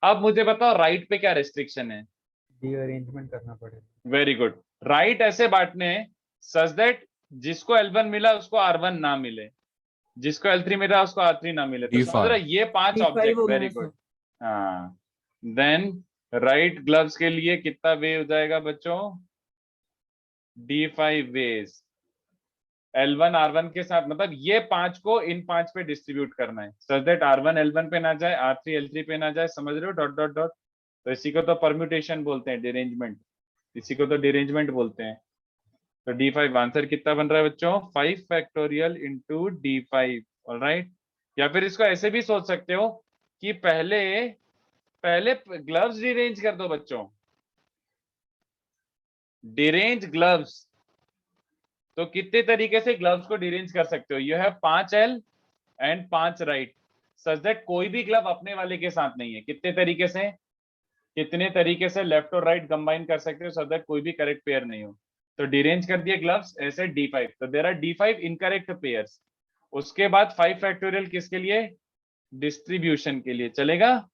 अब मुझे बताओ राइट पे क्या रिस्ट्रिक्शन है? रीअरेंजमेंट करना पड़ेगा। Very good. राइट ऐसे बांटने हैं सच दैट जिसको L1 मिला उसको R1 ना मिले, जिसको L3 मिला उसको R3 ना मिले। तो समझ रहा है? ये 5 ऑब्जेक्ट। Very good. हाँ, देन राइट ग्लव्स के लिए कितना वे हो जाएगा बच्चों? D5 veg. L1 R1 के साथ, मतलब ये 5 को इन 5 पे डिस्ट्रीब्यूट करना है सच दैट R1 L1 पे ना जाए, R3 L3 पे ना जाए। समझ रहे हो? Dot dot dot. तो इसी को तो परम्यूटेशन बोलते हैं, डिरेंजमेंट। इसी को तो डिरेंजमेंट बोलते हैं। तो D5 आंसर कितना बन रहा है बच्चों? 5 फैक्टोरियल इंटू D5। ऑलराइट। या फिर इसको ऐसे भी सोच सकते हो कि पहले ग्लव्स डिरेंज कर दो बच्चों। डिरेंज ग्लव्स, तो कितने तरीके से ग्लव्स को डिरेंज कर सकते हो? You have 5 L and 5 right such that कोई भी ग्लव अपने वाले के साथ नहीं है। कितने तरीके से? कितने तरीके से लेफ्ट और राइट कंबाइन कर सकते हो सो दैट कोई भी करेक्ट पेयर नहीं हो। तो डिरेंज कर दिए ग्लव्स ऐसे D5, तो there are D5 incorrect pairs. उसके बाद 5 फैक्टोरियल किसके लिए? डिस्ट्रीब्यूशन के लिए। चलेगा?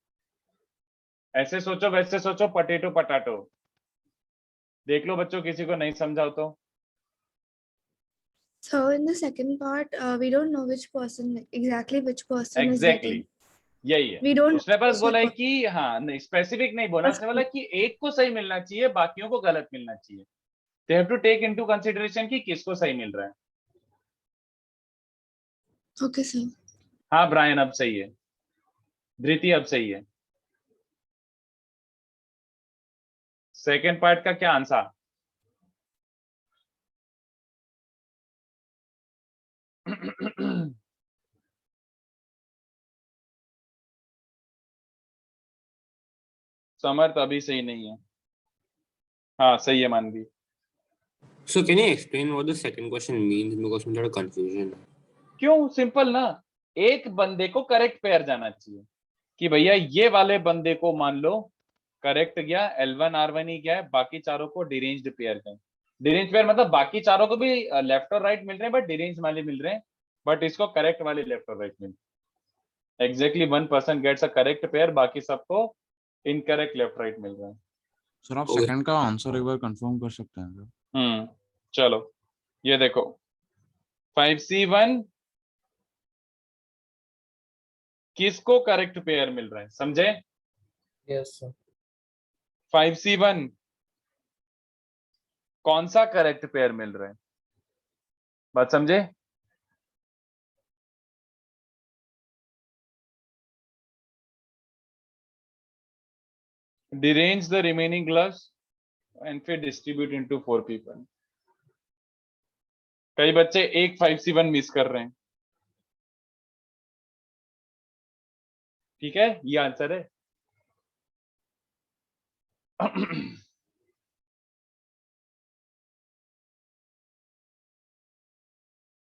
ऐसे सोचो वैसे सोचो, पटेटो पटाटो। देख लो बच्चों, किसी को नहीं समझाओ तो। So in the second part, we don't know which person exactly which person is exactly getting. यही है। We don't. उसने बस know बोला है which कि हाँ, नहीं स्पेसिफिक नहीं बोला, उसने बोला कि एक को सही मिलना चाहिए, बाकियों को गलत मिलना चाहिए। They have to take into consideration कि किसको सही मिल रहा है। person- Okay, sir. हाँ ब्रायन अब सही है, धृति अब सही है। सेकेंड पार्ट का क्या आंसर? समर्थ अभी सही नहीं है। हाँ सही है मानवी। So can you explain what the second question means because मुझे थोड़ा confusion है। क्यों? सिंपल ना, एक बंदे को करेक्ट पेयर जाना चाहिए कि भैया ये वाले बंदे को मान लो करेक्ट गया, L1 R1 ही गया है, बाकी चारों को डिरेंज्ड पेयर गए। डिरेंज पेयर मतलब बाकी चारों को भी लेफ्ट और राइट मिल रहे हैं, बट डिरेंज वाले मिल रहे हैं, बट इसको करेक्ट वाले लेफ्ट और राइट मिल रहे हैं। Exactly 1% gets a correct pair, बाकी सबको इनकरेक्ट लेफ्ट राइट मिल रहा है। सर आप सेकंड का आंसर एक बार कंफर्म कर सकते हैं क्या? चलो ये देखो 5C1 किसको करेक्ट पेयर मिल रहा है, समझे? Yes sir. 5C1 कौन सा करेक्ट पेयर मिल रहा है, बात समझे? Derange the remaining gloves and फिर distribute into 4 people. कई बच्चे एक 5C1 मिस कर रहे हैं। ठीक है, ये आंसर है।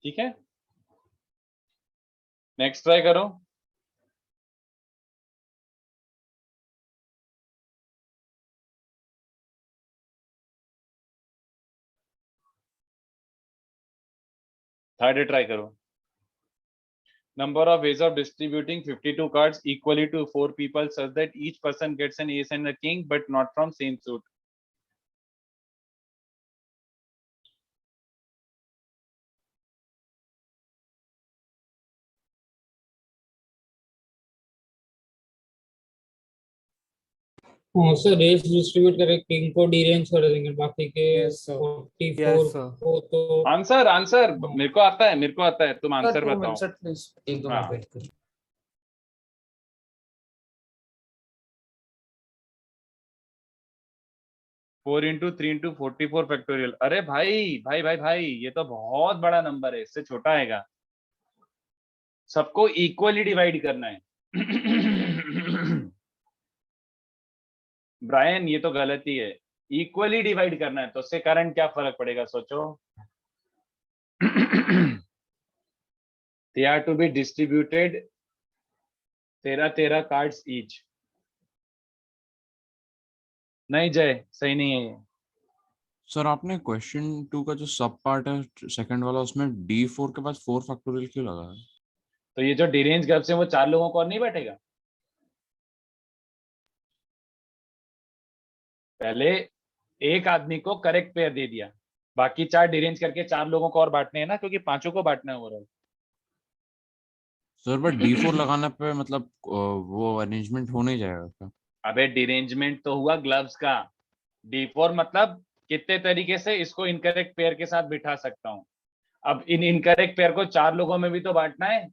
ठीक है, नेक्स्ट ट्राई करो। थर्ड ट्राई करो। Number of ways of distributing 52 cards equally to 4 people such that each person gets an ace and a king but not from same suit. हाँ सर, रेस डिस्ट्रीब्यूट करके king को derange कर देंगे, बाकी के Yes, sir. 44 Yes, sir. को तो answer मेरे को आता है, मेरे को आता है, तुम आंसर Sir, 2 बताओ। minutes, sir, please. एक दो हाँ। मिनट वेट करिए। Four into 3 into 44 factorial. अरे भाई भाई भाई भाई, ये तो बहुत बड़ा नंबर है, इससे छोटा आएगा। सबको इक्वली डिवाइड करना है। ब्रायन ये तो गलती है, इक्वली डिवाइड करना है, तो उससे कारण क्या फर्क पड़ेगा सोचो। They are to be distributed 13 cards each. नहीं जय, सही नहीं है ये। सर आपने क्वेश्चन 2 का जो सब पार्ट है सेकंड वाला, उसमें D4 के पास 4 फैक्टोरियल क्यों लगा है? तो ये जो डिरेंज ग्लव्स है वो 4 लोगों को और नहीं बैठेगा? पहले एक आदमी को करेक्ट पेयर दे दिया, बाकी 4 डिरेंज करके 4 लोगों को और बांटने हैं ना, क्योंकि 5 को बांटना है ओवरऑल। सर बट D4 लगाने पे मतलब वो अरेंजमेंट हो नहीं जाएगा क्या? अबे डिरेंजमेंट तो हुआ ग्लव्स का, D4 मतलब कितने तरीके से इसको इनकरेक्ट पेयर के साथ बिठा सकता हूँ। अब इन इनकरेक्ट पेयर को 4 लोगों में भी तो बांटना है।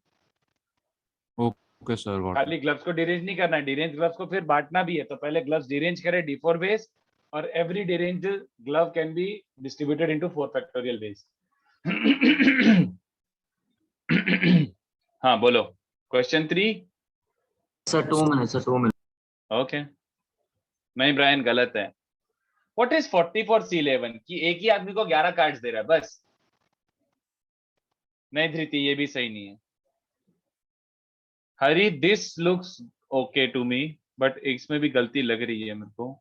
ओके सर, खाली ग्लव्स को डिरेंज नहीं करना है, डिरेंज ग्लव्स को फिर बांटना भी है। तो पहले ग्लव्स डिरेंज करे D4 बेस, और every derange glove can be distributed into 4 factorial base. हाँ बोलो, क्वेश्चन 3। Sir 2 minute. ओके, नहीं ब्रायन गलत है। व्हाट इज 44C11 कि एक ही आदमी को 11 कार्ड्स दे रहा है बस। नहीं धृति, ये भी सही नहीं है। Hari, this looks okay to me but इसमें भी गलती लग रही है मेरे को।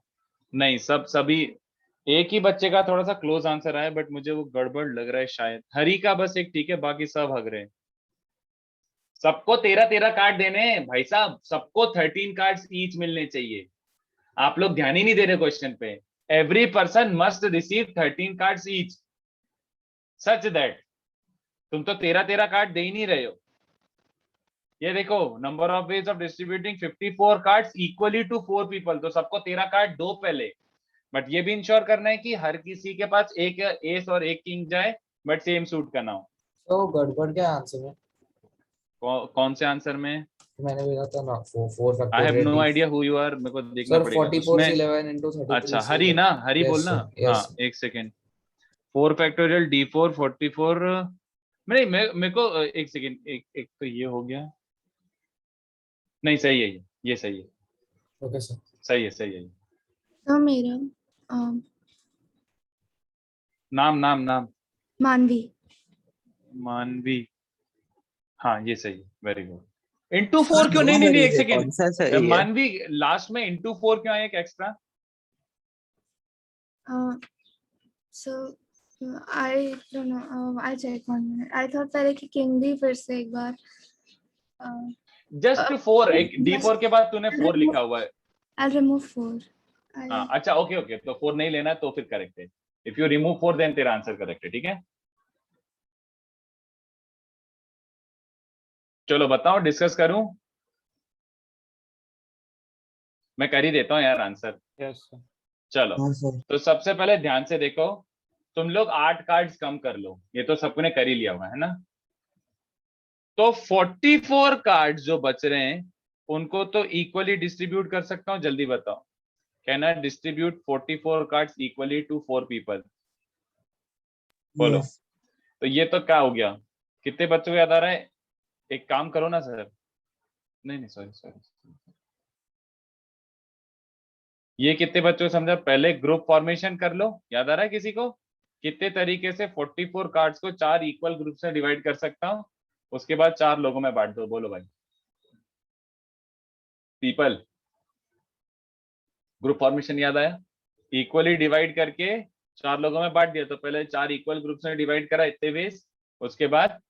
नहीं, सभी एक ही बच्चे का थोड़ा सा क्लोज आंसर आया, बट मुझे वो गड़बड़ लग रहा है शायद। हरी का बस एक ठीक है, बाकी सब हग रहे हैं। सबको 13 कार्ड देने हैं भाई साहब, सबको 13 कार्ड्स ईच मिलने चाहिए। आप लोग ध्यान ही नहीं दे रहे क्वेश्चन पे। Every person must receive 13 cards each, such that तुम तो 13 कार्ड दे ही नहीं रहे हो। ये देखो, number of ways of distributing 54 cards equally to 4 people. तो सबको 13 कार्ड दो पहले, बट ये भी इंश्योर करना है कि हर किसी के पास एक एस और एक किंग जाए, बट सेम सूट का ना हो। तो गड़बड़ क्या आंसर में? कौन से आंसर में? मैंने भेजा था ना 4 I have no factorial idea who you are, मेरे को देखना सर पड़ेगा 44 उसमें। 11 into 33 अच्छा हरी ना, हरी बोलना। हाँ एक सेकेंड। 4 factorial D4 44। नहीं मेरे को एक सेकेंड, एक तो ये हो गया। नहीं सही है ये सही है। ओके सर, सही है। तो मेरा नाम मानवी। हाँ ये सही है, वेरी गुड। इंटू 4 क्यों? नहीं एक सेकेंड, मानवी लास्ट में इंटू 4 क्यों आया एक extra? So I don't know. I'll check 1 minute. I thought पहले कि किंग भी फिर से एक बार। जस्ट 4, एक D4 के बाद तूने 4 लिखा हुआ है। I'll remove 4. हाँ अच्छा ओके, तो 4 नहीं लेना तो फिर करेक्ट है। इफ यू रिमूव 4 देन तेरा आंसर करेक्ट है, ठीक है। चलो बताओ, डिस्कस करूं? मैं कर ही देता हूं यार आंसर। यस चलो तो सबसे पहले ध्यान से देखो, तुम लोग 8 कार्ड्स कम कर लो, ये तो सबने कर ही लिया हुआ है ना। तो 44 कार्ड्स जो बच रहे हैं उनको तो इक्वली डिस्ट्रीब्यूट कर सकता हूं। जल्दी बताओ, can I distribute 44 cards equally to 4 people? बोलो। तो ये तो क्या हो गया, कितने बच्चों को याद आ रहा है? एक काम करो ना सर, नहीं सॉरी, ये कितने बच्चों को समझा? पहले ग्रुप फॉर्मेशन कर लो। याद आ रहा है किसी को कितने तरीके से 44 कार्ड्स को 4 इक्वल ग्रुप से डिवाइड कर सकता हूं? उसके बाद 4 लोगों में बांट दो। बोलो भाई पीपल, ग्रुप फॉर्मेशन याद आया? इक्वली डिवाइड करके 4 लोगों में बांट दिया। तो पहले 4 इक्वल ग्रुप में डिवाइड करा इतने वेज, उसके बाद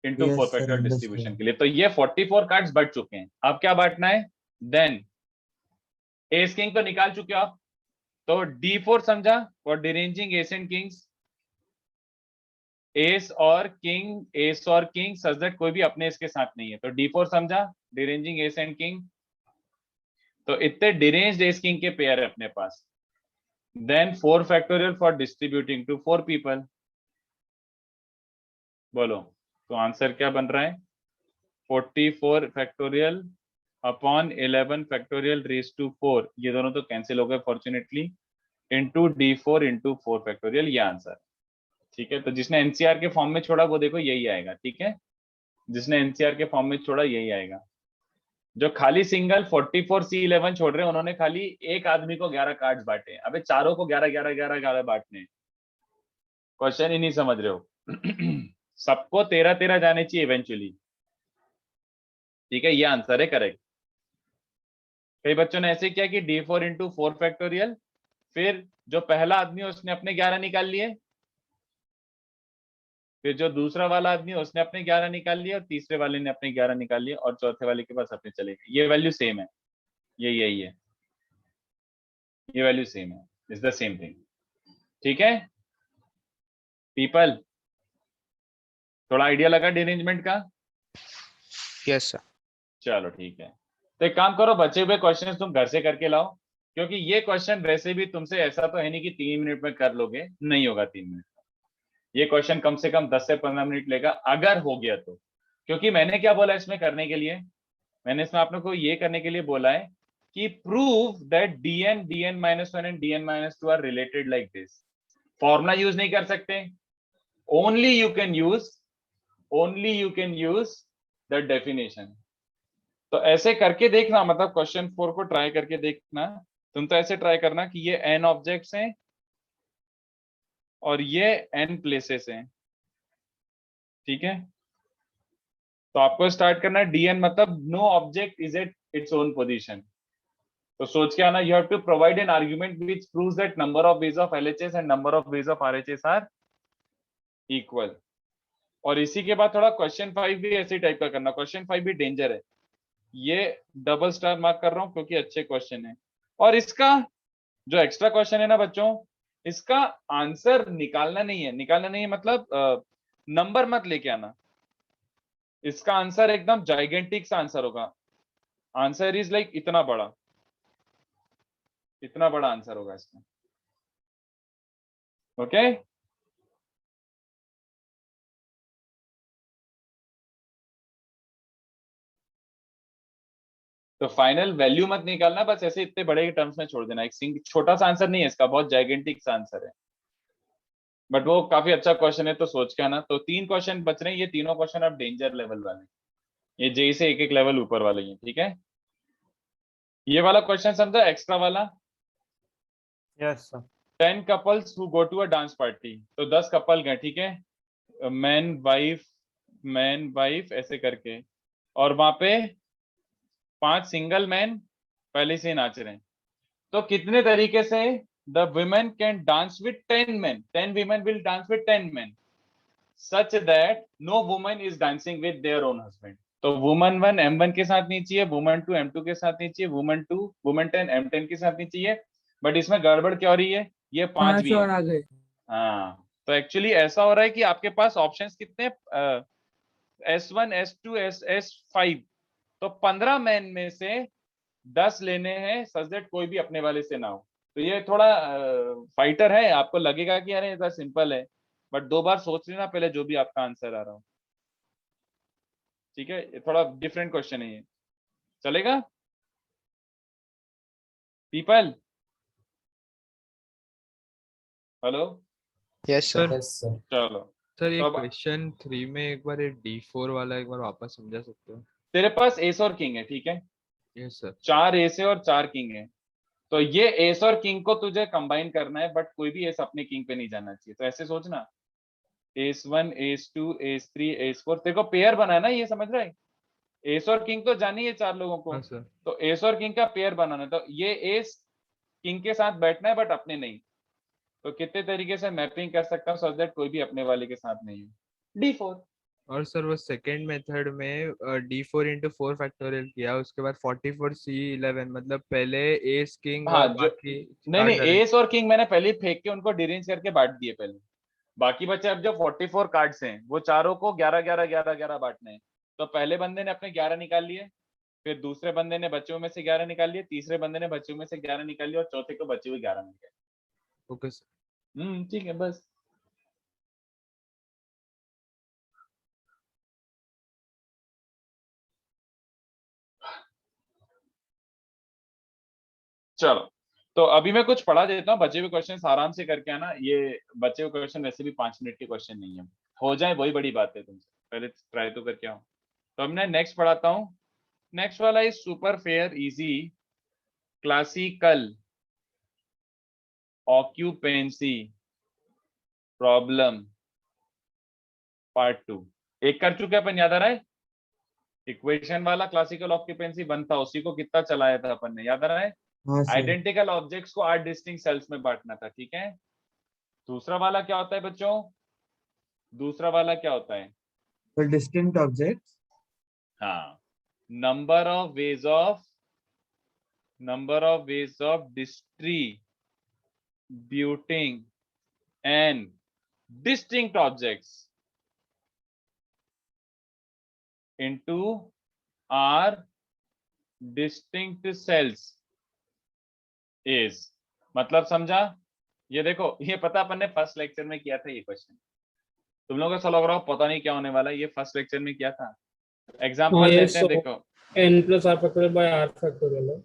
इंटू 4 फैक्टोरियल डिस्ट्रीब्यूशन के लिए। तो ये 44 कार्ड्स बढ़ चुके हैं। अब क्या बांटना है? देन एस किंग तो निकाल चुके हो आप, तो D4 समझा for deranging aces and kings. Aces और किंग सच दैट कोई भी अपने इसके साथ नहीं है, तो D4 समझा डिरेंजिंग एस एंड किंग। तो इतने डिरेंज्ड एस किंग के पेयर है अपने पास। Then 4 factorial for distributing to 4 people. बोलो तो आंसर क्या बन रहा है? 44 factorial upon 11 factorial raise to 4, ये दोनों तो कैंसिल हो गए fortunately, into D4 into 4 factorial, ये आंसर। ठीक है, तो जिसने एनसीआर के फॉर्म में छोड़ा वो देखो यही आएगा। ठीक है, जिसने एनसीआर के फॉर्म में छोड़ा यही आएगा। जो खाली सिंगल 44C11 छोड़ रहे हैं उन्होंने खाली एक आदमी को 11 कार्ड्स बांटे। अबे चारों को 11 बांटने, क्वेश्चन ही नहीं समझ रहे हो। सबको 13 जाने चाहिए इवेंचुअली। ठीक है, ये आंसर है करेक्ट। कई बच्चों ने ऐसे किया कि D4 इंटू 4 फैक्टोरियल, फिर जो पहला आदमी है उसने अपने 11 निकाल लिए, फिर जो दूसरा वाला आदमी है उसने अपने 11 निकाल लिए, और तीसरे वाले ने अपने 11 निकाल लिए, और चौथे वाले के पास अपने चले गए। ये वैल्यू सेम है, यही है, ये वैल्यू सेम है, इज द सेम थिंग। ठीक है पीपल, थोड़ा आइडिया लगा डिरेंजमेंट का? Yes sir. चलो ठीक है, तो एक काम करो, बचे हुए क्वेश्चन तुम घर से करके लाओ, क्योंकि ये क्वेश्चन वैसे भी तुमसे ऐसा तो है नहीं कि 3 मिनट में कर लोगे, नहीं होगा 3 मिनट। ये क्वेश्चन कम से कम 10 से 15 मिनट लेगा अगर हो गया तो। क्योंकि मैंने क्या बोला इसमें करने के लिए? मैंने इसमें आप लोग को ये करने के लिए बोला है कि prove that dn-1 and dn-2 are related like this. Formula use नहीं कर सकते, only you can use the definition. तो ऐसे करके देखना, मतलब क्वेश्चन 4 को ट्राई करके देखना। तुम तो ऐसे ट्राई करना कि ये n ऑब्जेक्ट्स हैं और ये n प्लेसेस हैं। ठीक है, तो आपको स्टार्ट करना है dn मतलब no object is at its own position. तो सोच के आना, you have to provide an argument which proves that number of ways of LHS and number of ways of RHS are equal. और इसी के बाद थोड़ा क्वेश्चन 5 भी ऐसे टाइप का करना। क्वेश्चन 5 भी डेंजर है, ये डबल स्टार मार्क कर रहा हूं क्योंकि अच्छे क्वेश्चन है। और इसका जो एक्स्ट्रा क्वेश्चन है ना बच्चों, इसका आंसर निकालना नहीं है, निकालना नहीं है मतलब नंबर मत लेके आना, इसका आंसर एकदम जाइगेंटिक सा आंसर होगा। आंसर इज लाइक इतना बड़ा आंसर होगा इसका। ओके तो फाइनल वैल्यू मत निकालना, बस ऐसे इतने बड़े टर्म्स में छोड़ देना। एक छोटा सा आंसर नहीं है इसका, बहुत जाइगेंटिक सा आंसर है, बट वो काफी अच्छा क्वेश्चन है तो सोच के आना। तो 3 क्वेश्चन बच रहे हैं, ये तीनों क्वेश्चन अब डेंजर लेवल वाले, ये जेई से एक लेवल ऊपर वाले हैं, ठीक है। ये वाला क्वेश्चन समझा, एक्स्ट्रा वाला। Yes sir. 10 couples who go to a dance party, तो 10 कपल गए, ठीक है, मैन वाइफ ऐसे करके, और वहां पे 5 सिंगल मैन पहले से नाच रहे हैं। तो कितने तरीके से the women can dance with 10 men, 10 women will dance with 10 men such that no woman is dancing with their own husband। तो वुमन 1 M1 के साथ नहीं चाहिए, वुमन 2 M2 के साथ नहीं चाहिए, वुमन 10 M10 के साथ नहीं चाहिए, बट इसमें गड़बड़ क्या हो रही है, ये 5 भी और है। आ गए। हाँ तो एक्चुअली ऐसा हो रहा है कि आपके पास ऑप्शंस कितने, S1 S2 S5, तो 15 मैन में से 10 लेने हैं सच दैट कोई भी अपने वाले से ना हो। तो ये थोड़ा फाइटर है, आपको लगेगा कि अरे इतना सिंपल है, बट 2 बार सोच लेना पहले जो भी आपका आंसर आ रहा हो, ठीक है। ये थोड़ा डिफरेंट क्वेश्चन है, ये चलेगा पीपल? Hello yes sir. चलो सर ये तो अब क्वेश्चन 3 में एक बार ये D4 वाला एक बार वापस समझा सकते हो? तेरे पास एस और किंग है, ठीक है, यस सर। 4 एस है और 4 किंग है। तो ये एस और किंग को तुझे कंबाइन करना है, बट कोई भी एस अपने किंग पे नहीं जाना चाहिए। तो ऐसे सोचना, एस1 एस2 एस3 एस4, तेरे को पेयर बनाना है, ये समझ रहा है। एस और किंग तो जानी है 4 लोगों को, हाँ सर। तो एस और किंग का पेयर बनाना है। तो ये एस किंग के साथ बैठना है बट अपने नहीं। तो कितने तरीके से मैपिंग कर सकता हूँ सो दैट कोई भी अपने वाले के साथ नहीं हो। D4 और सर वो सेकंड मेथड में D4 into 4 फैक्टोरियल किया, उसके बाद 44 C11 मतलब पहले एस किंग हाँ और जो बाकी नहीं एस और किंग मैंने पहले फेंक के उनको डिरेंज करके बांट दिए पहले, बाकी बचे अब जो 44 कार्ड्स हैं वो चारों को 11 बांटने हैं। तो पहले बंदे ने अपने 11 निकाल लिए, फिर दूसरे बंदे ने बच्चों में से 11 निकाल लिए, तीसरे बंदे ने बच्चों में से 11 निकाल लिए, और चौथे को बचे हुए 11 मिल गए। Okay sir. ठीक है बस। चलो तो अभी मैं कुछ पढ़ा देता हूँ, बचे हुए क्वेश्चन आराम से करके आना। ये बचे हुए क्वेश्चन वैसे भी 5 मिनट के क्वेश्चन नहीं है, हो जाए वही बड़ी बात है, तुमसे पहले ट्राई तो करके आओ। तो अब मैं नेक्स्ट पढ़ाता हूँ। नेक्स्ट वाला is super fair easy classical occupancy problem part 2। एक कर चुके अपन, याद आ रहा है? इक्वेशन वाला क्लासिकल ऑक्यूपेंसी 1 था, उसी को कितना चलाया था अपन ने, याद आ रहा है? आइडेंटिकल ऑब्जेक्ट्स को 8 डिस्टिंक्ट सेल्स में बांटना था, ठीक है। दूसरा वाला क्या होता है बच्चों? दूसरा वाला क्या होता है? Distinct objects. हाँ, number of ways of distributing and distinct objects into R distinct cells is, मतलब समझा? ये देखो, ये पता अपन ने फर्स्ट लेक्चर में किया था ये क्वेश्चन। तुम लोगों को ऐसा लग रहा हो पता नहीं क्या होने वाला है, ये फर्स्ट लेक्चर में किया था। एग्जांपल लेते हैं, देखो n+r factorial by r factorial है।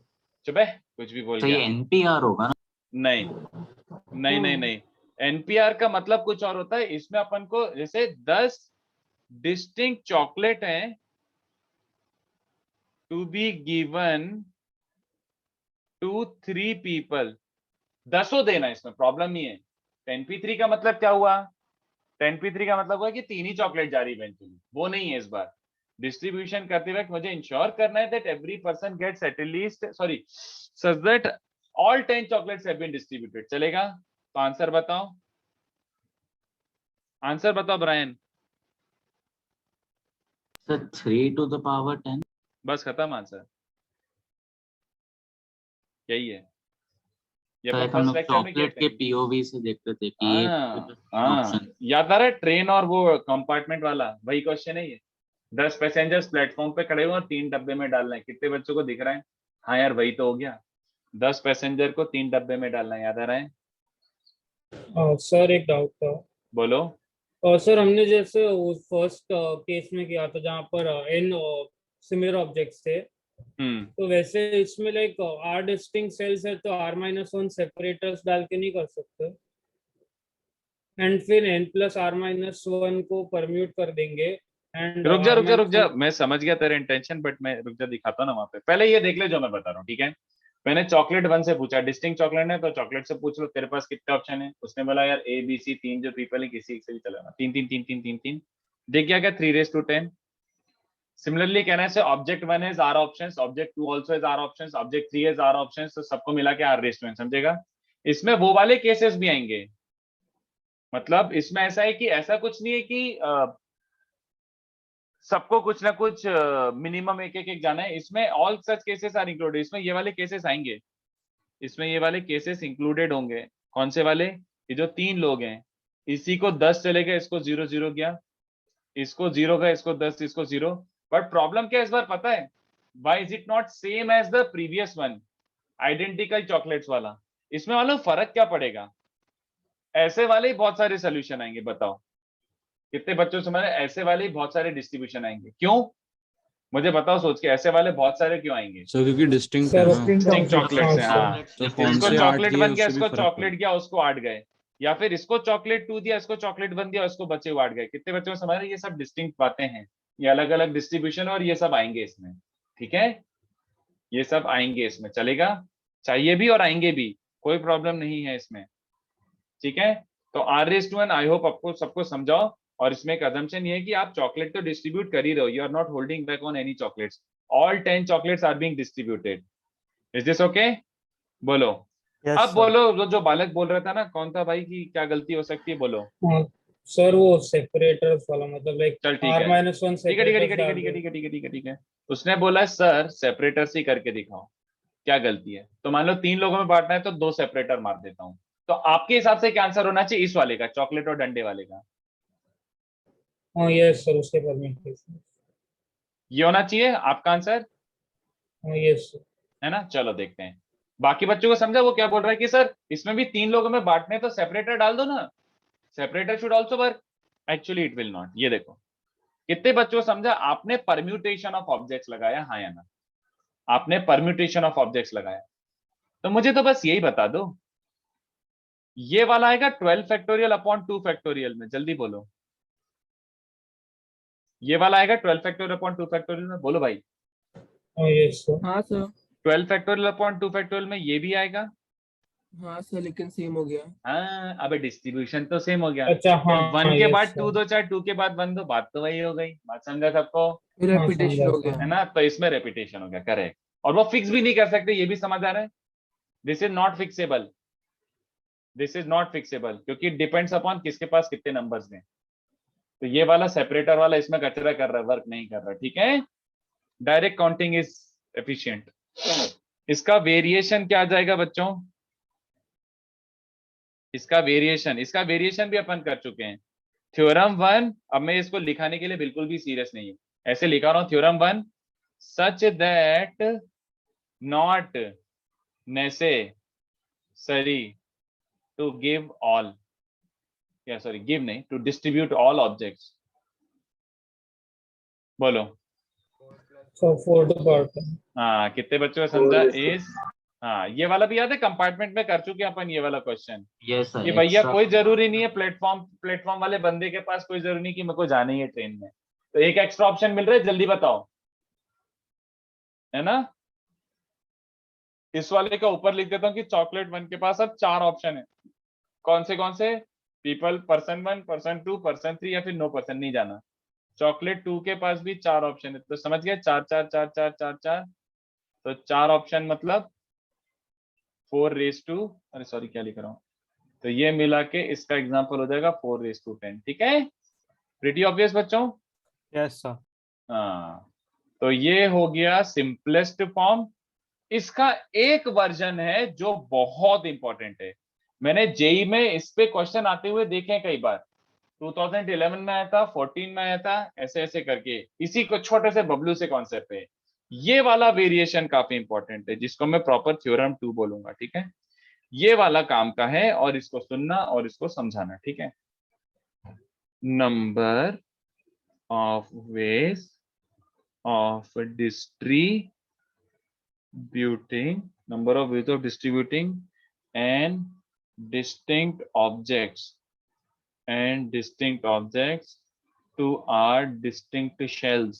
चुप है, कुछ भी बोल तो गया। ये NPR होगा ना? नहीं, एनपीआर का मतलब कुछ और होता है। इसमें अपन को जैसे 10 डिस्टिंक्ट चॉकलेट हैं to be given to 3 people, 10 देना, इसमें प्रॉब्लम नहीं है। 10p3 का मतलब क्या हुआ? 10p3 का मतलब हुआ कि 3 ही चॉकलेट जा रही इवेंचुअली, वो नहीं है इस बार। डिस्ट्रीब्यूशन करते वक्त मुझे इंश्योर करना है that every person gets at least such that all 10 chocolates have been distributed. चलेगा? तो आंसर बताओ, आंसर बताओ Brian. Sir 3 to the power 10। बस खत्म आंसर, यही है। ये तो अपन एक हम फर्स्ट लोग लेक्चर में किए चॉकलेट के थे। पीओवी से देखते थे कि ये हाँ, ऑप्शन। याद आ रहा है ट्रेन और वो कंपार्टमेंट वाला, वही क्वेश्चन है ये। 10 पैसेंजर्स प्लेटफॉर्म पे खड़े हुए और 3 डब्बे में डालना है, कितने बच्चों को दिख रहा है? हाँ यार वही तो हो गया, 10 पैसेंजर को 3 डब्बे में डालना है, याद आ रहा है? सर एक डाउट था। बोलो। और सर हमने जैसे उस फर्स्ट केस में किया था जहाँ पर n सिमिलर ऑब्जेक्ट्स थे, तो वैसे इसमें लाइक r डिस्टिंक्ट सेल्स है तो r-1 सेपरेटर्स डाल के नहीं कर सकते, एंड फिर n+r-1 को परम्यूट कर देंगे एंड रुक जा, मैं समझ गया तेरा इंटेंशन, बट मैं रुक जा दिखाता हूँ ना वहां पे। पहले ये देख ले जो मैं बता रहा हूँ, ठीक है? मैंने चॉकलेट 1 से पूछा, डिस्टिंक्ट चॉकलेट है तो चॉकलेट से पूछ लो तेरे पास कितने ऑप्शन है। उसने बोला यार A B C 3 जो पीपल है किसी एक से भी चलेगा, 3 3 3 3 3 3 देख गया क्या? 3⁻10। सिमिलरली कहना है object 1 is R options, object 2 also is R options, object 3 is R options, तो सबको मिला के R⁻n, समझेगा? इसमें वो वाले केसेस भी आएंगे, मतलब इसमें ऐसा है कि ऐसा कुछ नहीं है कि सबको कुछ ना कुछ मिनिमम एक जाना है। इसमें all such cases are included, इसमें ये वाले केसेस आएंगे, इसमें ये वाले केसेस इंक्लूडेड होंगे। कौन से वाले? ये जो 3 लोग हैं, इसी को 10 चले गए, इसको 0 0 गया, इसको 0 गया, इसको 10, इसको 0। बट प्रॉब्लम क्या इस बार पता है? Why is it not same as the previous one, identical chocolates वाला? इसमें मालूम फर्क क्या पड़ेगा? ऐसे वाले ही बहुत सारे सोल्यूशन आएंगे, बताओ कितने बच्चों से? मैंने ऐसे वाले ही बहुत सारे डिस्ट्रीब्यूशन आएंगे, क्यों? मुझे बताओ सोच के, ऐसे वाले बहुत सारे क्यों आएंगे? सर क्योंकि डिस्टिंक्ट है ना, डिस्टिंक्ट चॉकलेट्स हैं। हाँ, तो कौन इसको से 8 चॉकलेट दिए बन गया, उससे भी इसको फर्क चॉकलेट पड़ेगा। गया, उसको 8 गए, या फिर इसको चॉकलेट 2 दिया, इसको चॉकलेट 1 दिया, उसको बचे हुए 8 गए। कितने बच्चों को समझ रहे? ये सब डिस्टिंक्ट बातें हैं, ये अलग अलग डिस्ट्रीब्यूशन, और ये सब आएंगे इसमें, ठीक है? ये सब आएंगे इसमें, चलेगा? चाहिए भी और आएंगे भी, कोई प्रॉब्लम नहीं है इसमें, ठीक है? तो R⁻1 आई होप आपको सबको समझाओ। और इसमें एक assumption ये है कि आप चॉकलेट तो डिस्ट्रीब्यूट कर ही रहे हो, you are not holding back on any chocolates, all 10 chocolates are being distributed. Is this okay? बोलो। Yes, अब sir. बोलो, जो बालक बोल रहा था ना, कौन था भाई की क्या गलती हो सकती है? बोलो। सर वो सेपरेटर्स वाला, मतलब लाइक चल ठीक है, r-1 ठीक है, ठीक है, ठीक है, सेपरेटर्स ठीक है, ठीक है, ठीक है, ठीक है, ठीक है। उसने बोला सर सेपरेटर्स ही करके दिखाओ, क्या गलती है? तो मान लो 3 लोगों में बांटना है तो 2 सेपरेटर मार देता हूँ। तो आपके हिसाब से क्या आंसर होना चाहिए इस वाले का, चॉकलेट और डंडे वाले का? हाँ यस सर, उसके परम्यूटेशन ये होना चाहिए आपका आंसर, यस सर। है ना? चलो देखते हैं। बाकी बच्चों को समझा वो क्या बोल रहा है कि सर इसमें भी 3 लोगों में बांटने हैं तो सेपरेटर डाल दो ना, separator should also work. Actually it will not. ये देखो कितने बच्चों को समझा? आपने परम्यूटेशन ऑफ ऑब्जेक्ट्स लगाया, हाँ या ना? आपने परम्यूटेशन ऑफ ऑब्जेक्ट्स लगाया, तो मुझे तो बस यही बता दो, ये वाला आएगा 12 फैक्टोरियल अपॉन 2 फैक्टोरियल में, जल्दी बोलो। ये वाला आएगा 12 फैक्टोरियल अपॉन 2 फैक्टोरियल में, बोलो भाई। Yes sir. हाँ सर। 12 फैक्टोरियल अपॉन 2 फैक्टोरियल में ये भी आएगा। हाँ सर, लेकिन सेम हो गया। हाँ, अबे डिस्ट्रीब्यूशन तो सेम हो गया। अच्छा हाँ, 1 के yes, बाद sir. 2 दो, चाहे 2 के बाद 1 दो, बात तो वही हो गई। बात समझा सबको? रेपिटेशन हो गया है ना? तो इसमें रेपिटेशन हो गया, करेक्ट। और वो फिक्स भी नहीं कर सकते, ये भी समझ आ रहा है? This is not fixable, this is not fixable, क्योंकि डिपेंड्स अपॉन किसके पास कितने नंबर्स हैं। तो ये वाला सेपरेटर वाला इसमें कचरा कर रहा है, वर्क नहीं कर रहा, ठीक है? Direct counting is efficient. इसका वेरिएशन क्या आ जाएगा बच्चों? इसका वेरिएशन भी अपन कर चुके हैं। थ्योरम 1, अब मैं इसको लिखाने के लिए बिल्कुल भी सीरियस नहीं हूं, ऐसे लिखा रहा हूं। Theorem 1 such that not necessary to give all, या सॉरी गिव नहीं, टू डिस्ट्रीब्यूट ऑल ऑब्जेक्ट्स। बोलो। So 4 to part. हाँ, कितने बच्चों को समझा? इस हाँ, ये वाला भी याद है, कंपार्टमेंट में कर चुके हैं अपन ये वाला क्वेश्चन। Yes sir. कि भैया कोई जरूरी नहीं है, प्लेटफॉर्म वाले बंदे के पास कोई जरूरी नहीं कि मेरे को जाना ही है ट्रेन में, तो एक एक्स्ट्रा ऑप्शन मिल रहा है, जल्दी बताओ, है ना? इस वाले का ऊपर लिख देता हूँ कि चॉकलेट 1 के पास अब 4 ऑप्शन है। कौन से? पीपल, पर्सन 1, पर्सन 2, पर्सन 3, या फिर नो पर्सन नहीं जाना। चॉकलेट 2 के पास भी 4 ऑप्शन है, तो समझ गए 4 4 4 4 4 4, तो 4 ऑप्शन मतलब 4 रेज टू, अरे सॉरी क्या लिख रहा हूँ, तो ये मिला के इसका एग्जाम्पल हो जाएगा 4 रेज टू 10। ठीक है, प्रीटी ऑब्वियस बच्चों। Yes sir. हाँ, तो ये हो गया सिंपलेस्ट फॉर्म। इसका एक वर्जन है जो बहुत इंपॉर्टेंट है, मैंने जेई में इस पे क्वेश्चन आते हुए देखे हैं कई बार, 2011 में आया था, 14 में आया था, ऐसे ऐसे करके इसी को छोटे से बबलू से कॉन्सेप्ट है। ये वाला वेरिएशन काफी इंपॉर्टेंट है जिसको मैं प्रॉपर थ्योरम 2 बोलूंगा। ठीक है, ये वाला काम का है और इसको सुनना और इसको समझाना। ठीक है, number of ways of distributing, number of ways of distributing and distinct objects to our distinct shells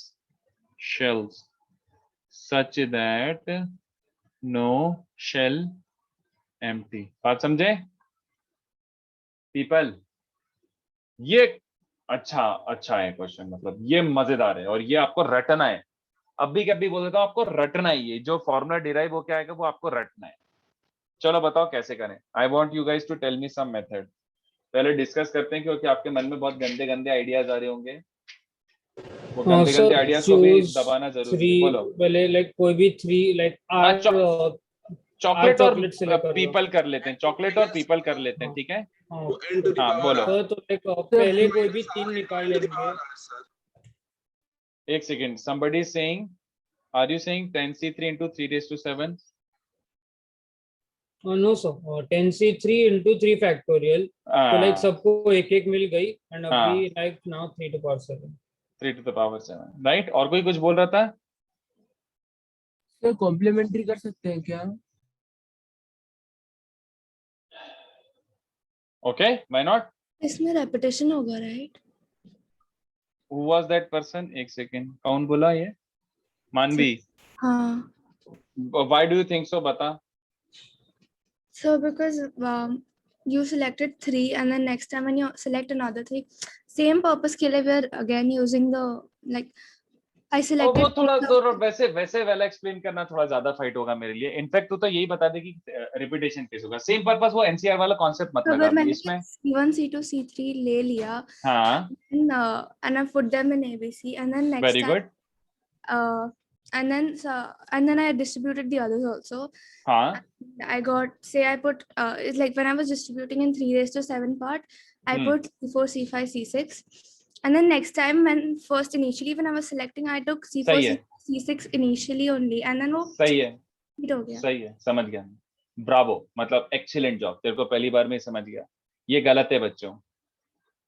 such that no shell empty। बात समझे पीपल? ये अच्छा है क्वेश्चन, मतलब ये मजेदार है और ये आपको रटना है। अभी कभी बोल देता हूँ आपको रटना ही है, जो फॉर्मूला डिराइव होके आएगा वो आपको रटना है। चलो बताओ कैसे करें। I want you guys to tell me some method. पहले डिस्कस करते हैं क्योंकि आपके मन में बहुत गंदे गंदे आइडियाज आ रहे होंगे, वो गंदे गंदे आइडियाज को भी दबाना जरूरी है। बोलो पहले लाइक कोई भी 3 लाइक चॉकलेट और पीपल कर लेते हैं, चॉकलेट और पीपल कर लेते हैं। ठीक है, हाँ बोलो। तो लाइक पहले कोई भी 3 निकाल लेंगे। एक second, somebody is saying, are you saying 10c3 into 3 raised to 7? No sir, 10c3 into 3 factorial, तो लाइक सबको एक एक मिल गई एंड अभी like now 3 to the power 7, 3 to the power 7, right. और कोई कुछ बोल रहा था? सर कॉम्प्लीमेंट्री कर सकते हैं क्या? Okay, why not? इसमें रेपिटेशन होगा right? Who was that person? एक सेकेंड, कौन बोला ये? मानवी? हाँ। Why do you think so? बता। So because you selected 3 and then next time when you select another 3, same purpose के लिए we are again using the like I selected। वो थोड़ा वैसे वाला एक्सप्लेन करना थोड़ा ज्यादा फाइट होगा मेरे लिए। इनफैक्ट तू तो यही बता दे कि रिपीटेशन केस होगा, सेम पर्पस, वो एनसीआर वाला कॉन्सेप्ट मत लगा मैंने इसमें। C1 C2 C3 ले लिया, हाँ, and I put them in ABC and then next very time good, and then I distributed the others also. हाँ, I got, say I put it's like when I was distributing in 3 raised to 7 part, I put C4 C5 C6, and then next time when first initially when I was selecting I took C4 C6 initially only and then वो सही है, हो गया। सही है, समझ गया, Bravo, मतलब एक्सीलेंट जॉब, तेरे को पहली बार में ही समझ गया। ये गलत है बच्चों,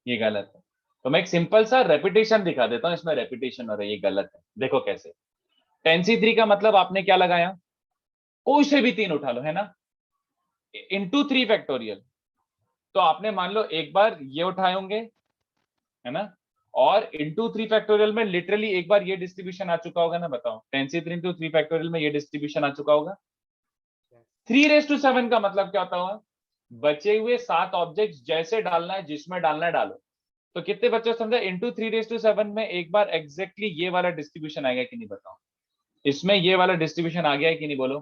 ये गलत है। तो मैं एक सिंपल सा रेपिटेशन दिखा देता हूँ, इसमें रेपिटेशन हो रहा है, ये गलत है। देखो कैसे, 10c3 का मतलब आपने क्या लगाया, कोई से भी 3 उठा लो, है ना, इंटू 3 फैक्टोरियल। तो आपने मान लो एक बार ये उठाए होंगे, है ना, और इंटू 3 फैक्टोरियल में लिटरली एक बार ये डिस्ट्रीब्यूशन आ चुका होगा ना, बताओ 10c3 इंटू 3 फैक्टोरियल में ये डिस्ट्रीब्यूशन आ चुका होगा। 3 रेज टू 7 का मतलब क्या होता होगा, बचे हुए 7 ऑब्जेक्ट्स जैसे डालना है, जिसमें डालना है डालो। तो कितने बच्चों समझा, इंटू 3 रेज टू 7 में एक बार एग्जैक्टली ये वाला डिस्ट्रीब्यूशन आएगा कि नहीं बताओ, इसमें ये वाला डिस्ट्रीब्यूशन आ गया है कि नहीं बोलो।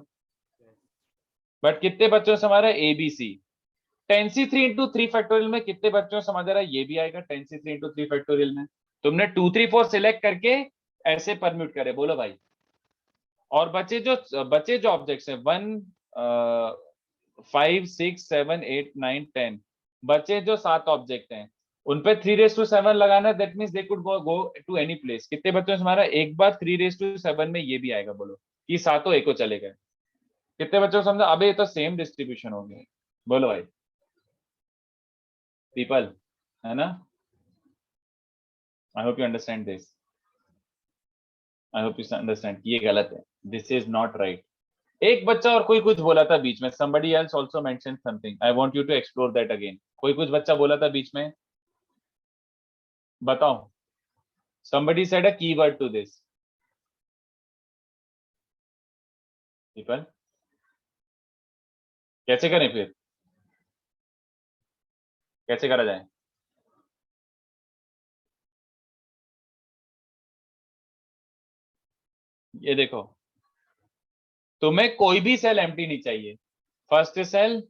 बट कितने बच्चों से हमारा ABC 10c3 इंटू 3 फैक्टोरियल में कितने बच्चों समझ रहा है, ये भी आएगा 10c3 इंटू 3 फैक्टोरियल में। तुमने 2 3 4 सिलेक्ट करके ऐसे परम्यूट करे, बोलो भाई। और बचे जो ऑब्जेक्ट्स हैं 1 5 6 7 8 9 10, बचे जो 7 ऑब्जेक्ट हैं उन पे 3 रेज टू 7 लगाना, that means they could go to any place. कितने बच्चों से हमारा एक बार 3 रेज टू 7 में ये भी आएगा, बोलो कि 7 एको चले गए। कितने बच्चों को समझा, अबे ये तो सेम डिस्ट्रीब्यूशन हो गया, बोलो भाई पीपल, है ना। I hope you understand this, I hope you understand ये गलत है, दिस इज नॉट राइट। एक बच्चा और कोई कुछ बोला था बीच में, somebody else also mentioned something, I want you to explore that again। कोई कुछ बच्चा बोला था बीच में, बताओ। somebody said a keyword to this, people, कैसे करें फिर, कैसे करा जाए? ये देखो, तुम्हें कोई भी सेल एम्प्टी नहीं चाहिए. First cell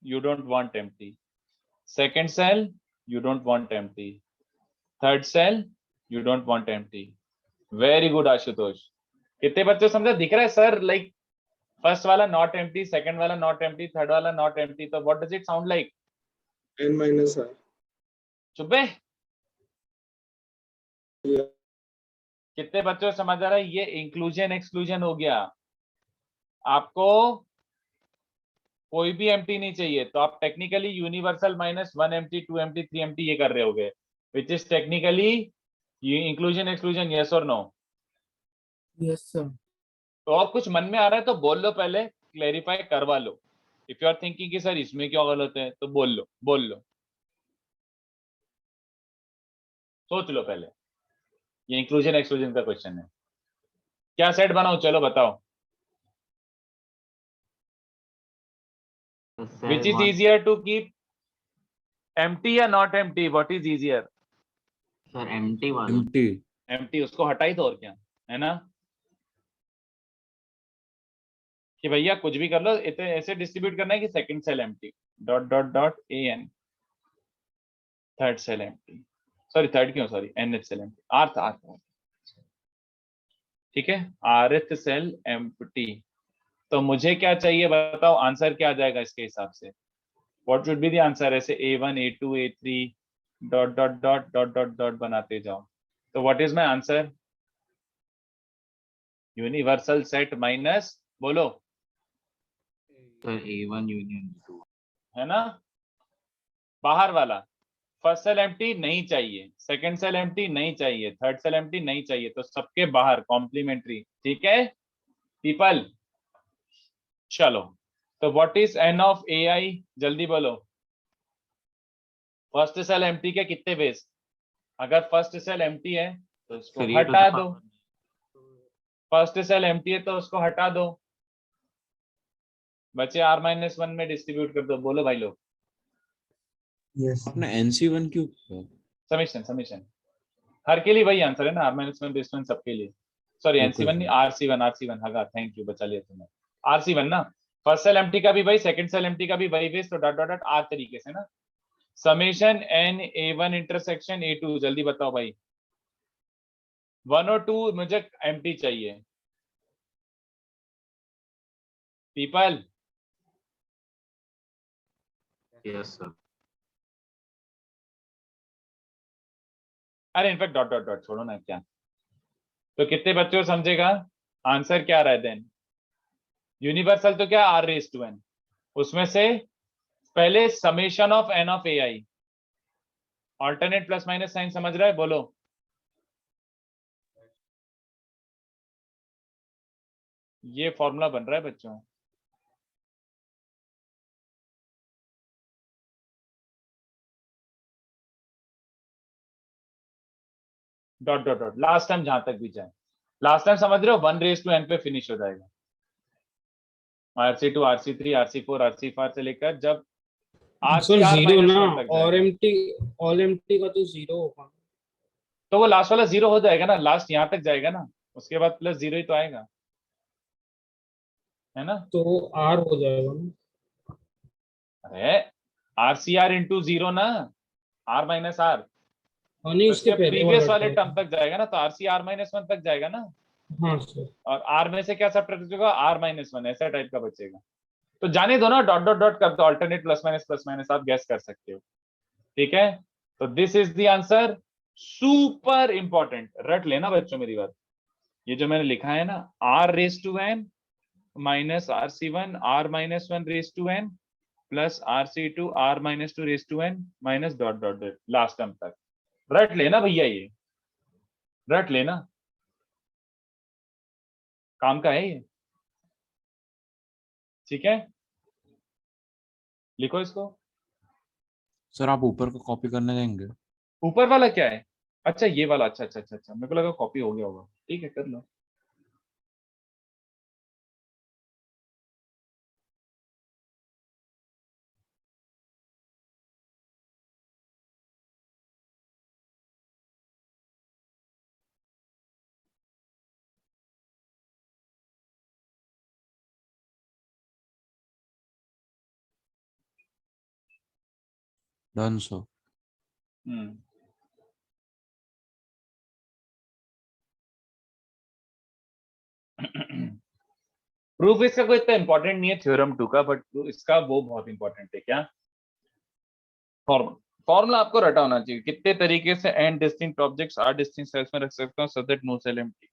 you don't want empty, second cell you don't want empty, third cell you don't want empty. Very good Ashutosh. कितने बच्चों को समझा? दिख रहा है सर? लाइक फर्स्ट वाला नॉट एम्प्टी, सेकंड वाला नॉट एम्प्टी, थर्ड वाला नॉट एम्प्टी. तो what does it sound like? n minus r. चुप है. कितने बच्चों को समझ आ रहा है? ये इंक्लूजन एक्सक्लूजन हो गया. आपको कोई भी एम्प्टी नहीं चाहिए, तो आप technically universal minus 1 empty, 2 empty, 3 empty ये कर रहे होगे, which is technically inclusion exclusion. Yes और नो? Yes sir. तो और कुछ मन में आ रहा है तो बोल लो, पहले क्लेरिफाई करवा लो. इफ यू आर थिंकिंग कि सर इसमें क्या गलत है, तो बोल लो, सोच लो पहले. ये इंक्लूजन एक्सक्लूजन का क्वेश्चन है. क्या सेट बनाओ? चलो बताओ. Which is easier to keep empty या not empty? What is easier? Sir empty वाला. empty उसको हटाई दो, और क्या है ना, कि भैया कुछ भी कर लो, इतने ऐसे डिस्ट्रीब्यूट करना है कि second cell empty, dot dot dot an, third cell empty, sorry third क्यों, sorry nth cell empty, r, ठीक है, rth सेल empty. तो मुझे क्या चाहिए बताओ? आंसर क्या आ जाएगा इसके हिसाब से? What should be the answer? ऐसे a1 a2 a3 dot dot dot dot dot dot बनाते जाओ. तो what is my answer? Universal set minus, बोलो. सर a1 union 2 है ना? बाहर वाला फर्स्ट सेल एम्प्टी नहीं चाहिए, सेकंड सेल एम्प्टी नहीं चाहिए, थर्ड सेल एम्प्टी नहीं चाहिए, तो सबके बाहर कॉम्प्लीमेंट्री. ठीक है पीपल? चलो, तो what is n of ai? जल्दी बोलो. फर्स्ट सेल एम्प्टी के कितने बेस? अगर फर्स्ट सेल एम्प्टी है तो उसको हटा दो. फर्स्ट सेल एम्प्टी है तो उसको हटा दो, बचे r-1 में डिस्ट्रीब्यूट कर दो. बोलो भाई लोग. यस. आपने NC1 क्यों किया? समीशन हर के लिए वही आंसर है ना, r-1 बेस 1 सबके लिए. सॉरी NC1 नहीं, RC1. हाँ, थैंक यू, बचा लिया तुमने. RC1 ना, फर्स्ट सेल एम्प्टी का भी वही, सेकंड सेल एम्प्टी का भी वही बेस, तो डॉट डॉट डॉट r तरीके से ना. Summation n a1 intersection a2. जल्दी बताओ भाई. 1 और 2 मुझे एम्प्टी चाहिए. पीपल? Yes sir. अरे इनफैक्ट डॉट डॉट डॉट छोड़ो ना, क्या. तो कितने बच्चों समझेगा आंसर क्या रहा है? देन यूनिवर्सल तो क्या, r⁴n, उसमें से पहले summation of n of ai, alternate plus minus sign. समझ रहा है? बोलो. ये फॉर्मूला बन रहा है बच्चों. Dot dot dot last time जहां तक भी जाए. लास्ट टाइम समझ रहे हो 1⁴n पे फिनिश हो जाएगा. RC2 RC3 RC4 RC5 से लेकर जब सर RCR जीरो ना, -1 तक और जाएगा. एम्प्टी, ऑल एम्प्टी का तो जीरो होगा. तो वो लास्ट वाला 0 हो जाएगा ना, लास्ट यहाँ तक जाएगा ना, उसके बाद प्लस 0 ही तो आएगा, है ना? तो आर हो जाएगा ना. अरे RCR इंटू 0 ना, r माइनस आर. नहीं, तो उसके इसके पहले प्रीवियस वाला वाले था. टर्म तक जाएगा ना, तो RCR-1 तक जाएगा ना. हाँ सर. और r में से क्या सब्ट्रैक्ट होगा? r-1. ऐसा टाइप का बचेगा. तो जाने दो ना, डॉट डॉट डॉट कर दो, ऑल्टरनेट प्लस माइनस आप गैस कर सकते हो. ठीक है, तो this is the answer. Super important, रट लेना बच्चों मेरी बात. ये जो मैंने लिखा है ना, r⁴n minus RC1 r-1 plus RC2 r-2 minus dot dot dot last term तक. रट लेना भैया, ये रट लेना, काम का है ये. ठीक है, लिखो इसको. सर आप ऊपर को कॉपी करने देंगे? ऊपर वाला क्या है? अच्छा ये वाला. अच्छा अच्छा अच्छा अच्छा, मेरे को लगा कॉपी हो गया होगा. ठीक है, कर लो. Done sir. प्रूफ इसका कोई इतना इंपॉर्टेंट नहीं है थ्योरम 2 का, बट इसका वो बहुत इंपॉर्टेंट है। क्या फॉर्मूला आपको रटा होना चाहिए, कितने तरीके से n distinct objects r distinct cells में रख सकता हूं so that no cell empty.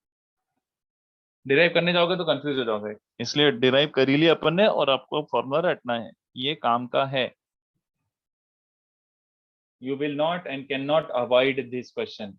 Derive करने जाओगे तो कंफ्यूज हो जाओगे, इसलिए डिराइव कर ही लिया अपन ने और आपको फॉर्मूला रटना है, ये काम का है। You will not and can not avoid this question.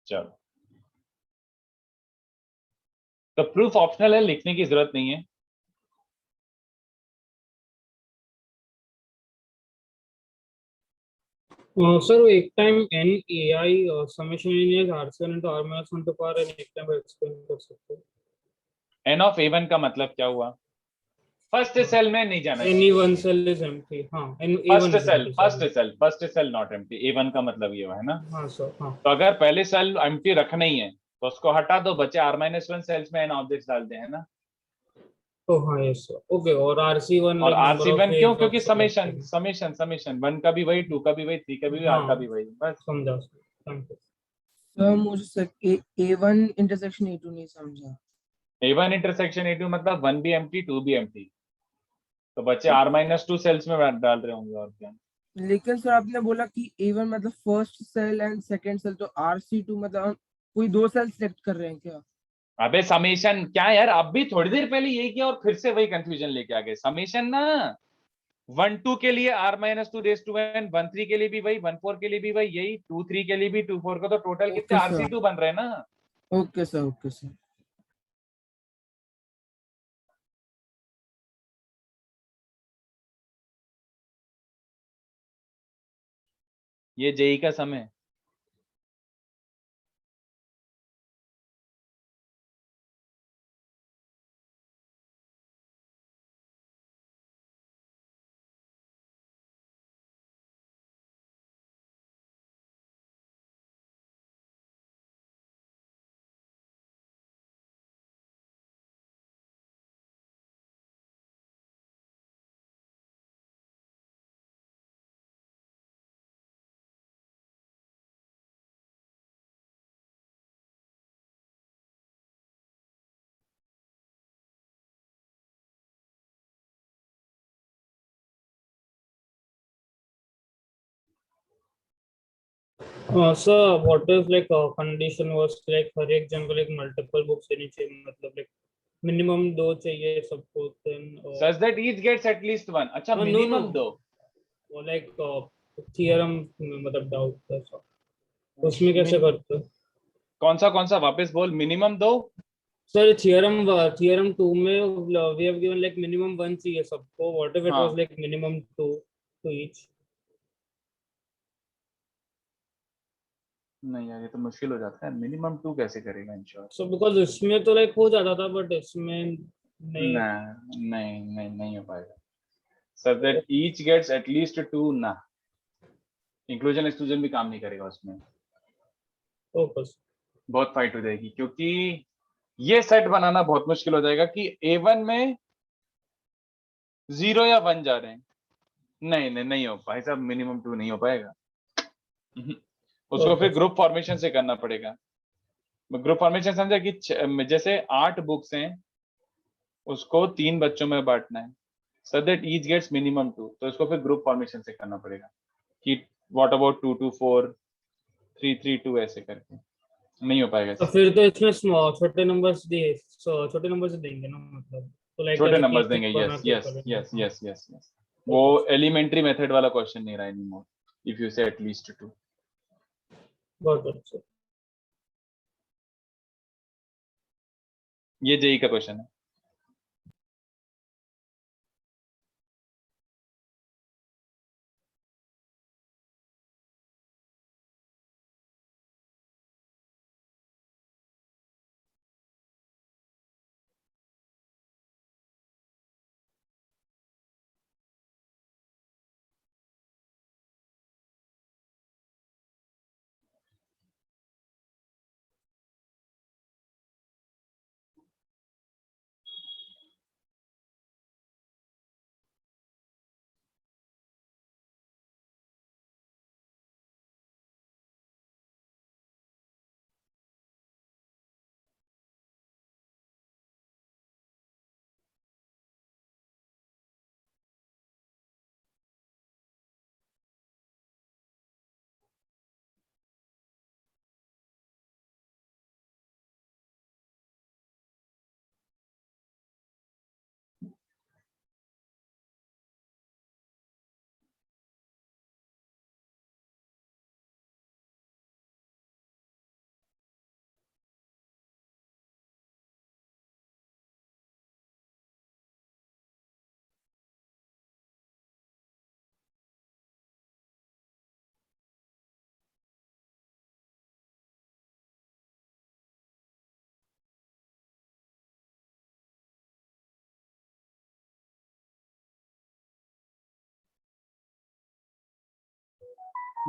चलो, तो प्रूफ ऑप्शनल है, लिखने की जरूरत नहीं है। सर एक time n ai summation n is r7 into r minus 1 to power n एक टाइम एक्सप्लेन कर सकते हो? n of a1 का मतलब क्या हुआ? फर्स्ट सेल में नहीं जाना, any one cell is empty। हाँ, first cell not empty, a1 का मतलब ये है ना। हाँ सर, हाँ। तो अगर पहले सेल एम्प्टी रखना ही है तो उसको हटा दो, बचे r-1 सेल्स में n ऑब्जेक्ट्स डालते हैं ना। तो हाँ यस सर, ओके। और rc1 और rc1 क्यों? क्योंकि समेशन 1 का भी वही, 2 का भी वही, 3 का भी वही, r का भी वही, बस समझा। Thank you sir. मुझे A1 इंटरसेक्शन A2 नहीं समझा। A1 इंटरसेक्शन A2 मतलब 1 भी एम्प्टी 2 भी एम्प्टी, तो बच्चे r-2 सेल्स में डाल रहे होंगे और क्या। लेकिन सर आपने बोला कि A1 मतलब first cell and second cell, तो rc2 मतलब कोई 2 सेल सिलेक्ट कर रहे हैं क्या? अबे समेशन क्या यार, अब भी थोड़ी देर पहले यही किया और फिर से वही कंफ्यूजन लेके आ गए। समेशन ना 1-2 के लिए r-2 रेज़ टू n, 1-3 के लिए भी वही, 1-4 के लिए भी वही, यही 2-3 के लिए भी 2-4 का, तो टोटल कितने rc2 बन रहे हैं ना। Okay sir, okay sir. ये जेई का समय। Sir what is like condition was like हर एक जन को लाइक मल्टीपल बुक्स देनी चाहिए, मतलब लाइक मिनिमम 2 चाहिए सबको, then such that each gets at least 1। अच्छा, मिनिमम 2 वो लाइक थ्योरम मतलब डाउट था सर, उसमें कैसे करते हो? कौन सा वापस बोल, मिनिमम 2 सर। थ्योरम 2 में we have given like minimum 1 चाहिए सबको, what if it was like minimum 2 to each. नहीं यार, ये तो मुश्किल हो जाता है, मिनिमम 2 कैसे करेगा इंश्योर। सो बिकॉज़ इसमें तो लाइक हो जाता था, बट इसमें नहीं नहीं हो पाएगा। Sir that each gets at least 2 ना, इंक्लूजन एक्सक्लूजन भी काम नहीं करेगा उसमें। ओके, बहुत फाइट हो जाएगी, क्योंकि ये सेट बनाना बहुत मुश्किल हो जाएगा कि A1 में 0 या 1 जा रहे हैं। नहीं हो भाई साहब, मिनिमम 2 नहीं हो पाएगा। उसको फिर ग्रुप फॉर्मेशन से करना पड़ेगा। ग्रुप फॉर्मेशन समझा कि जैसे 8 बुक्स हैं, उसको 3 बच्चों में बांटना है, so that each gets minimum 2, तो इसको फिर ग्रुप फॉर्मेशन से करना पड़ेगा कि व्हाट अबाउट 2-2-4 3-3-2 ऐसे करके। नहीं हो पाएगा। तो फिर तो इसमें छोटे नंबर्स देंगे ना, मतलब तो लाइक छोटे नंबर्स देंगे। यस। वो एलिमेंट्री मेथड वाला क्वेश्चन नहीं रहा एनीमोर इफ यू से एटलीस्ट 2. बहुत अच्छा. ये जेई का क्वेश्चन है.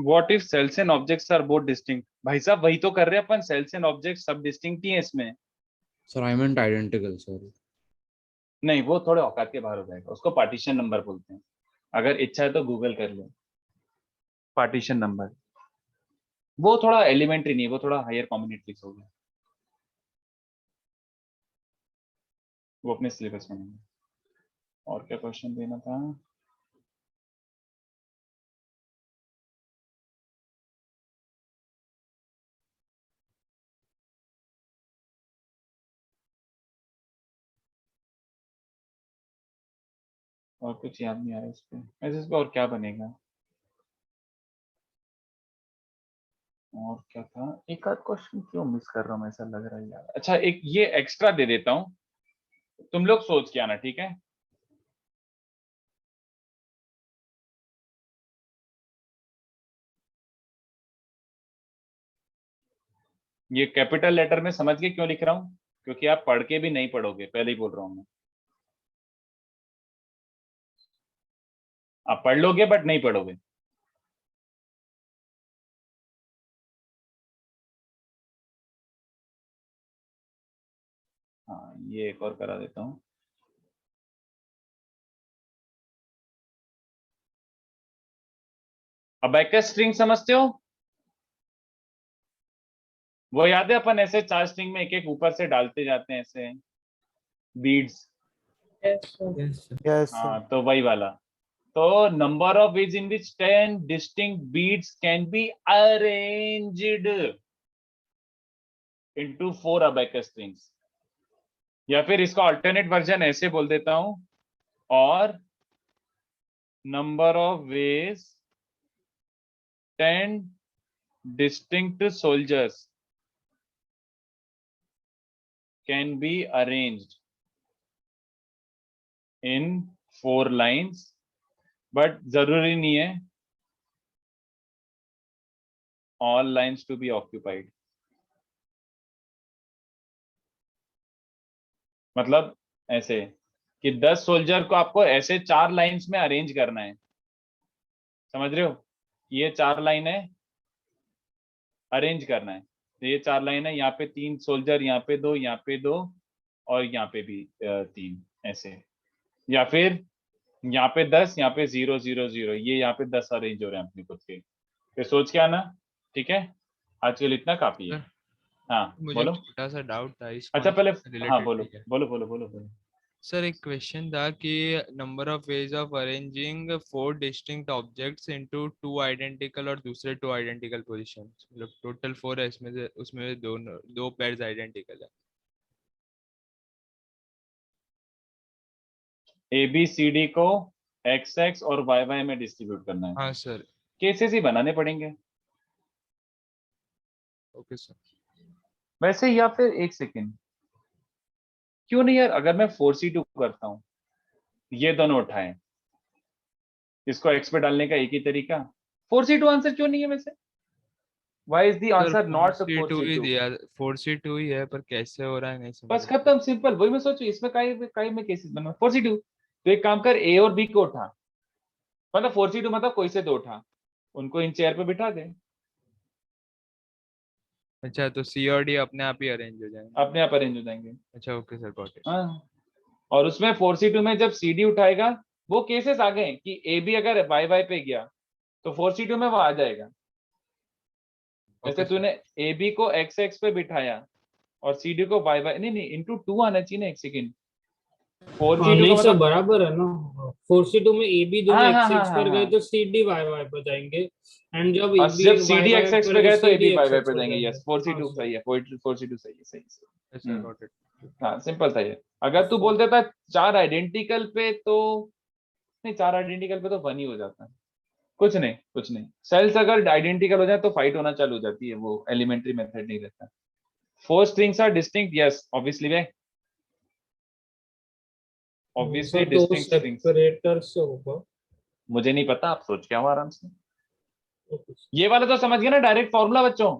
What if cells and objects are both distinct? भाई साहब वही तो कर रहे हैं अपन, cells and objects सब distinct ही हैं इसमें. Sir I meant identical sir. नहीं वो थोड़े औकात के बाहर हो जाएगा, उसको पार्टीशन नंबर बोलते हैं. अगर इच्छा है तो गूगल कर लो पार्टीशन नंबर. वो थोड़ा एलिमेंट्री नहीं है, वो थोड़ा हायर कॉम्बिनेटरिक्स हो गया. वो अपने सिलेबस में नहीं है. और क्या क्वेश्चन देना था? और कुछ याद नहीं आ रहा इस पे. ऐसे इस पे और क्या बनेगा? और क्या था? एक आध क्वेश्चन क्यों मिस कर रहा हूँ, ऐसा लग रहा है यार. अच्छा एक ये एक्स्ट्रा दे देता हूँ, तुम लोग सोच के आना, ठीक है? ये कैपिटल लेटर में समझ के क्यों लिख रहा हूँ? क्योंकि आप पढ़ के भी नहीं पढ़ोगे, पहले ही बोल रहा हूँ मैं. आप पढ़ लोगे बट नहीं पढ़ोगे. हाँ ये एक और करा देता हूँ. अबैकस स्ट्रिंग समझते हो? वो याद है अपन ऐसे 4 स्ट्रिंग में एक एक ऊपर से डालते जाते हैं ऐसे बीड्स. Yes, हाँ तो वही वाला. तो number of ways in which 10 distinct beads can be arranged into 4 abacus strings. या फिर इसका alternate version ऐसे बोल देता हूं, और number of ways 10 distinct soldiers can be arranged in 4 lines, but जरूरी नहीं है all lines to be occupied. मतलब ऐसे कि 10 सोल्जर को आपको ऐसे 4 लाइंस में अरेंज करना है. समझ रहे हो? ये 4 लाइन है, अरेंज करना है. तो ये 4 लाइन है, यहाँ पे 3 सोल्जर, यहाँ पे 2, यहाँ पे 2 और यहाँ पे भी 3 ऐसे. या फिर यहाँ पे 10, यहाँ पे 0 0 0, ये यहाँ पे 10 अरेंज हो रहे हैं अपने खुद के. फिर सोच के आना, ठीक है? आजकल इतना काफी है. हाँ मुझे बोलो. छोटा सा डाउट था इस अच्छा पहले related हाँ बोलो नहीं है. बोलो बोलो बोलो बोलो. सर एक क्वेश्चन था कि number of ways of arranging 4 distinct objects into 2 identical और दूसरे 2 आइडेंटिकल पोजीशंस. मतलब टोटल 4 है इसमें से, उसमें से दो पेयर्स आइडेंटिकल है. ABCD को XX और YY में डिस्ट्रीब्यूट करना है। हाँ सर। केसेस ही बनाने पड़ेंगे। Okay sir. वैसे या फिर एक सेकेंड, क्यों नहीं यार, अगर मैं 4C2 करता हूँ, ये दोनों उठाएं, इसको X पे डालने का एक ही तरीका, 4C2 आंसर क्यों नहीं है वैसे? Why is the answer not 4C2 he 4C2? दिया, 4C2 ही है, पर कैसे हो रहा है नहीं समझ। बस खत्म, सिंपल। वही मैं सोचू इसमें काई में केसेस बना 4C2। तो एक काम कर, A और B को उठा, मतलब 4C2 मतलब कोई से दो उठा, उनको इन चेयर पे बिठा दे, अच्छा तो C और D अपने आप ही अरेंज हो जाएंगे। अपने आप अरेंज हो जाएंगे। अच्छा ओके सर, गॉट इट। हाँ, और उसमें 4C2 में जब CD उठाएगा, वो केसेस आ गए कि AB अगर YY पे गया तो 4C2 में वो आ जाएगा। जैसे तूने AB को XX पे बिठाया और CD को YY, नहीं इंटू 2 आना चाहिए ना, एक सेकेंड। 4C2 नहीं का सर मतलब, बराबर है ना, 4C2 में AB दोनों हाँ, हाँ, XX हाँ, पर हाँ, गए हाँ। तो CD YY पर जाएंगे, एंड जब और AB जब CD YY XX पर पे गए गए तो AB CD YY XX पे पर जाएंगे। जाएंगे। यस, 4C2 हाँ सही है, 4C2 सही है, सही है, सही है। Got it. हाँ, सिंपल था ये। अगर तू बोल देता 4 आइडेंटिकल पे तो, नहीं 4 आइडेंटिकल पे तो 1 ही हो जाता है। कुछ नहीं, सेल्स अगर आइडेंटिकल हो जाए तो फाइट होना चालू हो जाती है, वो एलिमेंट्री मेथड नहीं रहता। 4 strings are distinct, yes obviously way, obviously तो डिस्टिंक्ट स्ट्रिंग्स। सेपरेटर से होगा, मुझे नहीं पता, आप सोच के आओ आराम से। ये वाला तो समझ गए ना, डायरेक्ट फॉर्मूला बच्चों,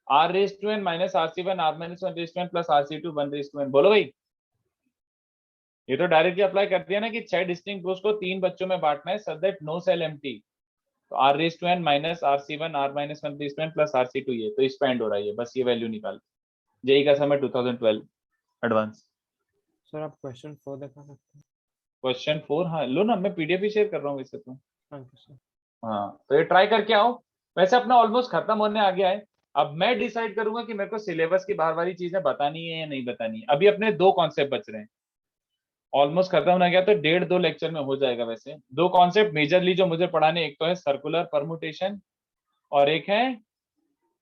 r⁻n minus r⁻1 r⁻1 plus r⁻2 1⁻n। बोलो भाई, ये तो डायरेक्टली अप्लाई कर दिया ना कि 6 डिस्टिंक्ट ग्रुप्स को 3 बच्चों में बांटना है so that no cell empty. तो r⁻n minus r⁻1 r⁻1 plus r⁻2, ये तो इस पे एंड हो रहा है, बस ये वैल्यू निकाल। जेई का समय 2012 एडवांस। सर आप क्वेश्चन 4 दिखा सकते हैं? क्वेश्चन 4, हाँ लो ना, मैं पीडीएफ ही शेयर कर रहा हूँ वैसे तो। Thank you sir. हाँ, तो ये ट्राई करके आओ। वैसे अपना ऑलमोस्ट खत्म होने आ गया है। अब मैं डिसाइड करूंगा कि मेरे को सिलेबस की बाहर वाली चीजें बतानी है या नहीं बतानी है। अभी अपने 2 कॉन्सेप्ट बच रहे हैं, ऑलमोस्ट खत्म होने गया, तो 1.5-2 लेक्चर में हो जाएगा। वैसे 2 कॉन्सेप्ट मेजरली जो मुझे पढ़ाने, एक तो है सर्कुलर परमुटेशन और एक है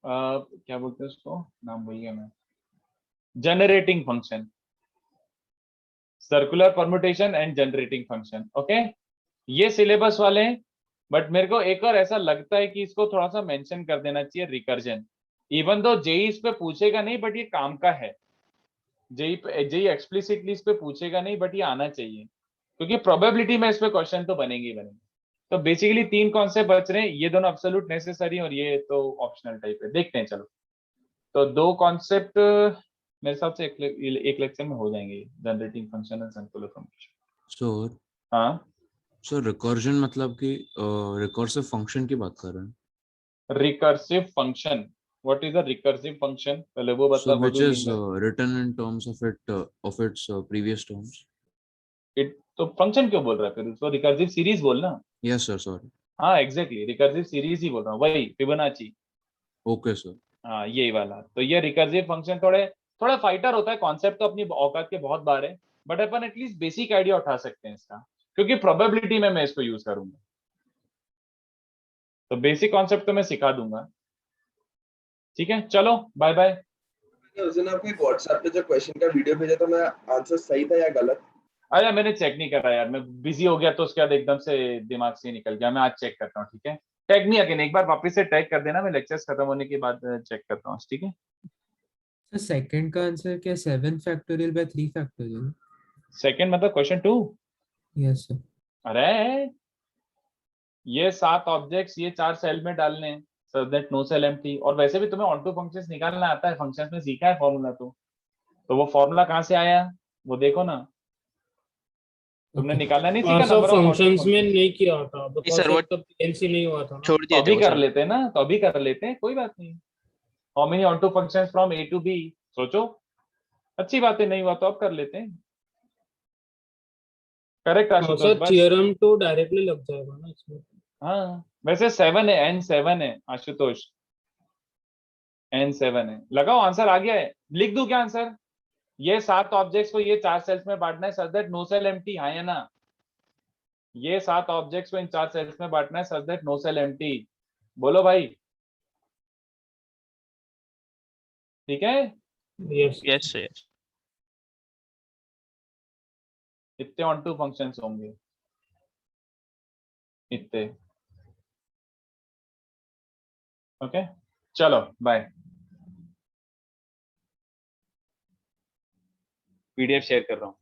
क्या बोलते हैं उसको, नाम भूल गया मैं, generating function. Circular permutation and generating function, okay. ये सिलेबस वाले हैं, बट मेरे को एक और ऐसा लगता है कि इसको थोड़ा सा मेंशन कर देना चाहिए, रिकर्जन। इवन दो जेई इस पे पूछेगा नहीं, बट ये काम का है। जेई एक्सप्लिसिटली इस पे पूछेगा नहीं, बट ये आना चाहिए, क्योंकि प्रोबेबिलिटी में इस पे क्वेश्चन तो बनेंगे ही बनेंगे। तो बेसिकली 3 कॉन्सेप्ट बच रहे हैं, ये दोनों एब्सोल्यूट नेसेसरी और ये तो ऑप्शनल टाइप है। देखते हैं चलो। तो 2 कॉन्सेप्ट मेरे हिसाब से एक लेक्चर में हो जाएंगे, generating function and circular permutation. Sir हाँ सर, रिकर्जन मतलब कि रिकर्सिव फंक्शन की बात कर रहे हैं? Recursive function, what is a recursive function, पहले वो बता। So what which do is mean by written in terms of its previous terms? It? तो फंक्शन क्यों बोल रहा है फिर, उसको रिकर्सिव सीरीज बोलना। Yes sir, sorry. हाँ एग्जैक्टली, रिकर्सिव सीरीज ही बोल रहा हूँ, वही फिबोनाची। Okay sir. हाँ यही वाला। तो ये रिकर्सिव फंक्शन थोड़ा फाइटर होता है, कॉन्सेप्ट तो अपनी औकात के बहुत बार है, but upon at least basic idea उठा सकते हैं इसका, क्योंकि प्रोबेबिलिटी में मैं इसको यूज करूंगा। तो बेसिक कॉन्सेप्ट तो मैं सिखा दूंगा। ठीक है, चलो बाय बाय। उस दिन आपको एक व्हाट्सएप पे जो क्वेश्चन का वीडियो भेजा था, मैं आंसर सही था या गलत? अरे मैंने चेक नहीं करा यार, मैं बिजी हो गया तो उसके बाद एकदम से दिमाग से निकल गया। मैं आज चेक करता हूँ, ठीक है। टैग नहीं अगेन, एक बार वापस से टैग कर देना, मैं लेक्चर्स खत्म होने के बाद चेक करता हूँ, ठीक है। तो सेकंड का आंसर क्या 7 फैक्टोरियल बाय 3 फैक्टोरियल? सेकंड मतलब क्वेश्चन 2। Yes sir. अरे ये 7 ऑब्जेक्ट्स ये 4 सेल में डालने हैं so that no cell empty. और वैसे भी तुम्हें ऑन टू फंक्शंस निकालना आता है, फंक्शंस में सीखा है फॉर्मूला। तो वो फॉर्मूला कहाँ से आया वो देखो ना, तुमने निकालना नहीं सीखा sir number of onto functions में फंक्शंस। नहीं किया था बिकॉज़ सर, वो तब तक पीएनसी नहीं हुआ था ना। छोड़ तो दिए थे अभी वो कर सर। लेते हैं ना, तो अभी कर लेते हैं, कोई बात नहीं। How many onto functions from A to B, सोचो। अच्छी बात है, नहीं हुआ तो अब कर लेते हैं। करेक्ट आशुतोष, सर बस। थ्योरम तो डायरेक्टली लग जाएगा ना इसमें। हाँ वैसे 7 है, N7 है आशुतोष, N7 है। लगाओ, आंसर आ गया है। लिख दूं क्या आंसर? ये 7 ऑब्जेक्ट्स को ये 4 सेल्स में बांटना है such that no cell empty, हाँ या ना? ये 7 ऑब्जेक्ट्स को इन 4 सेल्स में बांटना है such that no cell empty. बोलो भाई, ठीक है। Yes yes sir. इतने ऑन टू फंक्शंस होंगे। इतने। ओके चलो बाय। पीडीएफ शेयर कर रहा हूँ।